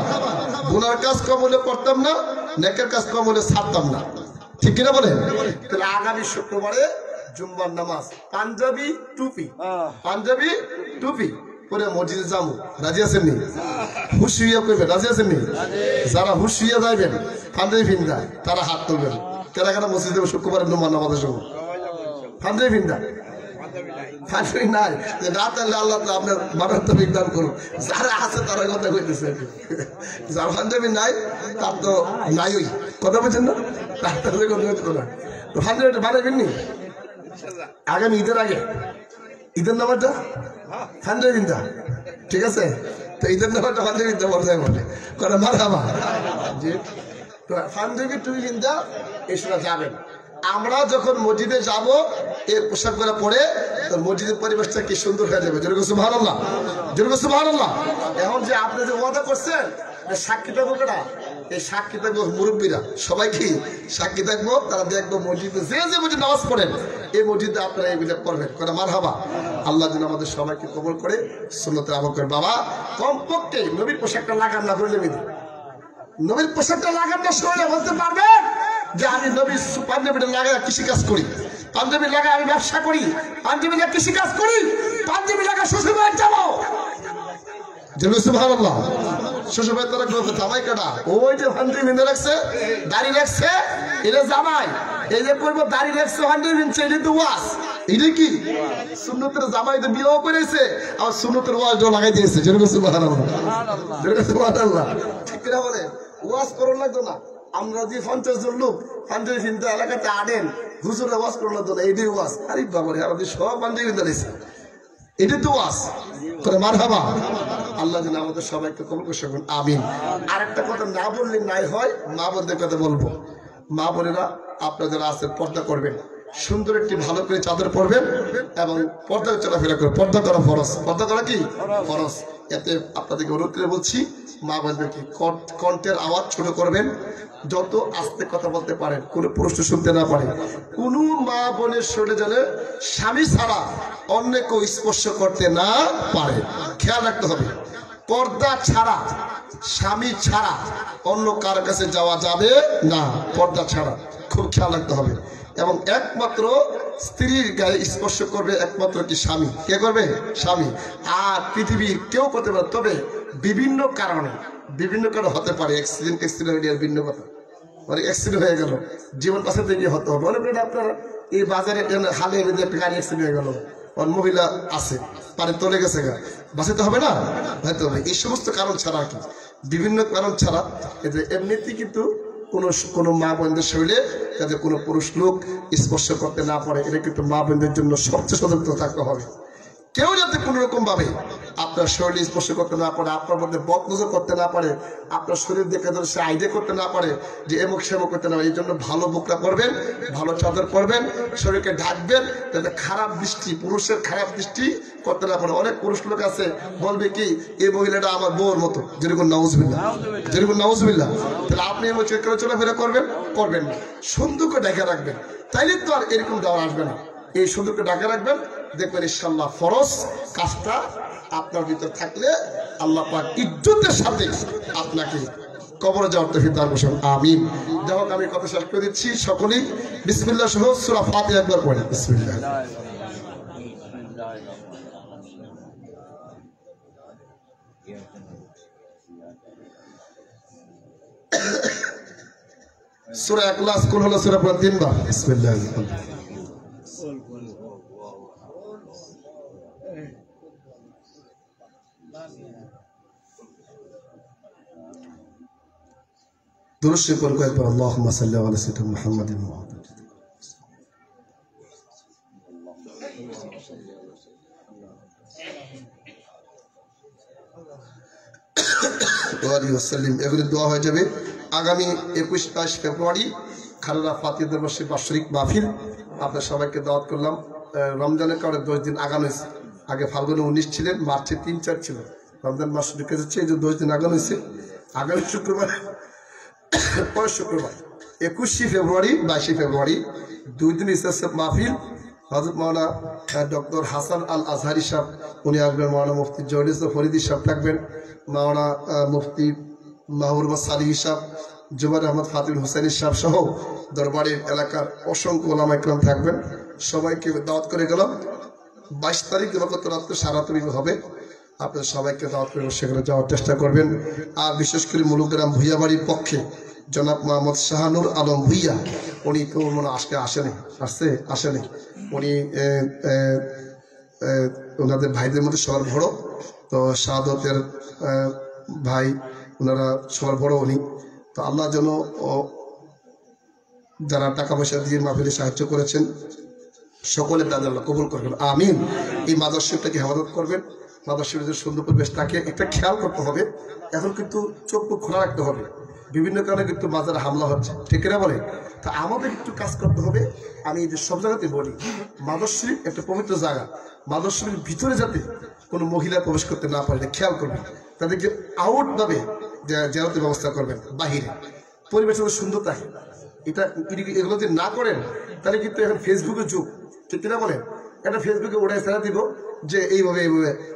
গুনার কাজ কম হলে করতাম না, নেকের কাজ কম হলে ছাড়তাম না, ঠিক কিনা বলেন? তাহলে আগামী শুক্রবারে জুম্মার নামাজ পাঞ্জাবি টুপি, পাঞ্জাবি টুপি পরে মসজিদে যাবো, রাজি আছেন নি? হুশ হইয়া করবেন, রাজি আছেন নি? যারা হুশ হইয়া যাইবেন পাঞ্জাবি ভিন্দা তারা হাত তুলবেন। কেনা কেনা মসজিদে শুক্রবারে জুম্মার নামাজের সময় পাঞ্জাবি ভিন্দা পাঞ্জাবি নাই, রাত আল্লাহ আল্লাহ আপনার মাথার তো বিজ্ঞান করুন। যারা আছে তারা কথা কইতেছে, যার পাঞ্জাবি নাই তার তো নাই, ওই কথা বলছেন না, তার কথা হইতো না। তো পাঞ্জাবিটা বানাইবেন নি আগামী ঈদের আগে, ঈদের নামাজটা পাঞ্জাবি বিন্দা, ঠিক আছে? তো ঈদের নামাজটা পাঞ্জাবি বিন্দা বর্ষায় বলে কথা মারহাবা। জি, তো পাঞ্জাবি টুপি বিন্দা এই সময় যাবেন। আমরা যখন মসজিদে যাব এর পোশাক করে পরে মসজিদের পরিবেশটা কি সুন্দর হয়ে যাবে। যেরকম সুবহানাল্লাহ, যেরকম সুবহানাল্লাহ। এখন যে আপনি যে ওয়াদা করছেন সাক্ষী থাকবো কেনা, এই সাক্ষী থাকবো মুরব্বীরা, সবাই কি সাক্ষী থাকবো, তারা দেখবো মসজিদে যে যে মসজিদ নামাজ পড়েন এই মসজিদে আপনারা এই বিধান করবেন। কথা মারহাবা। আল্লাহ যেন আমাদের সবাইকে কবুল করে সুন্নতে আমল করে। বাবা কমপক্ষে নবীর পোশাকটা লাগান না করলে নবীর পোশাকটা লাগান না শরীরে বলতে পারবেন যে আমি নবীর পাঞ্জাবিটা লাগাই কৃষিকাজ করি, পাঞ্জাবি লাগাই আমি ব্যবসা করি, পাঞ্জাবি লাগা কৃষিকাজ করি, পাঞ্জাবি লাগা শ্বশুরবাড়ি যাবো। সুবহানাল্লাহ। শ্বশুরবাড়ি তারা জামাই কাটা, ওই যে পাঞ্জাবি বেঁধে রাখছে, দাড়ি রাখছে, এটা জামাই। এই যে করবো দাড়ি রাখছে পাঞ্জাবি বিনছে, এটা তো ওয়াজ। এটা কি সুন্নতের জামাই তো বিয়েও করেছে, আর সুন্নতের ওয়াজও লাগাই দিয়েছে। যেরকম সুবহানাল্লাহ, যেরকম সুবহানাল্লাহ। ঠিক করে বলে ওয়াজ করুন লাগতো না। আমরা যে 50 জন লোক পাঞ্জাবি চিন্তা এলাকাতে আনেন, হুজুরে ওয়াজ করুন লাগতো না, এটাই ওয়াজ। আরে বাবারে, আমাদের সব পাঞ্জাবি চিন্তা রয়েছে, এটা তো ওয়াজ করে। মারহাবা। আল্লাহ যেন আমাদের সবাইকে কবুল করে শুনুন, আমিন। আর একটা কথা না বললে নাই হয়, মা বোনদের কথা বলবো। মা বোনেরা আপনারা আছেন পর্দা করবেন, সুন্দর একটি ভালো করে চাদর পরবেন এবং পর্দা চলাফেরা করবেন। পর্দা করা ফরজ, পর্দা করা কি ফরজ। এতে আপনাদেরকে অনুরোধ করে বলছি, মা বোনদেরকে কণ্ঠের আওয়াজ ছোট করবেন, যত আস্তে কথা বলতে পারেন, কোনো প্রশ্ন শুনতে না পারে। কোনো মা বোনের শরীরে যেন স্বামী ছাড়া অন্য কেউ স্পর্শ করতে না পারে, খেয়াল রাখতে হবে। পর্দা ছাড়া, স্বামী ছাড়া অন্য কারো কাছে যাওয়া যাবে না, পর্দা ছাড়া। খুব খেয়াল রাখতে হবে। এবং একমাত্র স্ত্রীর গায়ে স্পর্শ করবে একমাত্র কি স্বামী। কে করবে? স্বামী। আর পৃথিবীর কেউ করতে পারে, তবে বিভিন্ন কারণে হতে পারে। অ্যাক্সিডেন্ট হয়ে ভিন্ন কথা, মানে অ্যাক্সিডেন্ট হয়ে গেল, জীবন বাঁচাতে গিয়ে হতে হবে। মনে করেন আপনার এই বাজারে হালে একটা গাড়ি অ্যাক্সিডেন্ট হয়ে গেল, মহিলা আছে পারে তলে গেছে, গা বাঁচাতে হবে না, হয়তো হবে। এই সমস্ত কারণ ছাড়া কি, বিভিন্ন কারণ ছাড়া এমনিতে কিন্তু কোনো মা বোনদের শরীরে যাতে কোনো পুরুষ লোক স্পর্শ করতে না পারে, এটা কিন্তু মা বোনদের জন্য সবচেয়ে সতর্ক থাকতে হবে। কেউ যাতে কোনো রকম ভাবে আপনার শরীরে স্পর্শ করতে না পারে, আপনার মধ্যে বদনজর করতে না পারে, আপনার শরীর দেখে ধরে সে আইডিয়া করতে না পারে যে এমুক সেমুক করতে না পারে। এই জন্য ভালো বোকরা করবেন, ভালো চাদর পরবেন, শরীরকে ঢাকবেন, যাতে খারাপ দৃষ্টি, পুরুষের খারাপ দৃষ্টি করতে না পারে। অনেক পুরুষ লোক আছে বলবে কি এই মহিলাটা আমার বউর মতো, যেরকম নাউজুবিল্লাহ, যেরকম নাউজুবিল্লাহ। তাহলে আপনি এমন চেক করে চলাফেরা করবেন না, সুন্দর করে ঢেকে রাখবেন, তাইলে তো আর এরকম দেওয়া আসবে না। এই সুন্দরকে ঢাকা রাখবেন, দেখবেন ইনশাআল্লাহ ফরজ কাজটা আপনার ভিতর থাকলে আল্লাহ পাক ইজ্জতের সাথে আপনাকে কবরে যাওয়ার তৌফিক দান করুন, আমিন। যাই হোক, আমি কথা শেষ করে দিচ্ছি। সকলেই বিসমিল্লাহ সহ সূরা ফাতিহা একবার পড়েন। বিসমিল্লাহ। সূরা ইখলাস কোন হলো সূরা পড়া 3 বার। বিসমিল্লাহ। দুরূদ পড়ো একবার, আল্লাহুম্মা সাল্লি আলা সাইয়্যিদিনা মুহাম্মাদিন ওয়া আলা আলিহি ওয়া সাল্লাম। এগুলো দোয়া হয়ে যাবে। আগামী 21-22 ফেব্রুয়ারি খালেদা ফাতিহা দরবারের বাৎসরিক মাহফিল আপনার সবাইকে দাওয়াত করলাম। রমজানের কারণে 10 দিন আগানো হয়েছে। আগে ফাল্গুনে 19 ছিলেন, মার্চে 3-4 ছিল। রমজান মাস ঢুকে যাচ্ছে, এই যে 10 দিন আগানো হয়েছে। আগামী শুক্রবার, পরের শুক্রবার 21 ফেব্রুয়ারি 22 ফেব্রুয়ারি 2 দিন ইসলাম মাহফিল। হযরত মাওলানা ডক্টর হাসান আল আজহারি সাহেব উনি আসবেন, মাওলানা মুফতি জয়নুল ফরিদি সাহেব থাকবেন, মাওলানা মুফতি মাহবুব সালিহ সাহেব, জুবাইর আহমদ ফাতিল হুসাইন সাহেব সহ দরবারের এলাকার অসংখ্য ওলামা ইকরাম থাকবেন। সবাইকে দাওয়াত করে গেলাম। 22 তারিখ দিবাগত রাত্রে সারাতবি হবে। আপনাদের সবাইকে দাওয়াত করে সেখানে যাওয়ার চেষ্টা করবেন। আর বিশেষ করে মুলুগ্রাম ভুইয়াবাড়ির পক্ষে জনাব মোহাম্মদ শাহানুর আলম ভুইয়া, উনি কেউ মনে আজকে আসেনি। উনি ওনাদের ভাইদের মধ্যে সবার বড়, তো শাহাদতের ভাই, ওনারা সবার বড় উনি। তো আল্লাহ যেন যারা টাকা পয়সা দিয়ে মাহফিলে সাহায্য করেছেন সকলে তাদের আল্লাহ কবুল করবেন, আমিন। এই মাদার শরীফটাকে হেফাজত করবেন। মাদার শরীফের সুন্দর পরিবেশ তাকে একটা খেয়াল করতে হবে। এখন কিন্তু চোখ খোলা রাখতে হবে, বিভিন্ন কারণে কিন্তু মাজারে হামলা হচ্ছে, ঠিক না বলে? তা আমাদের একটু কাজ করতে হবে। আমি যে সব জায়গাতে বলি, মাদার শরীফ একটা পবিত্র জায়গা। মাদার শরীফের ভিতরে যাতে কোনো মহিলা প্রবেশ করতে না পারে খেয়াল করবেন। তাদেরকে আউটভাবে জেরাতের ব্যবস্থা করবেন, বাহিরে পরিবেশ সুন্দর থাকে। এগুলো যদি না করেন তাহলে কিন্তু এখন ফেসবুকের যুগ, ঠিক কিনা বলেন? একটা ফেসবুকে ওটাই ছাড়া দিব যে এইভাবে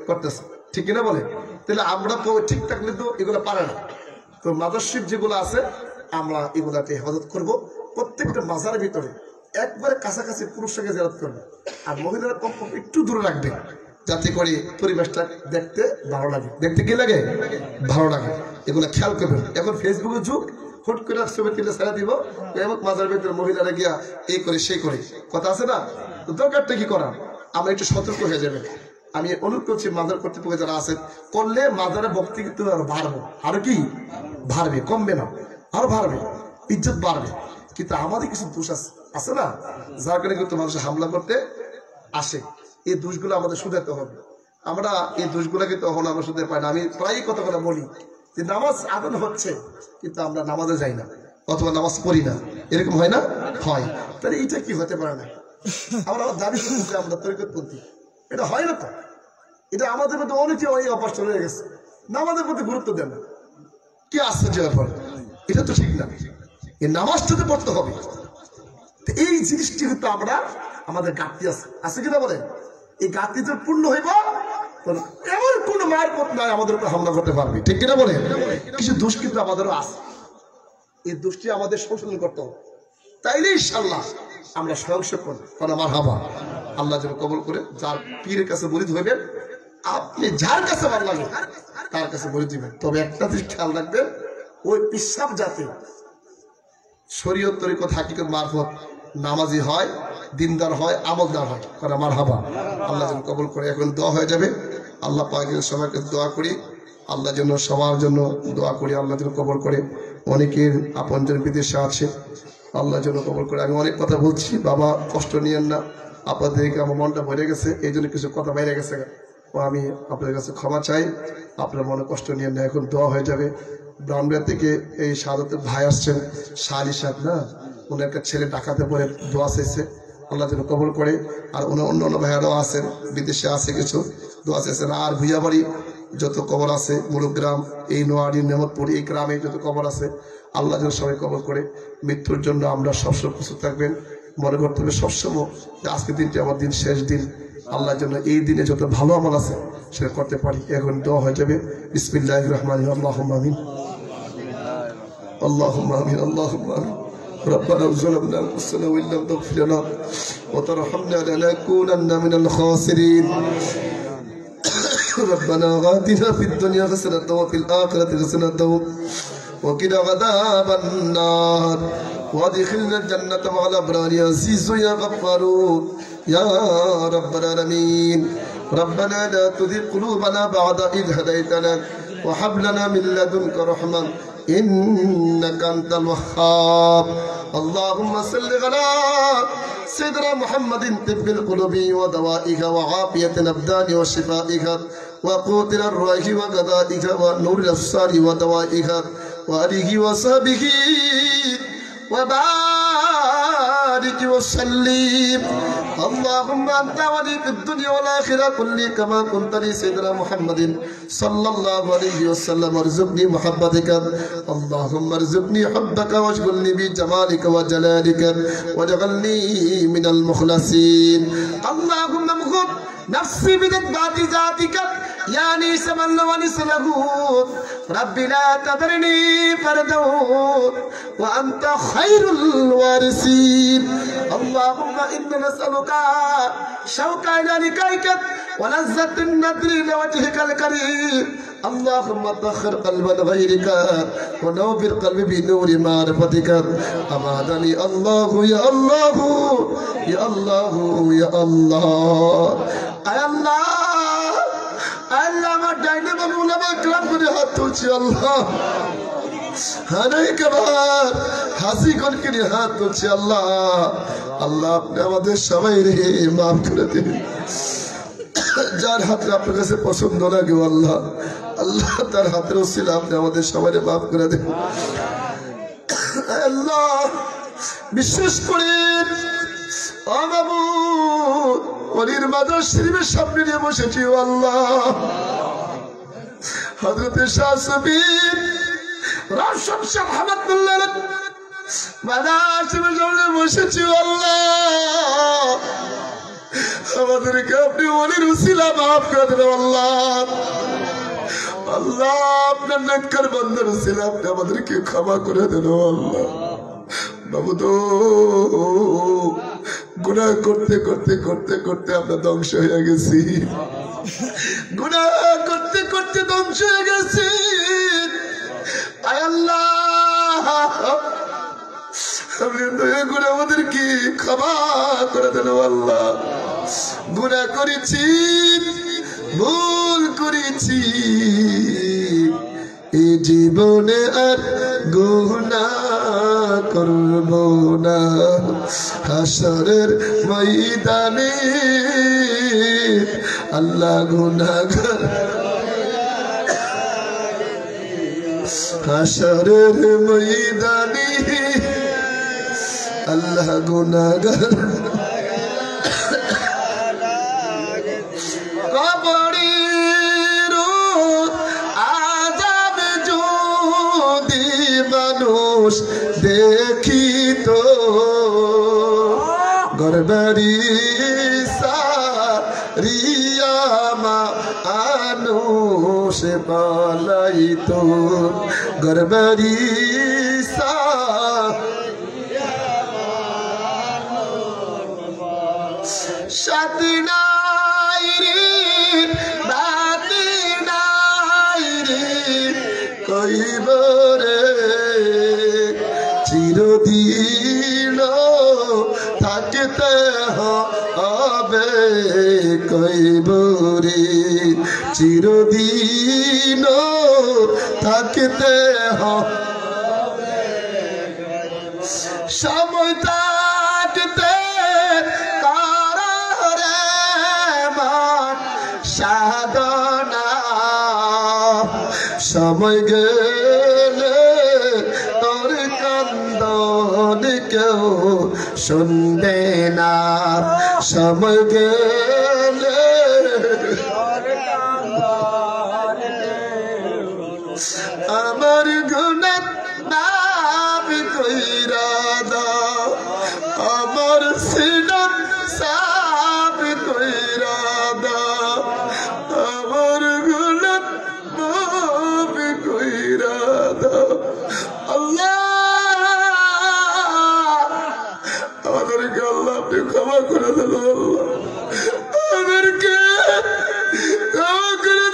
করতেছে, ঠিক কিনা বলে? তাহলে আমরা ঠিক থাকলে তো এগুলো পারে না। তো মাদার শরীফ যেগুলো আছে আমরা এগুলাকে হেফাজত করবো। প্রত্যেকটা মাজারের ভিতরে একবারে কাছাকাছি পুরুষকে জিয়ারত করবে, আর মহিলারা কম একটু দূরে রাখবে, যাতে করে পরিবেশটা দেখতে ভালো লাগে। দেখতে কি লাগে? ভালো লাগে। এগুলো খেয়াল করবেন। এখন ফেসবুকের যুগ, হুট করে ছবি তুলে ছেড়ে দিব, মাজার ভিতরে মহিলারা গিয়া এই করে সেই করে, কথা আছে না? তো দরকারটা কি করা? আমরা একটু সতর্ক হয়ে যাবেন। আমি অনুরোধ করছি মাজার কর্তৃপক্ষ যারা আছেন, করলে মাজারে ভক্তি কিন্তু আরো বাড়বে, আরো কি বাড়বে, কমবে না, আরো বাড়বে, ইজ্জত বাড়বে। কিন্তু আমাদের কিছু দোষ আছে না, যার কারণে কিন্তু মানুষ হামলা করতে আসে। এই দোষগুলো আমাদের শুধাতে হবে। আমরা এই দোষগুলোকে তখন আমরা শুধু পাই না। আমি প্রায়ই কথা বলি যে নামাজ আদান হচ্ছে, কিন্তু আমরা নামাজে যাই না অথবা নামাজ পড়ি না, এরকম হয় না? হয়। তাহলে এটা কি হতে পারে না? আমরা দাবি করছি আমরা তরিকতপন্থী, এটা হয় না তো। এটা আমাদের মধ্যে অনেকে ওই অভ্যাস চলে গেছে, নামাজের প্রতি গুরুত্ব দেন না। কি আশ্চর্য ব্যাপার, এটা তো ঠিক না। এই নামাজটাতে পড়তে হবে। এই জিনিসটি কিন্তু আমরা আমাদের ঘাটতি আছে কিনা বলেন? এই ঘাটতি তো পূর্ণ হইব, এমন কোন মায়ের পথ নয় আমাদের উপর হামলা করতে পারবে, ঠিক কিনা বলেন? কিছু দোষ কিন্তু আমাদেরও আছে, এই দোষটি আমাদের সংশোধন করতে হবে। তাইলে ইনশাআল্লাহ আমরা সংশোধন করব। আমার হাবা আল্লাহ যেন কবুল করে। যার পীরের কাছে মুরিদ হইবেন, আপনি যার কাছে ভালো লাগে তার কাছে মুরিদ দিবেন। তবে একটা জিনিস খেয়াল রাখবেন, ওই পিসাব যাতে শরীয়ত তরিকত হাকিকত মারফত নামাজি হয়, দিনদার হয়, আমলদার হয়। আমার হাবা আল্লাহ যেন কবুল করে। এখন দোয়া হয়ে যাবে। আল্লাহ পাকের সবাইকে দোয়া করি, আল্লাহ যেন সবার জন্য দোয়া করি, আল্লাহ যেন কবুল করে। অনেকের আপনজন বিদেশে আছে, আল্লাহ যেন কবুল করে। আমি অনেক কথা বলছি, বাবা কষ্ট নিয়েন না, আপনাদেরকে আমার মনটা ভরে গেছে, এই জন্য কিছু কথা বাইরে গেছে। আমি আপনাদের কাছে ক্ষমা চাই, আপনার মনে কষ্ট নিয়েন না। এখন দোয়া হয়ে যাবে। ব্রাহ্মণবাড়িয়া থেকে এই শাহাদতের ভাই আসছেন, শাহ সাহেব না, ওনার একটা ছেলে ডাকাতে পরে দোয়া চাইছে, আল্লাহ যেন কবুল করে। আর অন্য ভাইয়ারাও আছেন, বিদেশে আছে, কিছু দোয়া চাইছেন। আর ভুইয়াবাড়ি যত কবর আছে, মুলুগ্রাম, এই নোয়ারি, নেমতপুর, এই গ্রামে যত কবর আছে, আল্লাহ যেন সবাই কবর করে। মৃত্যুর জন্য আমরা সবসময় প্রস্তুত থাকবেন। মনে করতে হবে সবসময় যে আজকের দিনটি আমার দিন, শেষ দিন। আল্লাহর জন্য এই দিনে যত ভালো আমল আছে সেটা করতে পারি। এখন দোয়া হয়ে যাবে। বিসমিল্লাহির রহমানির রহিম। আল্লাহুম্মা আমিন, আল্লাহুম্মা আমিন, আল্লাহুম্মা আমিন। ربنا ظلمنا انفسنا وان لم تغفر لنا وترحمنا لنكونن من الخاسرين. ربنا آتنا في الدنيا حسنة وفي الآخرة حسنة وقنا عذاب النار وادخلنا الجنة مع الأبرار يا عزيز يا غفار يا رب العالمين. ربنا لا تزغ قلوبنا بعد إذ هديتنا وهب لنا من لدنك رحمة إنك أنت الوهاب. اللهم صل على سيدنا محمد طب القلوب ودوائها وعافية الأبدان وشفائها وقوت الأرواح وغذائها ونور الأبصار ودوائها وآله وصحبه وبارك وسلم اللهم أنت ولي في الدنيا والآخرة كل كما كنت لسيدنا محمد صلى الله عليه وسلم ارزقني محبتك اللهم ارزقني حبك واشغلني بجمالك وجلالك واجعلني من المخلصين اللهم امخذ نفسي بذات ذاتك يا نيس من ونس له ربي لا تذرني فردا وأنت خير الوارثين اللهم إنا نسألك شوق إلى لقائك ولذة النذر لوجهك الكريم اللهم طهر قلبا غيرك ونور قلبي بنور معرفتك أمادني الله يا الله يا الله يا الله يا الله আল্লাহ আমার ডাইনে বাবু উলামা ক্লাব করে হাত তুলছি আল্লাহ অনেকবার হাসি কনকে হাত তুলছি আল্লাহ আল্লাহ আপনি আমাদের সবাই রে মাফ করে দিন যার হাতটা আপনার কাছে পছন্দ লাগে আল্লাহ আল্লাহ তার হাতের ওসিলা আপনি আমাদের সবাই মাফ করে দিন আল্লাহ বিশেষ করে ওলির মাজার শরীফের সামনে নিয়ে বসেছি আল্লাহ হযরতে শাহ সুবীর রওশন শাহ রহমাতুল্লাহ মাজার শরীফের সামনে বসেছি আল্লাহ আমাদেরকে আপনি ওলির উসিলা মাফ করে দেন আল্লাহ আল্লাহ আপনার নেককার বান্দার উসিলা আপনি আমাদেরকে ক্ষমা করে দেন আল্লাহ বাবু তো গুনাহ করতে করতে করতে করতে আমরা ধ্বংস হয়ে গেছি গুনাহ করতে করতে ধ্বংস হয়ে গেছি আয় আল্লাহ আপনি দয়া করে আমাদেরকে ক্ষমা করে দেন আল্লাহ গুনাহ করেছি ভুল করেছি এই জীবনে আর গুনাহ করব না হাসরের ময়দানে আল্লাহ গুনাহগার হাসরের ময়দানে আল্লাহ গুনাহগার দেখি তো গরবারি সারিয়ামা আনুষ পালাই তো গরবারি সাথী নাই রে বাতি নাই রে কইবরে চিরদিন থাকতে হবে কইবরে চিরদিন থাকতে হবে সময় থাকতে কারে মান সাধনা সময় গেলে তোর কান্দন কেউ শুনবে না সময় গেলে আমার গুনাহ মাফ কইরা দাও আমার সিনা সাফ কইরা দাও আমার গুনাহ মাফ কইরা দাও আল্লাহ আমাদেরকে আল্লাহ আপনি ক্ষমা করে দেন আল্লাহ আমাদেরকে ক্ষমা করে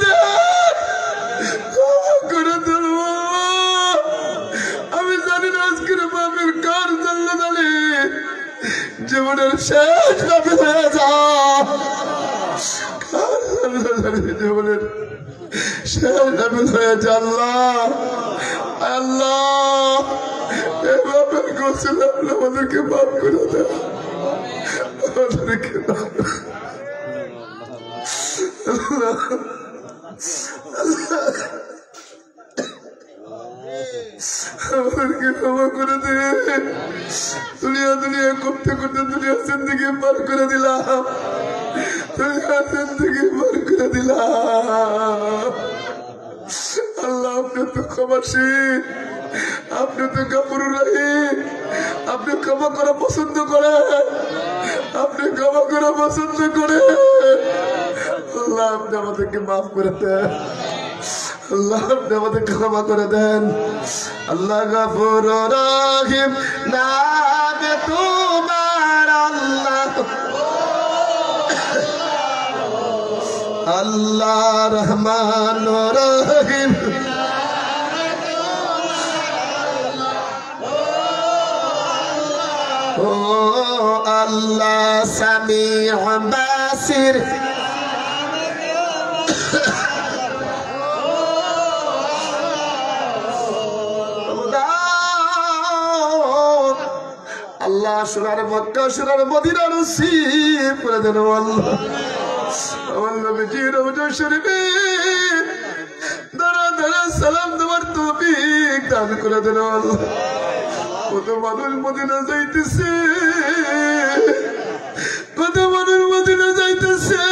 দেন আমি জানি না আজকের বাপের কার জানলে জানি জীবনের শেষ বাপে হয়ে যা জীবনের শেষ বাপে হয়ে যা আল্লাহ আল্লাহ এই বাপের গোসল আমাদেরকে মাফ করে দেন আমাদেরকে আল্লাহ ক্ষমা করে দে। দুনিয়া দুনিয়া করতে করতে দুনিয়া জিন্দেগি পার করে দিলাম, দুনিয়া জিন্দেগি পার করে দিলাম। আল্লাহ আপনি তো ক্ষমাশীল, আপনি তো গফুরুর রহিম, আপনি ক্ষমা করা পছন্দ করেন, আপনি ক্ষমা করা পছন্দ করেন। আল্লাহ আপনি আমাদেরকে মাফ করে দেন, আল্লাহ আপনি আমাদেরকে ক্ষমা করে দেন। আল্লাহ গফুর রহিম নাম তোমার, আল্লাহ আল্লাহ রহমান রহিম, ও আল্লাহ সামিউ বাসির, আল্লাহ সোনার মক্কা সোনার মদিনা নসিব করে দেন। আল্লাহ আমার নবীজি রওজা শরীফে দাঁড়া দাঁড়া সালাম দেওয়ার তৌফিক দান করে দেন। আল্লাহ কত মানুষ মদিনা যাইতেছে, কত মানুষ মদিনা যাইতেছে,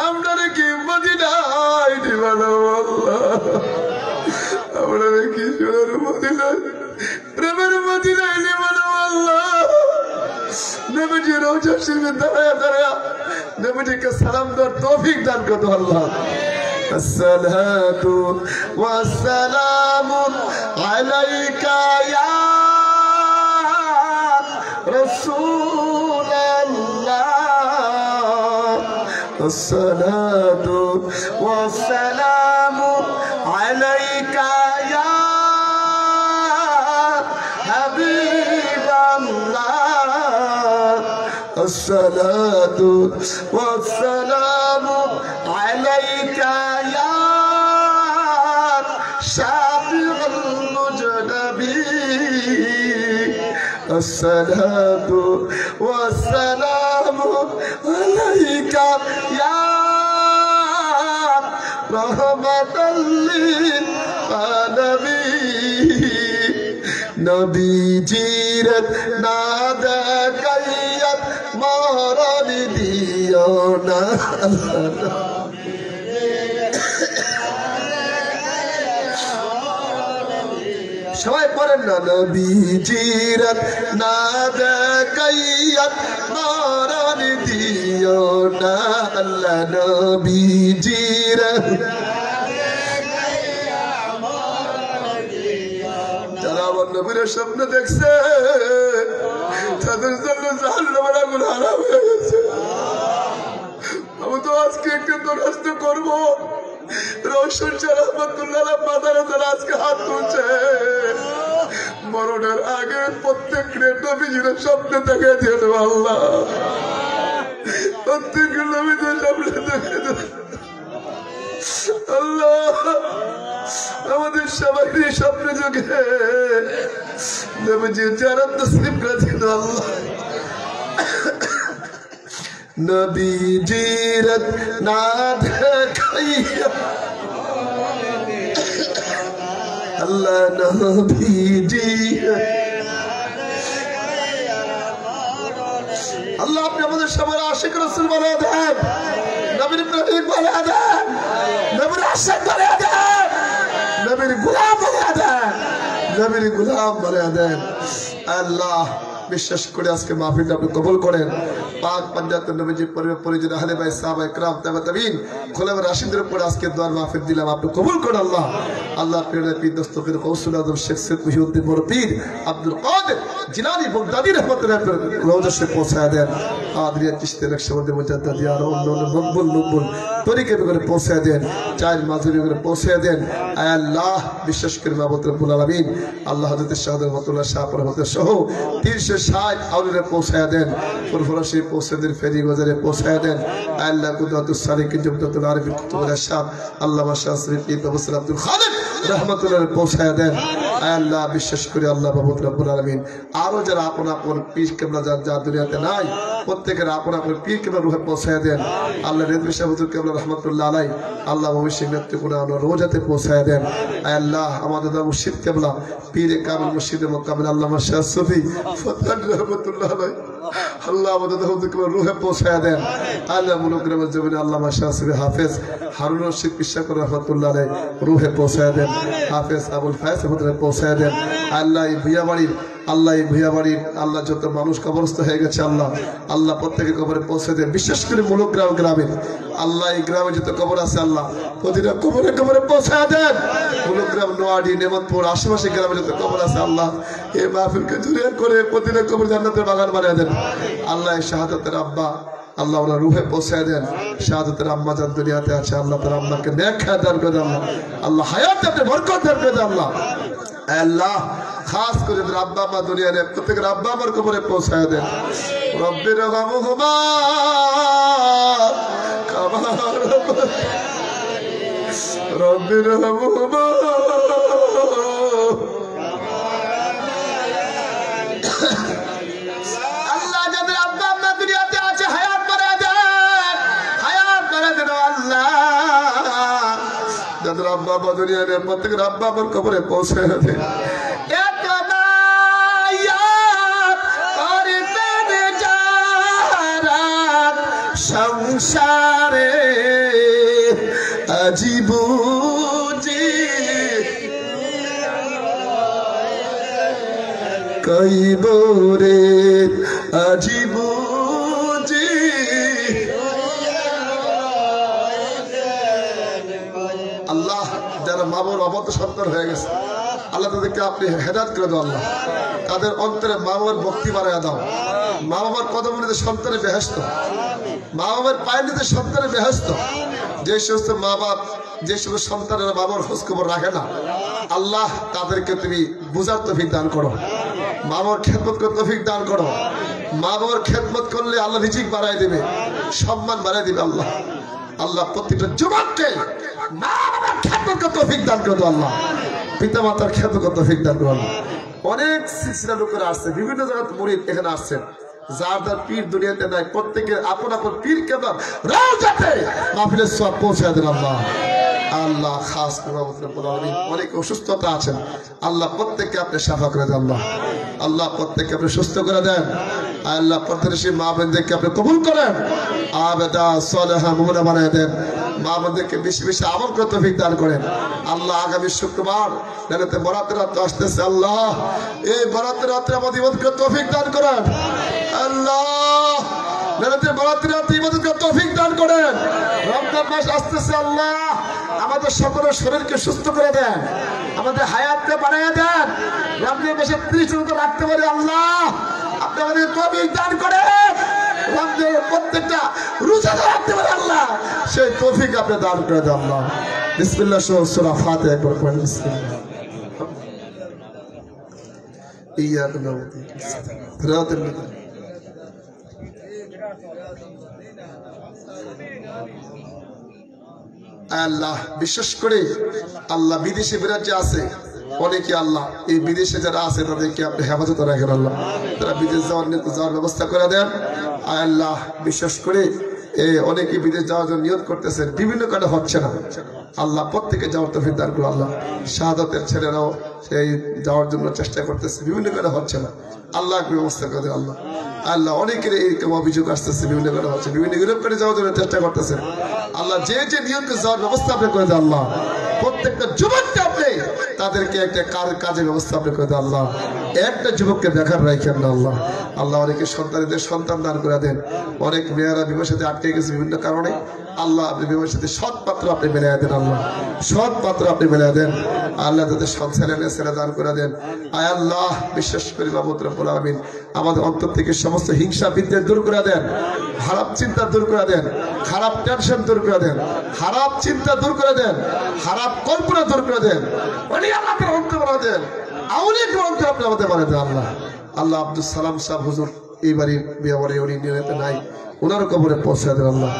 আপনারা কি মদিনায় দিবেন? আল্লাহ আপনারা কি সোনার মদিনায় প্রেমের মদিনায় দিবেন? আল্লাহ নবীজি রওজা শরীফে দাঁড়ায়া দাঁড়ায়া নবীজিকে সালাম দেওয়ার তৌফিক দান করতে। আল্লাহ আসসালাতু ওয়াসসালামু আলাইকা ইয়া রাসূলুল্লাহ, আসসালাতু ওয়াসসালামু আলাইকা ইয়া হাবিবাল্লাহ, আসসালাতু ওয়াসসালামু আলাইকা ইয়া শাফিউল মুজনাবিন, আসসালাতু ওয়াসসালামু আলাইকা ইয়া রাহমাতাল লিল আলামিন। নবীজির না দেখাইয়া মরণ দিও না, সবাই পড়েন না। নবীজির না দেখাইয়া মরণ দিও না, আল্লাহ নবীজির নবীর স্বপ্ন দেখছে তাদের জন্য জাহান্নামের আগুন হারাম হয়ে গেছে। আমি তো আজকে একটু দরখাস্ত করবো, রওশন শাহ রহমাতুল্লাহ মাদারে যারা আজকে হাত তুলছে, মরণের আগে প্রত্যেক নবীজির স্বপ্ন দেখে দিল। আল্লাহ প্রত্যেক নবীদের স্বপ্ন দেখে দিল। আল্লাহ আমাদের সবাই স্বপ্নে যোগে নবীজির জিয়ারত নসিব করে দিন। আল্লাহ নবীজির না দেখাইয়া, আল্লাহ নবীজি, আল্লাহ আপনি আমাদের সবার আশিক রাসূল বানায়া দেন, নবীর প্রেমিক বানায়া দেন, নবীর আশিক বানায়া দেন, নবীর গোলাম বানায়া দেন, নবীর গোলাম বানায়া দেন। আল্লাহ বিশ্বাস করে আজকে মাহফিলটা আপনি কবুল করেন। পাক পাঞ্জাতের নবীজি পরিবার পরিজন আহলে বাইত সাহাবা ইকরাম তাবেঈন খোলাফায়ে রাশিদদের উপর আজকে দোয়ার মাহফিল দিলাম, আপনি কবুল করেন। আল্লাহ আল্লাহ প্রিয় পীর দস্তগীর গৌসুল আজম শেখ সৈয়দ মুহিউদ্দিন বড় পীর আব্দুল কাদের জিলানী বাগদাদী রহমাতুল্লাহ রওজা শরীফ পৌঁছায় দেন। কাদরিয়া চিশতি নকশবন্দি মুজাদ্দিদিয়া আর অন্যান্য মকবুল তরিকা করে পৌঁছায় দেন, চাইল মাযহাবি করে পৌঁছায় দেন। আয় আল্লাহ বিশ্বাস করে মাবুদ রব্বুল আলামিন আল্লাহ হযরত শাহ রহমাতুল্লাহ শাহ রহমতুল্লাহ সহ 360 আউলিয়া পৌঁছায় দেন, ফুরফুরা পৌঁছে দেন, ফেরি বাজারে পৌঁছায় দেন। আল্লাহ কুদরতুস সালিকিন জবদাতুল আরিফিন কুতুবুল আশাব আল্লামা শাহ শরীফ ইবনে আব্দুল খালিক রহমাতুল্লাহ পৌঁছায় দেন। আল্লাহ বিশেষ করে আল্লাহ বাবুত রব্বুল আলামিন আরো যারা আপন আপন পীর কেবলা যা দুনিয়াতে নাই প্রত্যেকের আপন আপন পীর কেবলা রূহে পৌঁছায় দেন আল্লাহ রেজবি শাহ হুজুর কেবলা রহমাতুল্লাহ আলাইহি আল্লাহ ভবিষ্যৎ নেতৃত্ব রোজাতে পৌঁছায় দেন আল্লাহ আমাদের মুর্শিদ কেবলা পীর কামিল মুর্শিদ মুকামিল আল্লামা শাহ সুফি ফজল রহমাতুল্লাহ আলাইহি আল্লাহ আমাদের হুজুর কেবলা রূহে পৌঁছায় দেন আল্লাহ মুলুক গ্রামের জমিনে আল্লামা শাহ সুফি হাফেজ হারুন রশিদ ইশাক রহমাতুল্লাহ আলাইহি রূহে পৌঁছায় দেন হাফেজ আবুল ফায়েজ রহমাতুল্লাহ পৌঁছায় দেন আল্লাহ এই ভুইয়াবাড়ির আল্লাহ যত মানুষ কবরস্থ হয়ে গেছে আল্লাহ প্রত্যেকের কবরে পৌঁছে দেন বিশেষ করে মুলুক গ্রামের আল্লাহ এই গ্রামে যত কবর আছে আল্লাহ প্রতিটা কবরে পৌঁছে দেন মুলুক গ্রাম নোয়াডি নেমতপুর আশেপাশে গ্রামে যত কবর আছে আল্লাহ এই মাহফিলকে জুড়ে করে প্রতিটা কবর জান্নাতের বাগান বানিয়ে দেন আল্লাহ শাহাদাতের আব্বা আল্লাহ ওরা রুহে পৌঁছায় দেন শাহাদাতের আম্মা যার দুনিয়াতে আছে আল্লাহ তার আম্মাকে নেক হায়াত দান করে দেন আল্লাহ হায়াত আপনি বরকত দান করে দেন আল্লাহ খাস করে আব্বা মা দুনিয়া নেই প্রত্যেকের আব্বা আমার কবরে পৌঁছায় দেন রব্বির রহমহুমা কামা রব্বির রহমহুমা আল্লাহ যাদের আব্বা আম্মা দুনিয়াতে আছে হায়াত বাড়ায় দেন আল্লাহ যাদের আব্বা আম্মা দুনিয়া নেই প্রত্যেকের আব্বা আমার কবরে পৌঁছায় দেন সংসারে আজীব যে কইবরে আজীব যে আল্লাহ যারা মা বাবার অবত সন্তান হয়ে গেছে আল্লাহ তাদেরকে আপনি হেদায়েত করে দাও আল্লাহ তাদের অন্তরে মা বাবার ভক্তি বাড়াইয়া দাও মা বাবার কদম নিতে সন্তানের বেহেশত মা বাবার পায়ে নিতে সন্তানের বেহেশত যে সমস্ত মা বাপ যে সমস্ত সন্তানেরা বাবার খোঁজ খবর রাখে না আল্লাহ তাদেরকে তুমি বুঝার তৌফিক দান করো মা বাবার খেদমত করে তৌফিক দান করো মা বাবার খেদমত করলে আল্লাহ রিজিক বাড়াই দেবে সম্মান বাড়াই দেবে আল্লাহ প্রত্যেকটা যুবককে মা বাবার খেদমত করে তৌফিক দান করো আল্লাহ পিতা মাতার খেদমত করে তৌফিক দান করো অনেক সিলসিলা লোকেরা আসছে বিভিন্ন জায়গায় মুরিদ এখানে আসছেন যার যার পীর দুনিয়াতে নাই প্রত্যেকের আপন আপন পীর কেবল রওজাতে মাহফিলের সওয়াব পৌঁছে দেন আল্লাহ খাস করে অনেক অসুস্থতা আছেন আল্লাহ প্রত্যেককে আপনি শাফা করে দেন আল্লাহ প্রত্যেককে আপনি সুস্থ করে দেন আল্লাহ প্রত্যেকটি মা বোনদেরকে আপনি কবুল করেন আবেদা সালেহা মুমিনা বানিয়ে দেন মা বোনদেরকে বেশি বেশি আমল করে তৌফিক দান করেন আল্লাহ আগামী শুক্রবার রাতে বরাতের রাত আসতেছে আল্লাহ এই বরাতের রাতে আমাদের ইবাদত করে তৌফিক দান করেন আল্লাহ রাতে বরাতের রাতে ইবাদত করে তৌফিক দান করেন রমজান মাস আসতেছে আল্লাহ আমাদের সকলের শরীরকে সুস্থ করে দেন আমাদের হায়াতকে বাড়াইয়া দেন রমজান মাসে 30 দিন রাখতে পারি আল্লাহ আপনি আমাদের তৌফিক দান করেন রমজানের প্রত্যেকটা রোজা রাখতে পারি আল্লাহ সেই তৌফিক আপনি দান করে দেন আল্লাহ বিসমিল্লাহ সূরা ফাতিহা একবার পড়েন বিসমিল্লাহ ইয়াকা নাউযু সিরাতাল আল্লাহ বিশেষ করে আল্লাহ বিদেশে বিরাজ্যে আছে অনেকে আল্লাহ এই বিদেশে যারা আছে তাদেরকে আপনি হেফাজত রাখেন আল্লাহ তারা বিদেশ যাওয়ার ব্যবস্থা করে দেন আল্লাহ বিশেষ করে অনেকে বিদেশ যাওয়ার জন্য নিয়ত করতেছেন বিভিন্ন কারণে হচ্ছে না আল্লাহ প্রত্যেকে যাওয়ার তৌফিক দান করুন আল্লাহ শাহাদাতের ছেলেরাও সেই যাওয়ার জন্য চেষ্টা করতেছে বিভিন্ন কারণে হচ্ছে না আল্লাহ ব্যবস্থা করে দেন আল্লাহ অনেকের এইরকম অভিযোগ আসতেছে বিভিন্ন কারণে হচ্ছে বিভিন্ন ইউরোপ করে যাওয়ার জন্য চেষ্টা করতেছেন আল্লাহ যে নিয়ত যাওয়ার ব্যবস্থা আপনি করে দেন আল্লাহ প্রত্যেকটা যুবককে আপনি তাদেরকে একটা কাজের ব্যবস্থা আপনি করে দেন আল্লাহ একটা যুবককে দেখার রাখেন না আল্লাহ অনেকে সন্তানদের সন্তান দান করে দেন অনেক মেয়েরা বিবাহের সাথে আটকে গেছে বিভিন্ন কারণে আল্লাহ আপনি বিবাহের সাথে সৎ পাত্র আপনি মিলিয়ে দেন আল্লাহ সৎ পাত্র আপনি মিলিয়ে দেন আল্লাহ তাদের সন্তানের ছেলে দান করে দেন আয় আল্লাহ বিশেষ করে মাবুদ রব্বুল আলামিন আমাদের অন্তর থেকে সমস্ত হিংসা বিদ্বেষ দূর করে দেন খারাপ চিন্তা দূর করে দেন খারাপ টেনশন দূর করে দেন খারাপ চিন্তা দূর করে দেন খারাপ কল্পনা দূর করে দেন অনেক আমাদের অন্তর বানা দেন অনেক অন্তর আপনি আমাদের বানা দেন আল্লাহ আব্দুল সালাম সাহেব হুজুর এই বাড়ির বিয়া বাড়ি উনি নিয়তে নাই, ওনার কবরে পৌঁছে দেন আল্লাহ।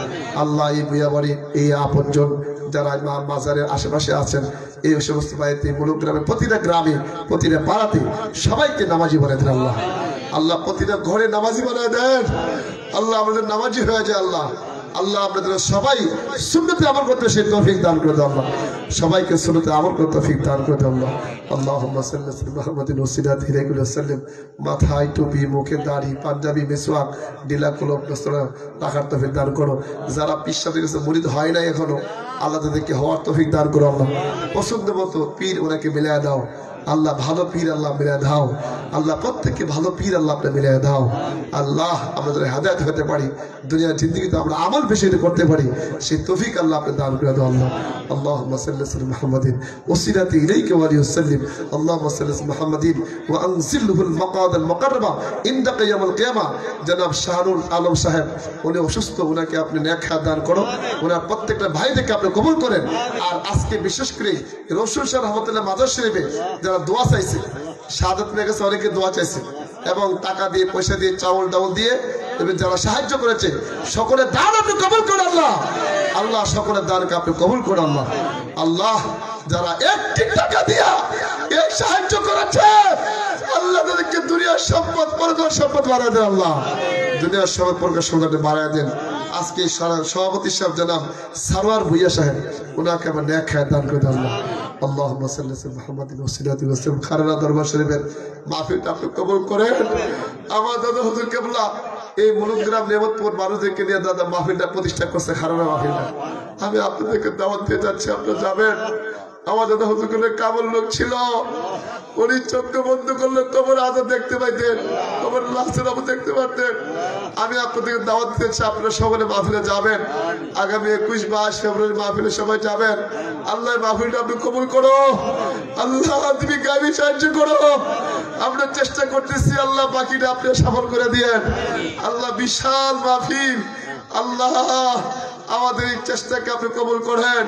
আল্লাহ এই বিয়া বাড়ি এই আপনজন যারা মাজারের আশেপাশে আছেন, এই সমস্ত বাড়িতে মুলুক গ্রামে প্রতিটা গ্রামে প্রতিটা পাড়াতে সবাইকে নামাজি বানায় দেন আল্লাহ। আল্লাহ প্রতিটা ঘরে নামাজি বানায় দেন আল্লাহ, আমাদের নামাজি হয়ে যায় আল্লাহ। আল্লাহ আপনাদের সবাই সুন্নতে আমল করতে সেই তৌফিক দান করে দেন আল্লাহ, সবাইকে সুন্নতে আমল করতে তৌফিক দান করে দেন আল্লাহ। আল্লাহুম্মা সাল্লি আলা মুহাম্মাদিন ওয়াসিলাতিহি রাসূলুল্লাহ সাল্লাম, মাথায় টুপি, মুখে দাড়ি, পাঞ্জাবি, মিসওয়াক, ডিলা কলম রাখার তৌফিক দান করো। যারা পিসাদের কাছে মুরিদ হয় নাই এখনো, আল্লাহ তাদেরকে হওয়ার তৌফিক দান করো আল্লাহ। পছন্দ মতো পীর ওনাকে মিলায় দাও আল্লাহ, ভালো পীর আল্লাহ মিলায় দাও আল্লাহ, প্রত্যেককে ভালো পীর আল্লাহ আপনি মিলিয়ে দাও আল্লাহ। আমাদের হাদায়াত হতে পারি, দুনিয়ার জিন্দগিতে আমরা আমল বেশি করতে পারি, সেই তৌফিক আল্লাহ আপনি দান করে দাও আল্লাহ। আল্লাহুম্মা সাল্লি আলা মুহাম্মাদিন ওয়াসিলাতি ইলাইকা ওয়া আলিহি ওয়াসাল্লিম, আল্লাহুম্মা সাল্লি আলা মুহাম্মাদিন ওয়া আনজিলহুল মাকাদাল মুকাররামা ইনদা কিয়ামুল কিয়ামা। জনাব শাহরুল আলম সাহেব উনি অসুস্থ, ওনাকে আপনি নেক হায়াত দান করো, ওনার প্রত্যেকটা ভাইদেরকে আপনি কবুল করেন। আর আজকে বিশেষ করে রসুল শাহ রহমতুল্লাহ মাজার শরীফে যারা দোয়া চাইছে, শাহাদাত পেয়ে গেছে, অনেকে দোয়া চাইছে এবং টাকা দিয়ে, পয়সা দিয়ে, চাউল ডাউল দিয়ে এবং যারা সাহায্য করেছে সকলের দান আপনি কবুল করেন আল্লাহ। আল্লাহ সকলের দানকে আপনি কবুল করেন আল্লাহ। আল্লাহ যারা একটি টাকা দিয়া এই সাহায্য করেছে আল্লাহ তাদেরকে দুনিয়ার সম্পদ, পরকার সম্পদ বাড়ায় দেন আল্লাহ, দুনিয়ার সম্পদ, পরকার সম্পদ বাড়ায় দেন। আজকে সভাপতি সাহেব জনাব সারোয়ার ভুইয়া সাহেব, ওনাকে আমার নেক হায়াত দান করে দেন আল্লাহ। আল্লাহুম্মা সাল্লি আলা মুহাম্মাদিন ওয়াসিলাতি ওয়াসাল্লাম। খারানা দরবার শরীফের মাহফিলটা আপনি কবুল করেন। আমার দাদা হুজুর কেবলা এই মুলুকগ্রাম নেমতপুর মানুষদেরকে নিয়ে দাদা মাহফিলটা প্রতিষ্ঠা করছে, খারানা মাহফিলটা। আমি আপনাদেরকে দাওয়াত দিয়ে যাচ্ছি, আপনারা যাবেন। আমার দাদা হুজুর কাবুল লোক ছিল, উনি চোখ বন্ধ করলে তোমার আদর দেখতে পাইতেন, তোমার লাশের আবু দেখতে পারতেন। আমি আপনাদেরকে দাওয়াত দিতেছি, আপনারা সকলে মাহফিলে যাবেন। আগামী 21-22 ফেব্রুয়ারি মাহফিলে সবাই যাবেন। আল্লাহ মাহফিলটা আপনি কবুল করো আল্লাহ, তুমি গায়বী সাহায্য করো। আমরা চেষ্টা করতেছি আল্লাহ, বাকিটা আপনি সফল করে দিয়েন আল্লাহ। বিশাল মাহফিল আল্লাহ, আমাদের এই চেষ্টাকে আপনি কবুল করেন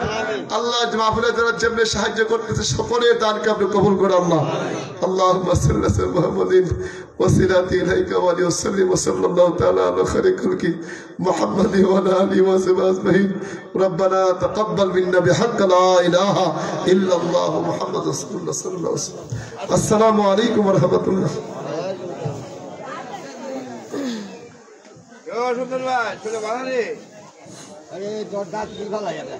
আল্লাহ। মাহফিলে যারা যেমনি সাহায্য করতেছে সকলের দানকে আপনি কবুল করেন আল্লাহ। আল্লাহুম্মা সাল্লি আলা মুহাম্মাদিন ওয়াসিলাতি ইলাইকা ওয়া আলিহি ওয়াসাল্লিম ওয়া সাল্লাল্লাহু তাআলা আলা খায়রি খালকি মুহাম্মাদিন ওয়া আলা আলিহি ওয়া সাহবিহি আজমাইন। রব্বানা তাকাব্বাল মিন্না বিহাক্কি লা ইলাহা ইল্লাল্লাহু মুহাম্মাদুর রাসূলুল্লাহ সাল্লাল্লাহু আলাইহি ওয়াসাল্লাম। আসসালামু আলাইকুম ওয়া রাহমাতুল্লাহ। সুন্দর ভাই শুনে ভালো রে। আরে জোরদার কি ভালো যাবে।